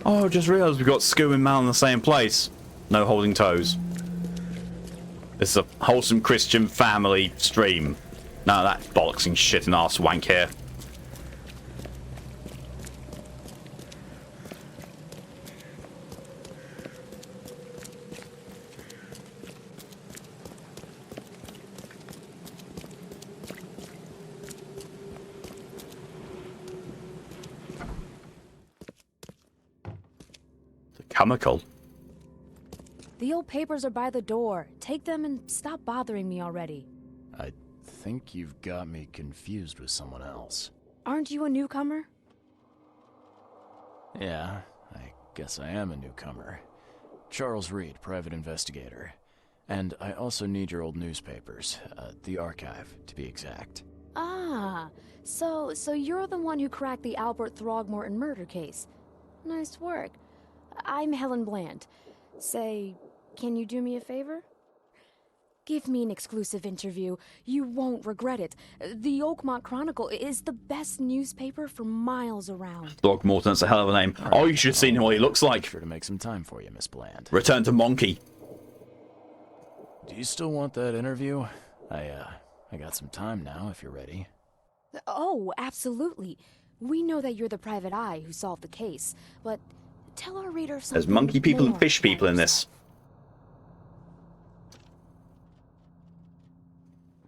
Oh, just realised we've got Scoo and Mal in the same place. No holding toes. This is a wholesome Christian family stream. None of that bollocks and shit and arse wank here. Chemical. The old papers are by the door. Take them and stop bothering me already. I think you've got me confused with someone else. Aren't you a newcomer? Yeah, I guess I am a newcomer. Charles Reed, private investigator. And I also need your old newspapers. The archive, to be exact. Ah, so you're the one who cracked the Albert Throgmorton murder case. Nice work. I'm Helen Bland. Say, can you do me a favor? Give me an exclusive interview. You won't regret it. The Oakmont Chronicle is the best newspaper for miles around. Throgmorton's a hell of a name. Oh, you should have seen what he looks like. Sure to make some time for you, Miss Bland. Return to Monkey. Do you still want that interview? I got some time now, if you're ready. Oh, absolutely. We know that you're the private eye who solved the case, but tell our readers something. There's monkey people and fish people in this.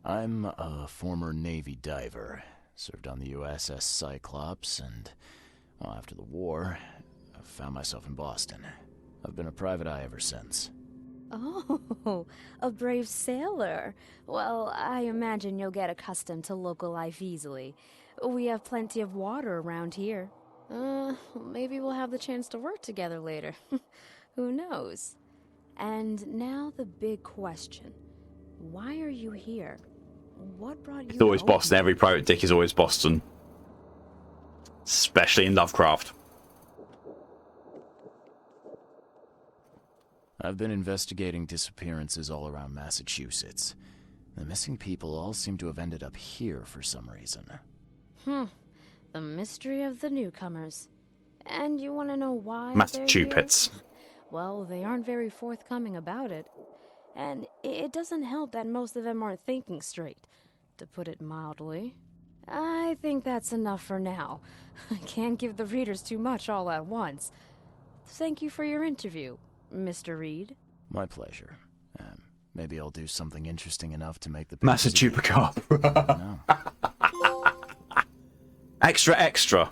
I'm a former Navy diver. Served on the USS Cyclops, and well, after the war, I found myself in Boston. I've been a private eye ever since. Oh, a brave sailor. Well, I imagine you'll get accustomed to local life easily. We have plenty of water around here. Maybe we'll have the chance to work together later. Who knows? And now the big question. Why are you here? What brought you? It's always Boston. Every private dick is always Boston. Especially in Lovecraft. I've been investigating disappearances all around Massachusetts. The missing people all seem to have ended up here for some reason. The mystery of the newcomers. And you want to know why? Massa-chew-pits. Well, they aren't very forthcoming about it. And it doesn't help that most of them aren't thinking straight, to put it mildly. I think that's enough for now. I can't give the readers too much all at once. Thank you for your interview, Mr. Reed. My pleasure. Maybe I'll do something interesting enough to make the... Massa-chew-pits. No. Extra, extra.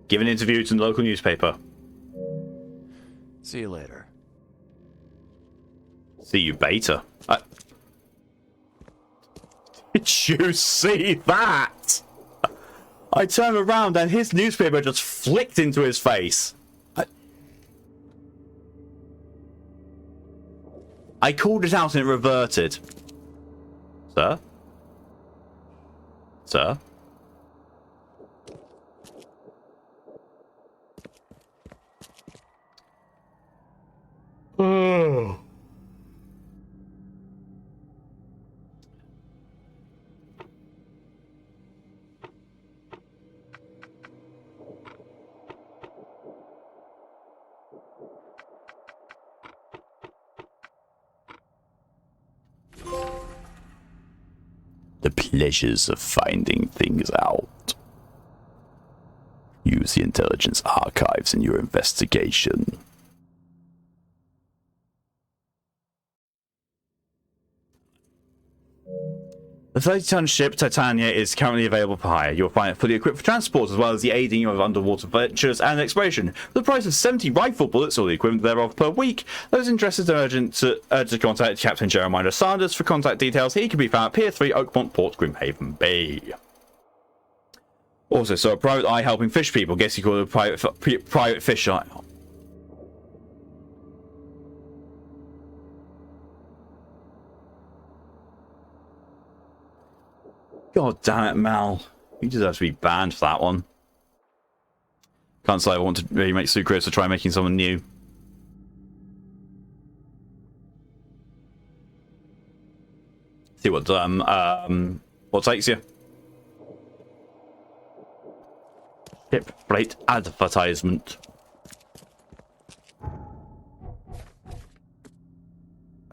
Give an interview to the local newspaper. See you later. See you, beta. Did you see that? I turned around and his newspaper just flicked into his face. I called it out and it reverted. Sir? Sir? The pleasures of finding things out. Use the intelligence archives in your investigation. The 30-ton ship Titania is currently available for hire. You'll find it fully equipped for transport, as well as the aiding of underwater ventures and exploration. For the price of 70 rifle bullets or the equivalent thereof per week, those interested are urgent to contact Captain Jeremiah Sanders for contact details. He can be found at Pier 3, Oakmont Port, Grimhaven Bay. Also, so a private eye helping fish people. Guess you call it a private fish eye. God damn it, Mal. You deserve to be banned for that one. Can't say I want to really make Sucrose to try making someone new. See what takes you. Ship plate advertisement.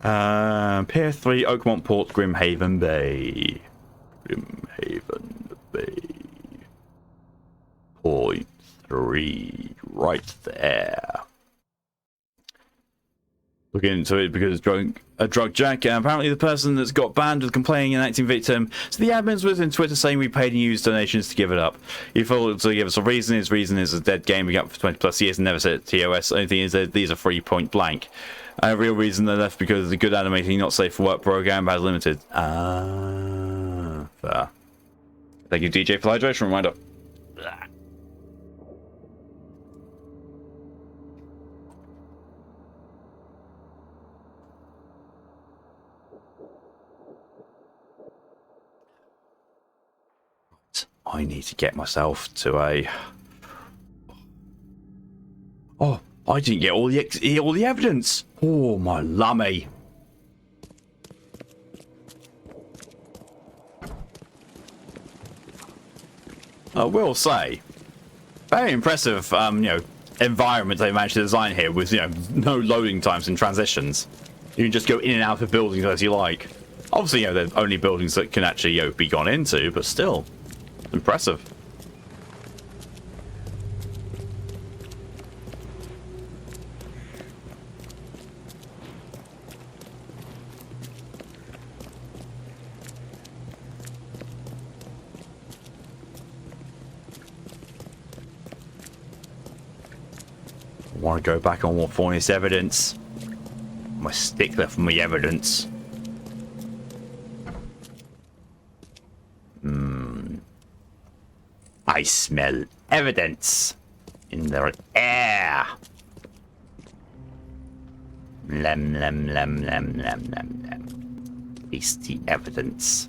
Pier 3, Oakmont Port, Grimhaven Bay. Grimhaven Bay. Point 3, right there. Looking into it because a drug jack, and apparently the person that's got banned was complaining and acting victim. So the admins was in Twitter saying we paid and used donations to give it up. He failed to give us a reason. His reason is a dead game we got for 20 plus years and never said TOS. The only thing is that these are free point blank. A real reason they left because the good animating not safe for work program has limited. Fair. Thank you, DJ, for the hydration reminder. I need to get myself to a... Oh, I didn't get all the evidence. Oh, my lummy. I will say, very impressive, environment they managed to design here with, no loading times and transitions. You can just go in and out of buildings as you like. Obviously, they're only buildings that can actually, be gone into, but still, impressive. I want to go back on what for this evidence. I'm a stickler for my evidence. I smell evidence in the air. Lem, lem, lem, lem, lem, lem, lem. Tasty evidence.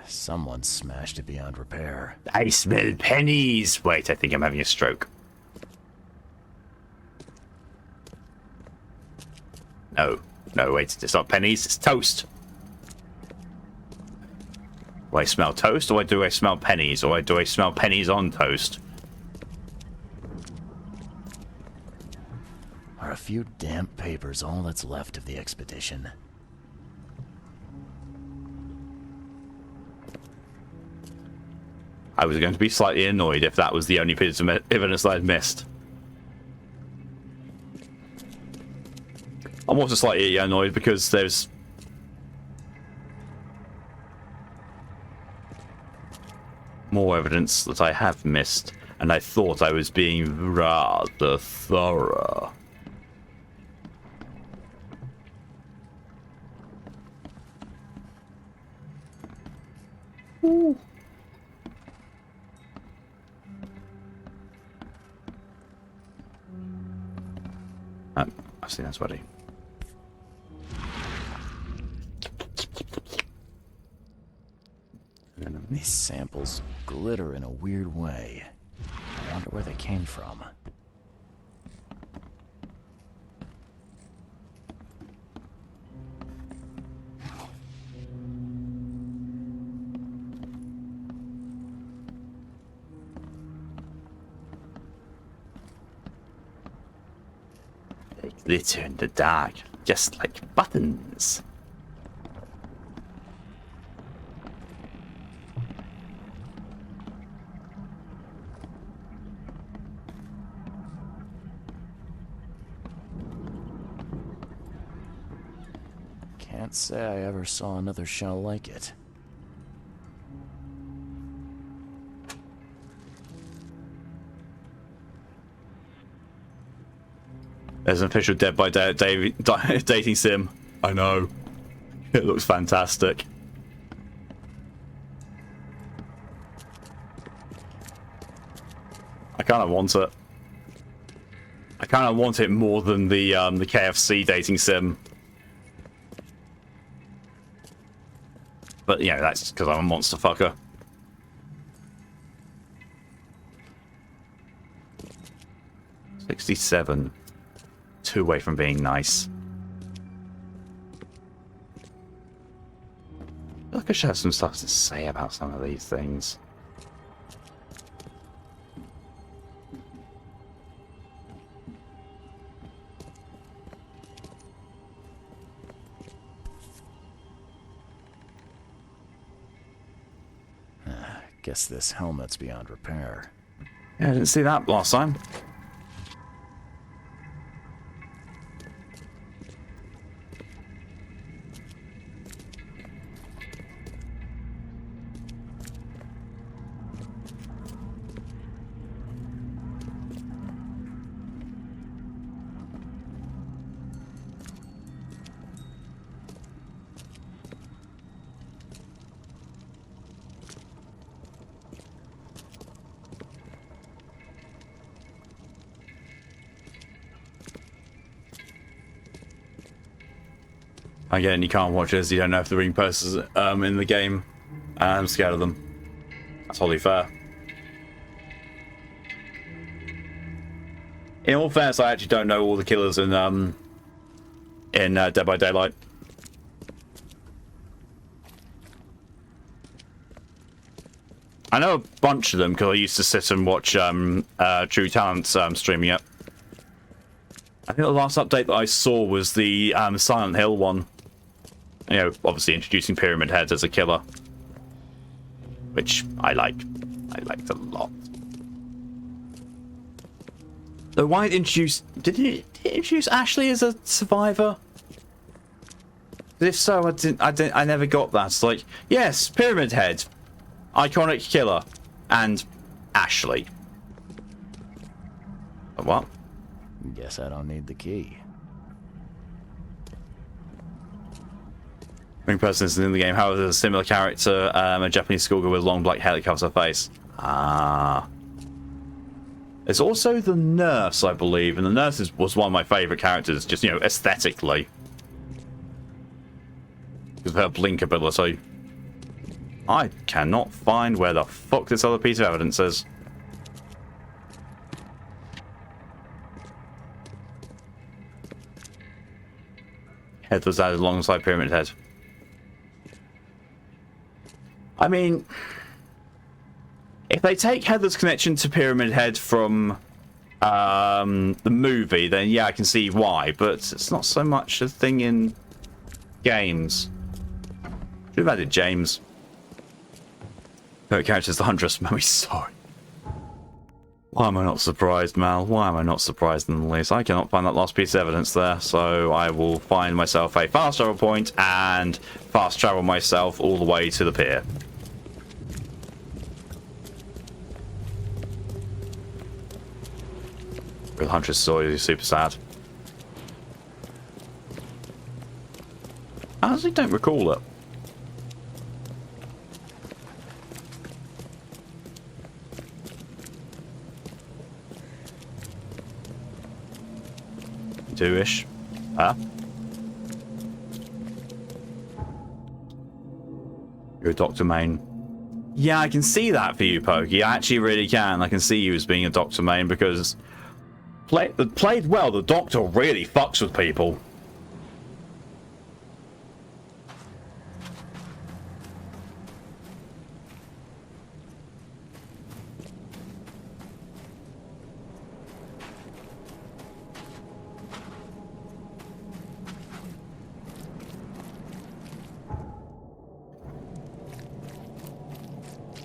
Someone smashed it beyond repair. I smell pennies. Wait, I think I'm having a stroke. No, wait, it's not pennies, it's toast. Do I smell toast, or do I smell pennies, or do I smell pennies on toast? Are a few damp papers all that's left of the expedition? I was going to be slightly annoyed if that was the only piece of evidence I'd missed. I'm also slightly annoyed because there's more evidence that I have missed, and I thought I was being rather thorough. Ooh. I see that's ready. These samples glitter in a weird way. I wonder where they came from. They glitter in the dark, just like buttons. Can't say I ever saw another shell like it. There's an official Dead by Daylight dating sim. I know. It looks fantastic. I kind of want it. I kind of want it more than the KFC dating sim. But, you know, that's because I'm a monster fucker. $67. 2 away from being nice. I could have some stuff to say about some of these things. Guess this helmet's beyond repair. Yeah, I didn't see that last time. Again, you can't watch this, you don't know if the ring posters in the game. I'm scared of them. That's totally fair. In all fairness, I actually don't know all the killers in Dead by Daylight. I know a bunch of them because I used to sit and watch True Talent streaming it. I think the last update that I saw was the Silent Hill one. You know, obviously introducing Pyramid Head as a killer. Which I like. I liked a lot. So why did it introduce Ashley as a survivor? If so, I never got that. It's like, yes, Pyramid Head, iconic killer, and Ashley. What? Guess I don't need the key. Ring person isn't in the game. However, there's a similar character, a Japanese schoolgirl with long black hair that covers her face. Ah. There's also the nurse, I believe, and the nurse was one of my favourite characters, just, you know, aesthetically. Because of her blink ability. I cannot find where the fuck this other piece of evidence is. Head was added alongside Pyramid Head. I mean, if they take Heather's connection to Pyramid Head from the movie, then yeah, I can see why. But it's not so much a thing in games. Should have added James. Favorite character is the Huntress. I'm sorry. Why am I not surprised, Mal? Why am I not surprised in the least? I cannot find that last piece of evidence there, so I will find myself a fast travel point and fast travel myself all the way to the pier. Real Huntress story is super sad. I honestly don't recall it. Two-ish. Huh? You're a Dr. Main. Yeah, I can see that for you, Pokey. I actually really can. I can see you as being a Dr. Main because played well, the Doctor really fucks with people.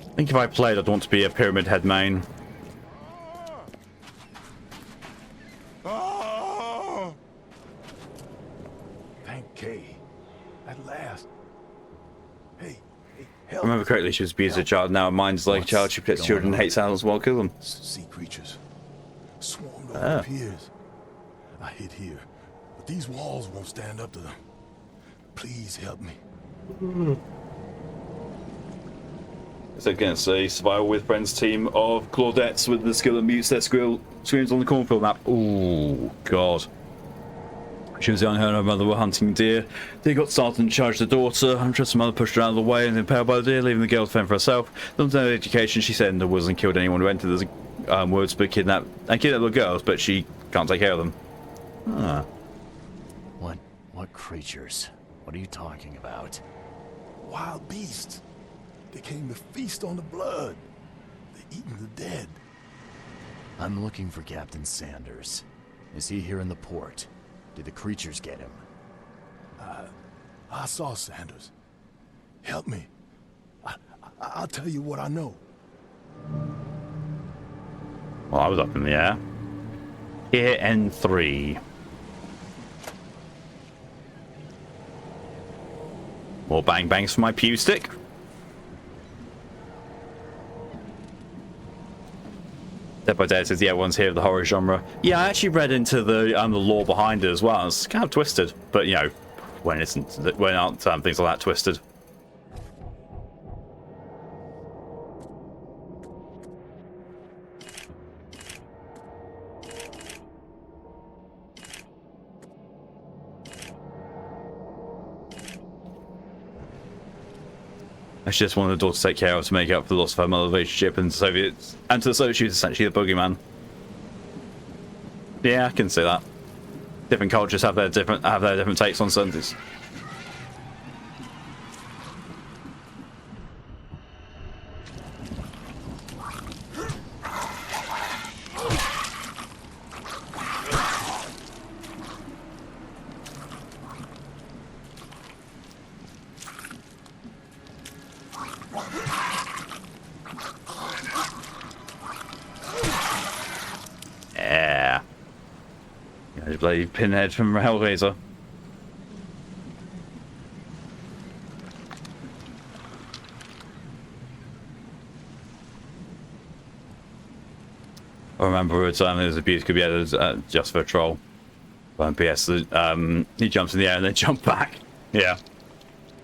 I think if I played, I'd want to be a Pyramid Head main. Thank Kay. last. Hey, If help. I remember correctly, she was abused as a child. Now her mind's like a child. She protects children and hates animals while kill them. Sea creatures swarmed over the piers. I hid here, but these walls won't stand up to them. Please help me. It's against a survival with friends team of Claudettes with the skill that mutes their screams on the cornfield map. Ooh, God. She was young, her and her mother were hunting deer. Deer got started and charged the daughter. I'm sure her mother pushed her out of the way and impaled by the deer, leaving the girl to fend for herself. Not no education, she said in the woods and killed anyone who entered the woods, but kidnapped the girls, but she can't take care of them. Ah. What creatures? What are you talking about? Wild beasts. They came to feast on the blood. They're eating the dead. I'm looking for Captain Sanders. Is he here in the port? Did the creatures get him? I saw Sanders. Help me. I'll tell you what I know. Well, I was up in the air. Here, N3. More bang bangs for my pew stick. Dead by Dead says, yeah, everyone's here of the horror genre. Yeah, I actually read into the lore behind it as well. It's kind of twisted, but you know, when aren't things like that twisted? She just wanted the daughter to take care of to make up for the loss of her mother relationship and Soviets, and to the Soviets she was essentially the boogeyman. Yeah, I can see that. Different cultures have their different takes on certain things. Yeah. You bloody pinhead from Hellraiser. I remember a time his abuse could be added just for a troll. But PS, he jumps in the air and then jump back. Yeah.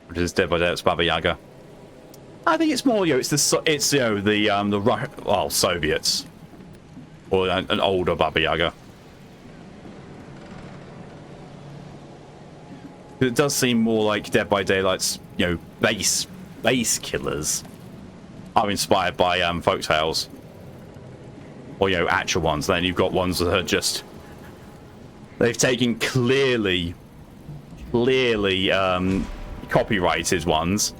Which is Dead by Daylight's Baba Yaga. I think it's more, you know, it's you know, the Soviets. Or an older Baba Yaga. It does seem more like Dead by Daylight's, you know, base killers are inspired by folktales. Or, you know, actual ones. Then you've got ones that are just... They've taken clearly copyrighted ones.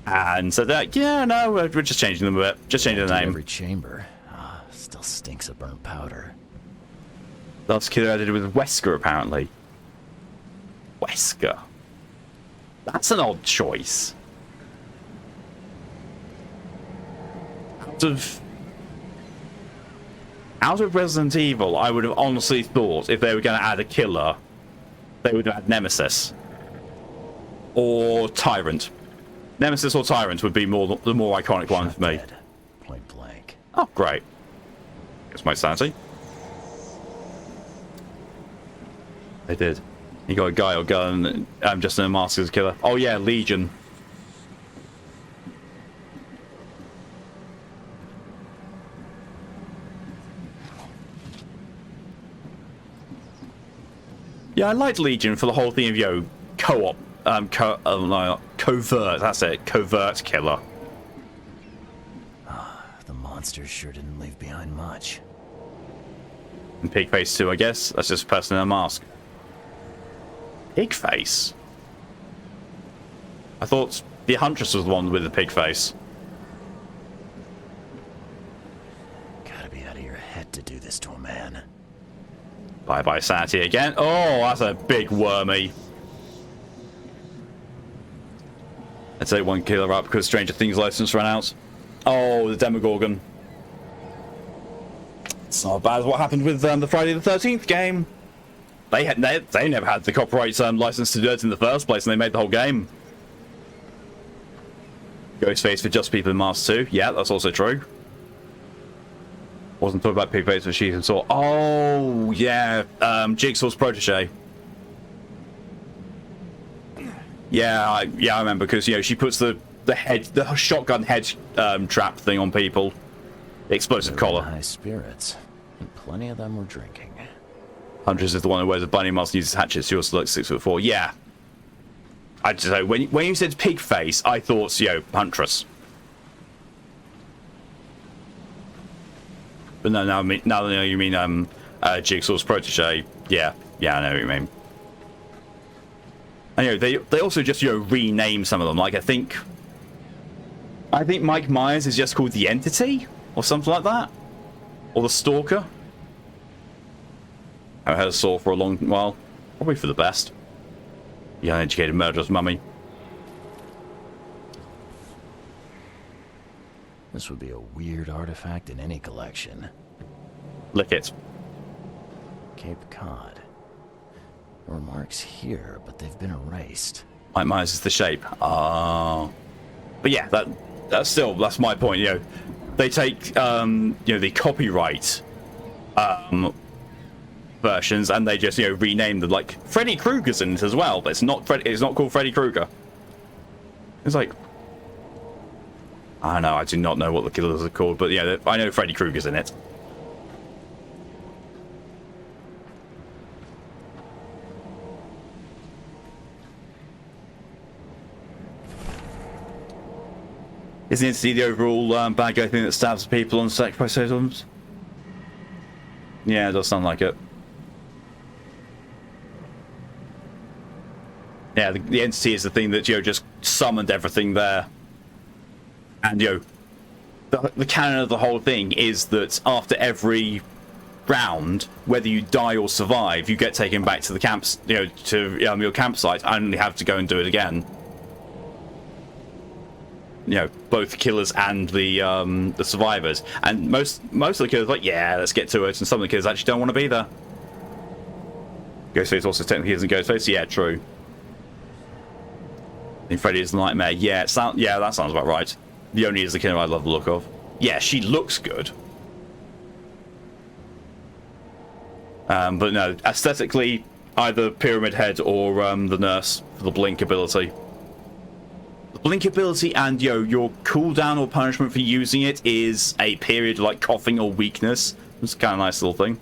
And so they're like, yeah, no, we're just changing them a bit. Just changing the name. Every chamber. Still stinks of burnt powder. Last killer I did with Wesker, apparently. Wesker. That's an odd choice. Out of Resident Evil, I would have honestly thought if they were going to add a killer, they would have had Nemesis. Or Tyrant. Nemesis or Tyrant would be the more iconic one for me. Point blank. Oh, great. It's my sanity. They did. You got a guy or gun, just in a mask as a killer. Oh yeah, Legion. Yeah, I liked Legion for the whole thing of, you know, co-op, covert, that's it, covert killer. The monsters sure didn't leave behind much. And Pigface too, I guess. That's just a person in a mask. Pigface? I thought the Huntress was the one with the pig face. Gotta be out of your head to do this to a man. Bye-bye sanity again. Oh, that's a big wormy. I'd take one killer up because Stranger Things license ran out. Oh, the Demogorgon. It's not as bad as what happened with the Friday the 13th game. they never had the copyright license to do it in the first place, and they made the whole game. Ghostface for just people in Massa-chew-pits. Yeah, that's also true. Wasn't talking about Pigface for Sheep and Saw. Oh yeah, Jigsaw's protege. Yeah, I remember, because you know she puts the shotgun head trap thing on people. The explosive collar. High spirits, and plenty of them were drinking. Huntress is the one who wears a bunny mask and uses hatchets. She also looks 6'4". Yeah. I just say when you said Pigface, I thought Huntress. But no, now I know you mean Jigsaw's protege. Yeah, I know what you mean. And they also just rename some of them. Like I think Mike Myers is just called the Entity or something like that, or the Stalker. I had a Saw for a long while, probably for the best. The uneducated murderer's mummy. This would be a weird artifact in any collection. Lick it. Cape Cod. There were marks here, but they've been erased. Mike Myers is the shape. Ah. But yeah, that's my point. They take the copyright versions and they just rename them. Like Freddy Krueger's in it as well, but it's not called Freddy Krueger. It's like, I don't know, I do not know what the killers are called, but yeah, I know Freddy Krueger's in it. Isn't it the overall bad guy thing that stabs people and sacrifices them? Yeah, it does sound like it. Yeah, the entity is the thing that just summoned everything there. And the canon of the whole thing is that after every round, whether you die or survive, you get taken back to the camps, to your campsite, and only have to go and do it again. Both killers and the survivors, and most of the killers are like, yeah, let's get to it, and some of the killers actually don't want to be there. Ghostface also technically isn't Ghostface. Yeah, true. I think Freddy is the Nightmare. Yeah, that sounds about right. The only is the killer I love the look of. Yeah, she looks good. But no, aesthetically, either Pyramid Head or the Nurse for the blink ability. The blink ability and your cooldown or punishment for using it is a period like coughing or weakness. It's kind of a nice little thing.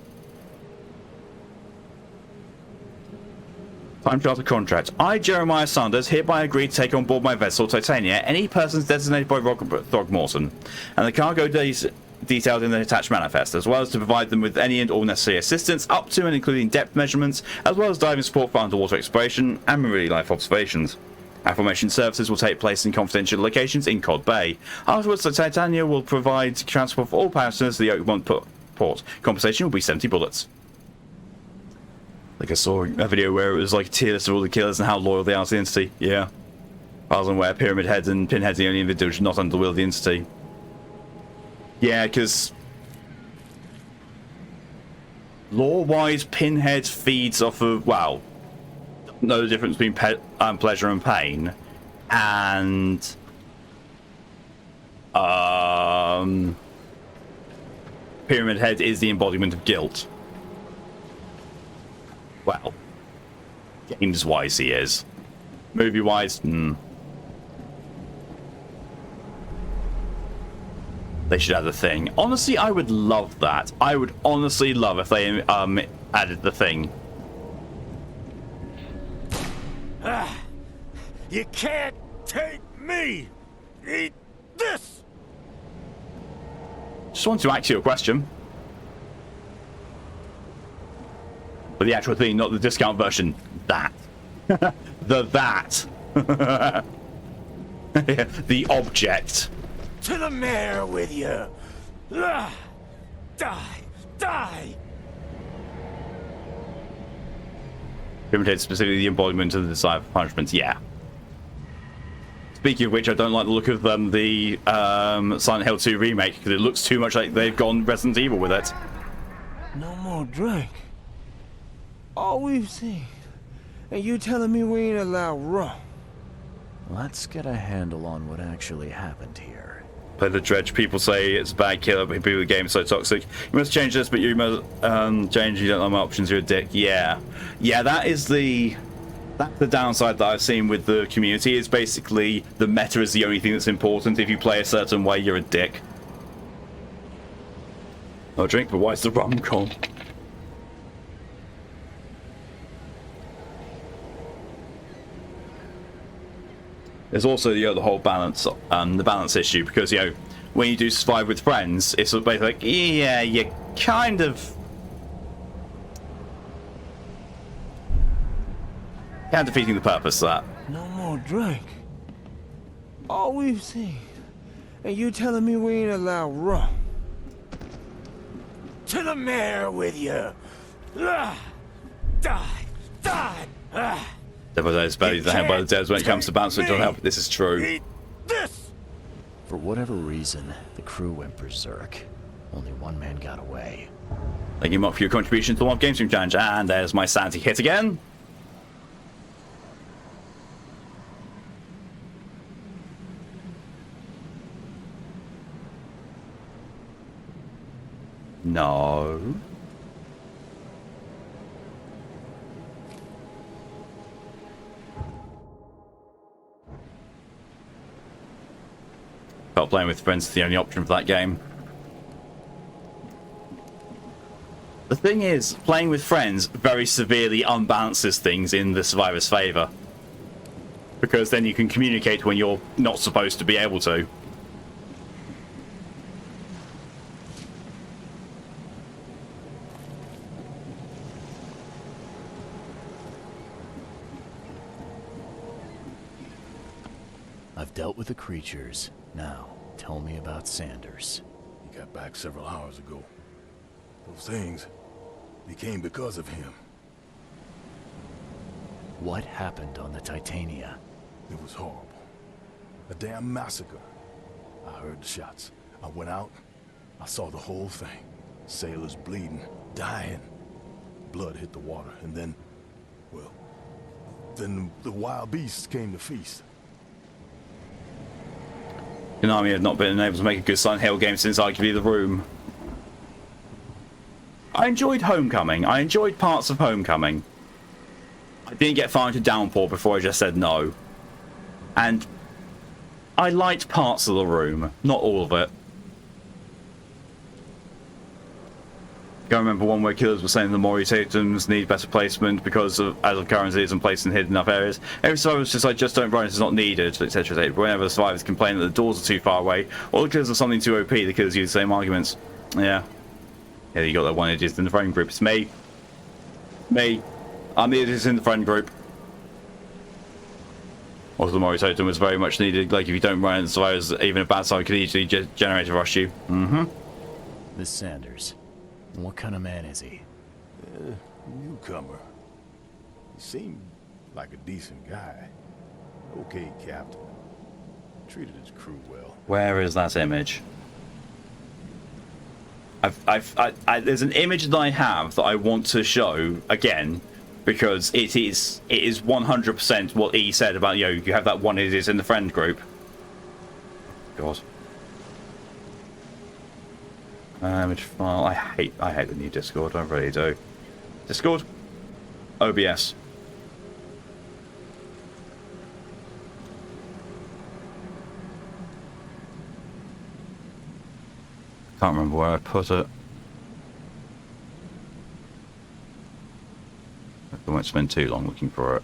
Time charter contract. I, Jeremiah Sanders, hereby agree to take on board my vessel, Titania, any persons designated by Robert Throgmorton, and the cargo detailed in the attached manifest, as well as to provide them with any and all necessary assistance, up to and including depth measurements, as well as diving support for underwater exploration and marine life observations. Aforementioned services will take place in confidential locations in Cod Bay. Afterwards, the Titania will provide transport for all passengers to the Oakmont port. Compensation will be 70 bullets. Like I saw a video where it was like a tier list of all the killers and how loyal they are to the entity. Yeah. Rather than where Pyramid Heads and Pinhead's the only individuals not under the will of the entity. Yeah, because lore-wise, Pinhead feeds off of, well, no difference between pleasure and pain, and Pyramid Head is the embodiment of guilt. Well, games-wise he is. Movie-wise, They should add the thing. Honestly, I would love that. I would honestly love if they added the thing. You can't take me! Eat this! Just want to ask you a question. But the actual thing, not the discount version. That. that. The object. To the mayor with you! Die! Die! Pyramid Head, specifically the embodiment of the desire for punishment. Yeah. Speaking of which, I don't like the look of the Silent Hill 2 remake, because it looks too much like they've gone Resident Evil with it. No more drink. All we've seen. And you telling me we ain't allowed rum? Let's get a handle on what actually happened here. Play the dredge. People say it's a bad killer, but people the game is so toxic. You must change this, but you must change. You don't have my options. You're a dick. Yeah, that is the downside that I've seen with the community. Is basically the meta is the only thing that's important. If you play a certain way, you're a dick. No drink, but why is the rum gone? There's also the whole balance, the balance issue, because when you do survive with friends, it's basically like, yeah, you're kind of defeating the purpose of that. No more drink. All we've seen. And you telling me we ain't allowed rum? To the mayor with you. Die. Is better than hand by the dead when it comes to balance, which don't help. This is true. For whatever reason, the crew went berserk. Only one man got away. Thank you, Mark, for your contribution to the One Game Stream Challenge. And there's my sanity hit again. No. Felt playing with friends is the only option for that game. The thing is, playing with friends very severely unbalances things in the survivor's favour. Because then you can communicate when you're not supposed to be able to. I've dealt with the creatures. Now, tell me about Sanders. He got back several hours ago. Those things, they came because of him. What happened on the Titania? It was horrible. A damn massacre. I heard the shots. I went out. I saw the whole thing. Sailors bleeding, dying. Blood hit the water, and then, well, then the wild beasts came to feast. Konami have not been able to make a good Silent Hill game since arguably The Room. I enjoyed Homecoming. I enjoyed parts of Homecoming. I didn't get far into Downpour before I just said no. And I liked parts of The Room, not all of it. I remember one where killers were saying the Mori totems need better placement because of, as of currency isn't placed in hidden enough areas. Every survivor was just like, just don't run, it's not needed, etc. But whenever the survivors complain that the doors are too far away, or the killers are something too OP, the killers use the same arguments. Yeah, you got that one idiot in the friend group. It's me. I'm the idiot in the friend group. Also, the Mori totem was very much needed. Like, if you don't run it, the survivors, even a bad side, could easily generate a rush you. This Sanders. What kind of man is he? Newcomer. He seemed like a decent guy. Okay, Captain. Treated his crew well. Where is that image? There's an image that I have that I want to show again, because it is 100% what he said about, you have that one idiot in the friend group. God. Image file. I hate the new Discord. I really do. Discord, OBS. Can't remember where I put it. I won't spend too long looking for it.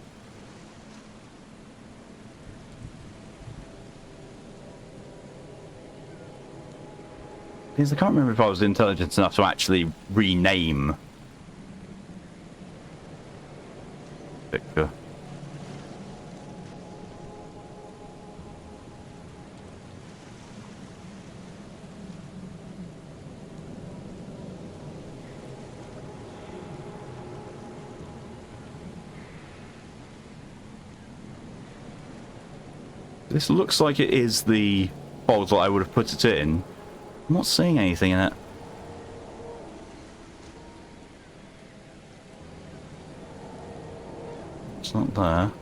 Because I can't remember if I was intelligent enough to actually rename picture. This looks like it is the folder I would have put it in. I'm not seeing anything in it. It's not there.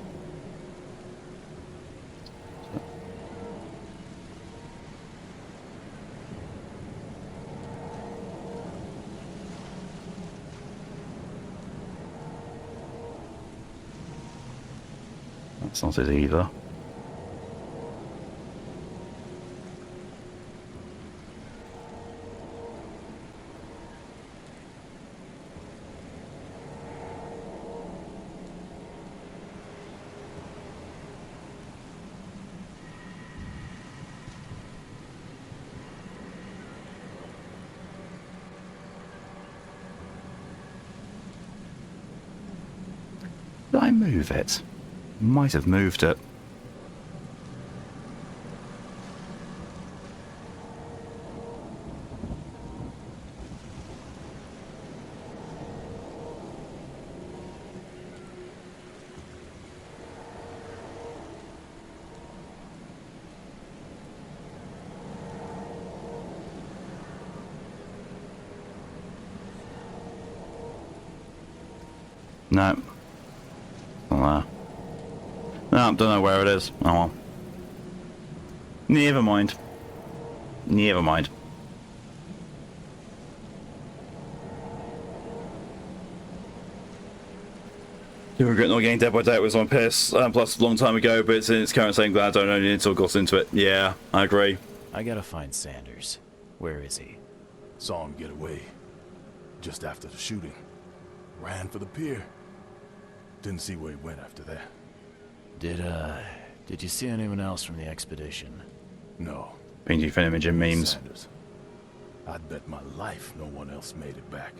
That's not it either. Did I move it? Might have moved it. No. Not there. No, don't know where it is. Oh well. Never mind. Never mind. Do regret not getting Dead by Daylight was on PS Plus a long time ago, but it's in its current state. Glad I don't own it until I got into it. Yeah, I agree. I gotta find Sanders. Where is he? Saw him get away. Just after the shooting. Ran for the pier. Didn't see where he went after that. Did you see anyone else from the expedition? No. Painting fan image and memes. Sanders. I'd bet my life no one else made it back.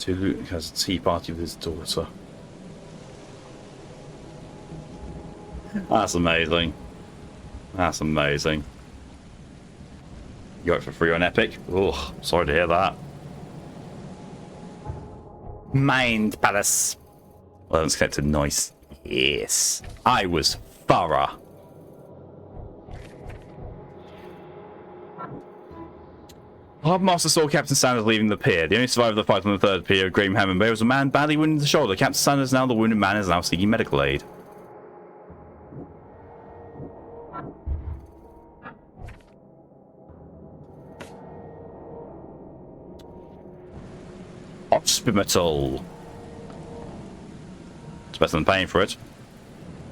Luke has a tea party with his daughter. That's amazing. That's amazing. You got it for free on Epic? Oh, sorry to hear that. Mind Palace. Well, it's connected. Nice. Yes. I was thorough. Harbour Master saw Captain Sanders leaving the pier. The only survivor of the fight on the third pier, Graham Hammond, was a man badly wounded in the shoulder. Captain Sanders, now the wounded man, is now seeking medical aid. Hospital. It's better than paying for it.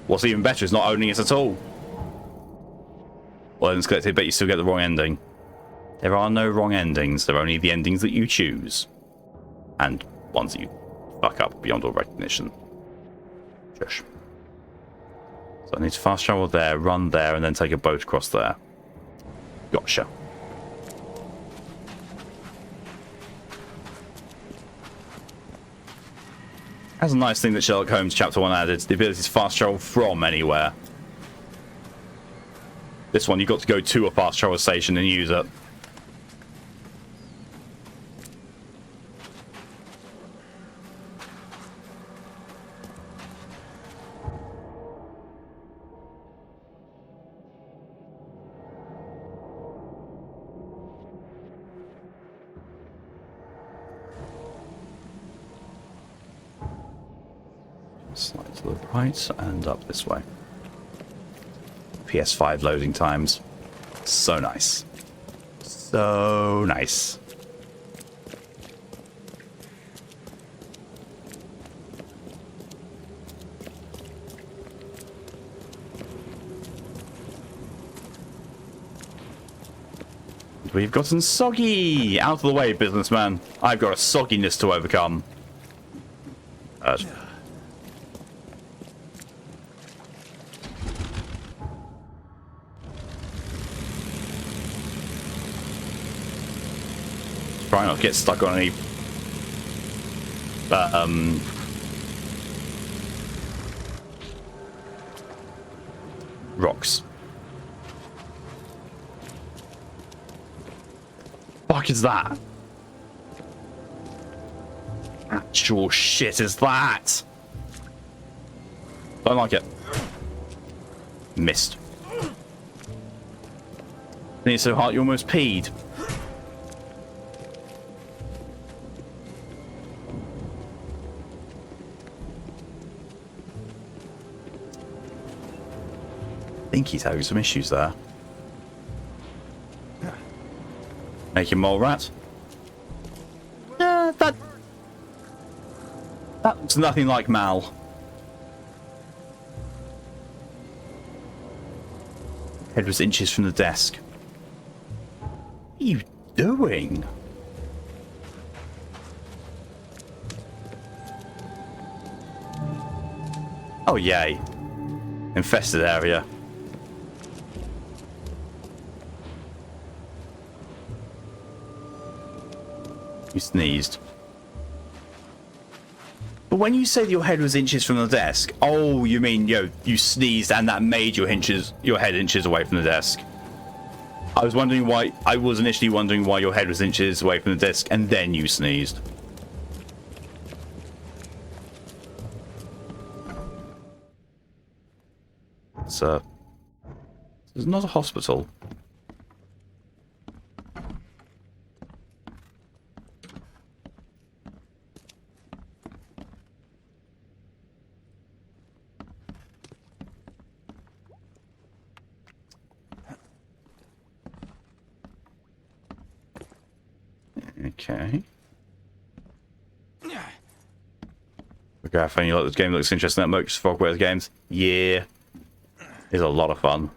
What's even better is not owning it at all. Well, it's collected, but you still get the wrong ending. There are no wrong endings. There are only the endings that you choose. And ones that you fuck up beyond all recognition. Shush. So I need to fast travel there, run there, and then take a boat across there. Gotcha. That's a nice thing that Sherlock Holmes Chapter 1 added. The ability to fast travel from anywhere. This one, you've got to go to a fast travel station and use it. Slide to the right and up this way. PS5 loading times. So nice. So nice. We've gotten soggy! Out of the way, businessman. I've got a sogginess to overcome. Try not to get stuck on any rocks. Fuck is that? Actual shit is that? Don't like it. Missed. It's so hard you almost peed. I think he's having some issues there. Making mole rat. Yeah, that looks nothing like Mal. Head was inches from the desk. What are you doing? Oh yay. Infested area. You sneezed. But when you say that your head was inches from the desk, oh, you mean, you sneezed and that made your head inches away from the desk. I was wondering why. I was initially wondering why your head was inches away from the desk and then you sneezed. So, it's not a hospital. Okay. Okay, I find this game looks interesting. That Mokes Frogwares games. Yeah. It's a lot of fun.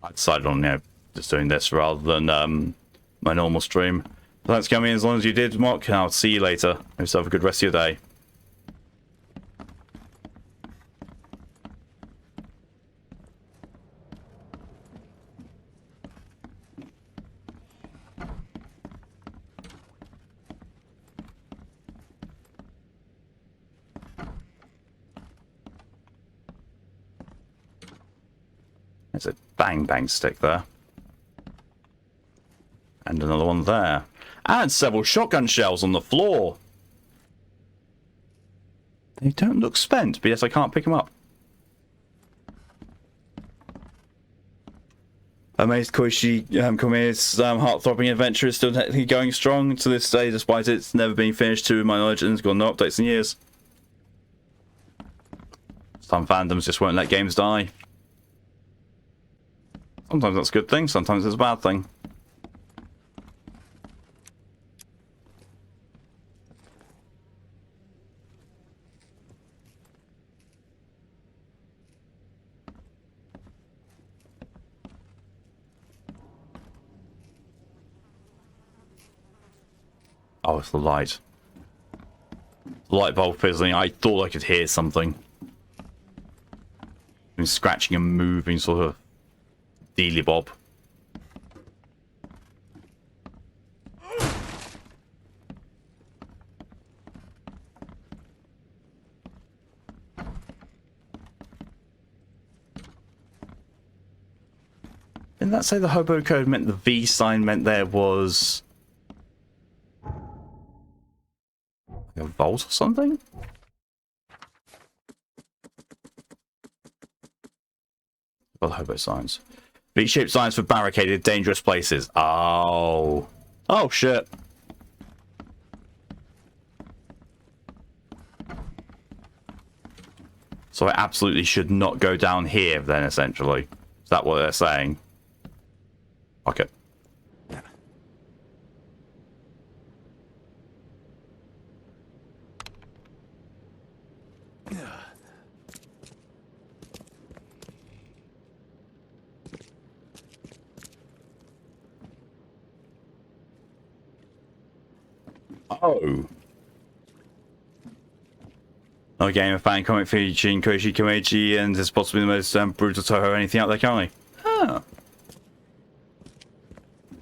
I decided on, just doing this rather than my normal stream. Thanks for coming in as long as you did, Mark. I'll see you later. Hope you have a good rest of your day. There's a bang bang stick there. And another one there. And several shotgun shells on the floor. They don't look spent, but yes, I can't pick them up. Amazed Koichi Komi's heart-throbbing adventure is still technically going strong to this day, despite it's never been finished to my knowledge and it's got no updates in years. Some fandoms just won't let games die. Sometimes that's a good thing, sometimes it's a bad thing. Oh, it's the light. The light bulb fizzling. I thought I could hear something. Been scratching and moving, sort of dealy bob. Didn't that say the hobo code meant the V sign meant there was a vault or something? Well, hobo signs. V-shaped signs for barricaded, dangerous places. Oh. Oh, shit. So I absolutely should not go down here, then, essentially. Is that what they're saying? Fuck it. Oh. No game of fan comic featuring Koichi Komichi and is possibly the most brutal Toho anything out there currently. Huh.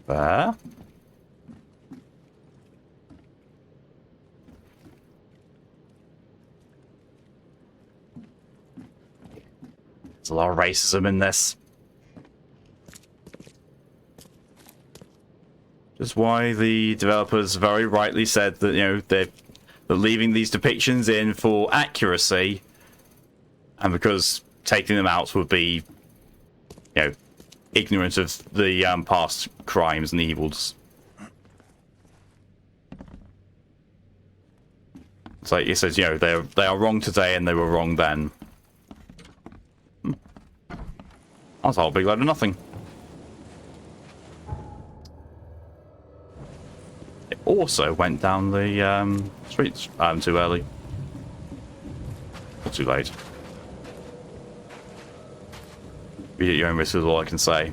Fair. There's a lot of racism in this. Just why the developers very rightly said that, the but leaving these depictions in for accuracy, and because taking them out would be, you know, ignorant of the past crimes and evils. So it says, you know, they are wrong today and they were wrong then. That's a whole big load of nothing. It also went down the streets too early. Or too late. Read at your own risk is all I can say.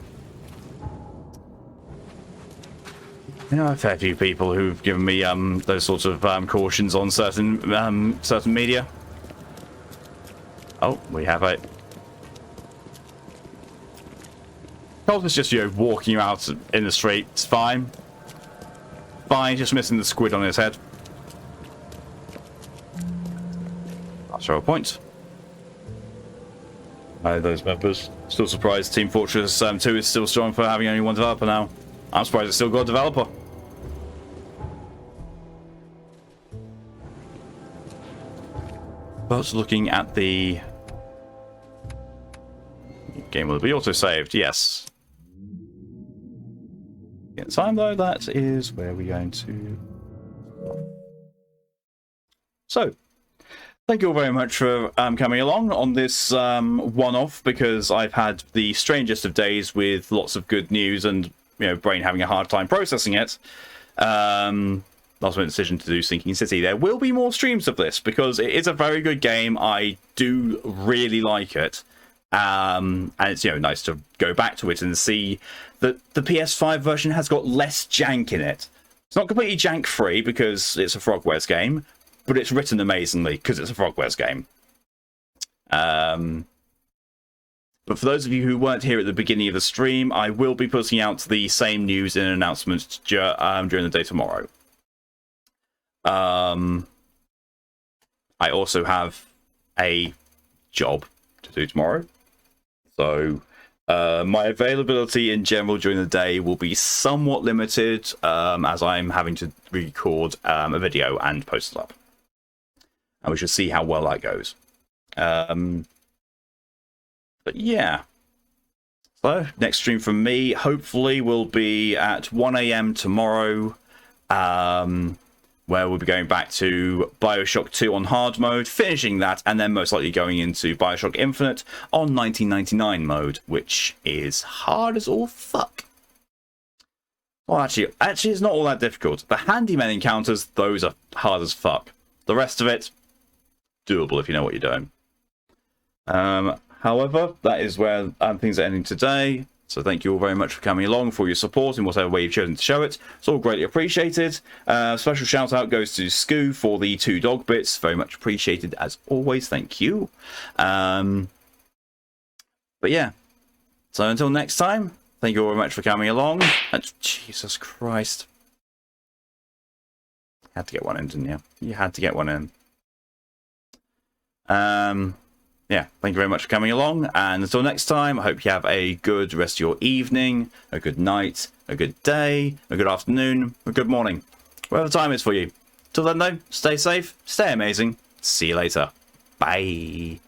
You know, a fair few people who've given me those sorts of cautions on certain certain media. Oh, we have it. Colt is just, you know, walking out in the street. It's fine. Fine, just missing the squid on his head. That's our point. Those members. Still surprised Team Fortress 2 is still strong for having only one developer now. I'm surprised it's still got a developer. But looking at the game will be auto-saved, yes. In time though, that is where we're going to. So, thank you all very much for coming along on this one-off, because I've had the strangest of days with lots of good news and, you know, brain having a hard time processing it. Last minute decision to do Sinking City. There will be more streams of this because it is a very good game. I do really like it. And it's, you know, nice to go back to it and see that the PS5 version has got less jank in it. It's not completely jank free because it's a Frogwares game, but it's written amazingly because it's a Frogwares game. But for those of you who weren't here at the beginning of the stream, I will be putting out the same news in an announcement during the day tomorrow. I also have a job to do tomorrow. So my availability in general during the day will be somewhat limited, as I'm having to record a video and post it up. And we shall see how well that goes. But yeah. So, next stream from me, hopefully, will be at 1 AM tomorrow, where we'll be going back to Bioshock 2 on hard mode, finishing that, and then most likely going into Bioshock Infinite on 1999 mode, which is hard as all fuck. Well, actually, it's not all that difficult. The handyman encounters, those are hard as fuck. The rest of it, doable if you know what you're doing. However, that is where things are ending today. So thank you all very much for coming along, for your support in whatever way you've chosen to show it. It's all greatly appreciated. Special shout out goes to Scoo for the 2 dog bits. Very much appreciated as always. Thank you. But yeah. So until next time, thank you all very much for coming along. And Jesus Christ. Had to get one in, didn't you? You had to get one in. Yeah, thank you very much for coming along, and until next time, I hope you have a good rest of your evening, a good night, a good day, a good afternoon, a good morning, whatever the time is for you. Till then though, stay safe, stay amazing, see you later, bye.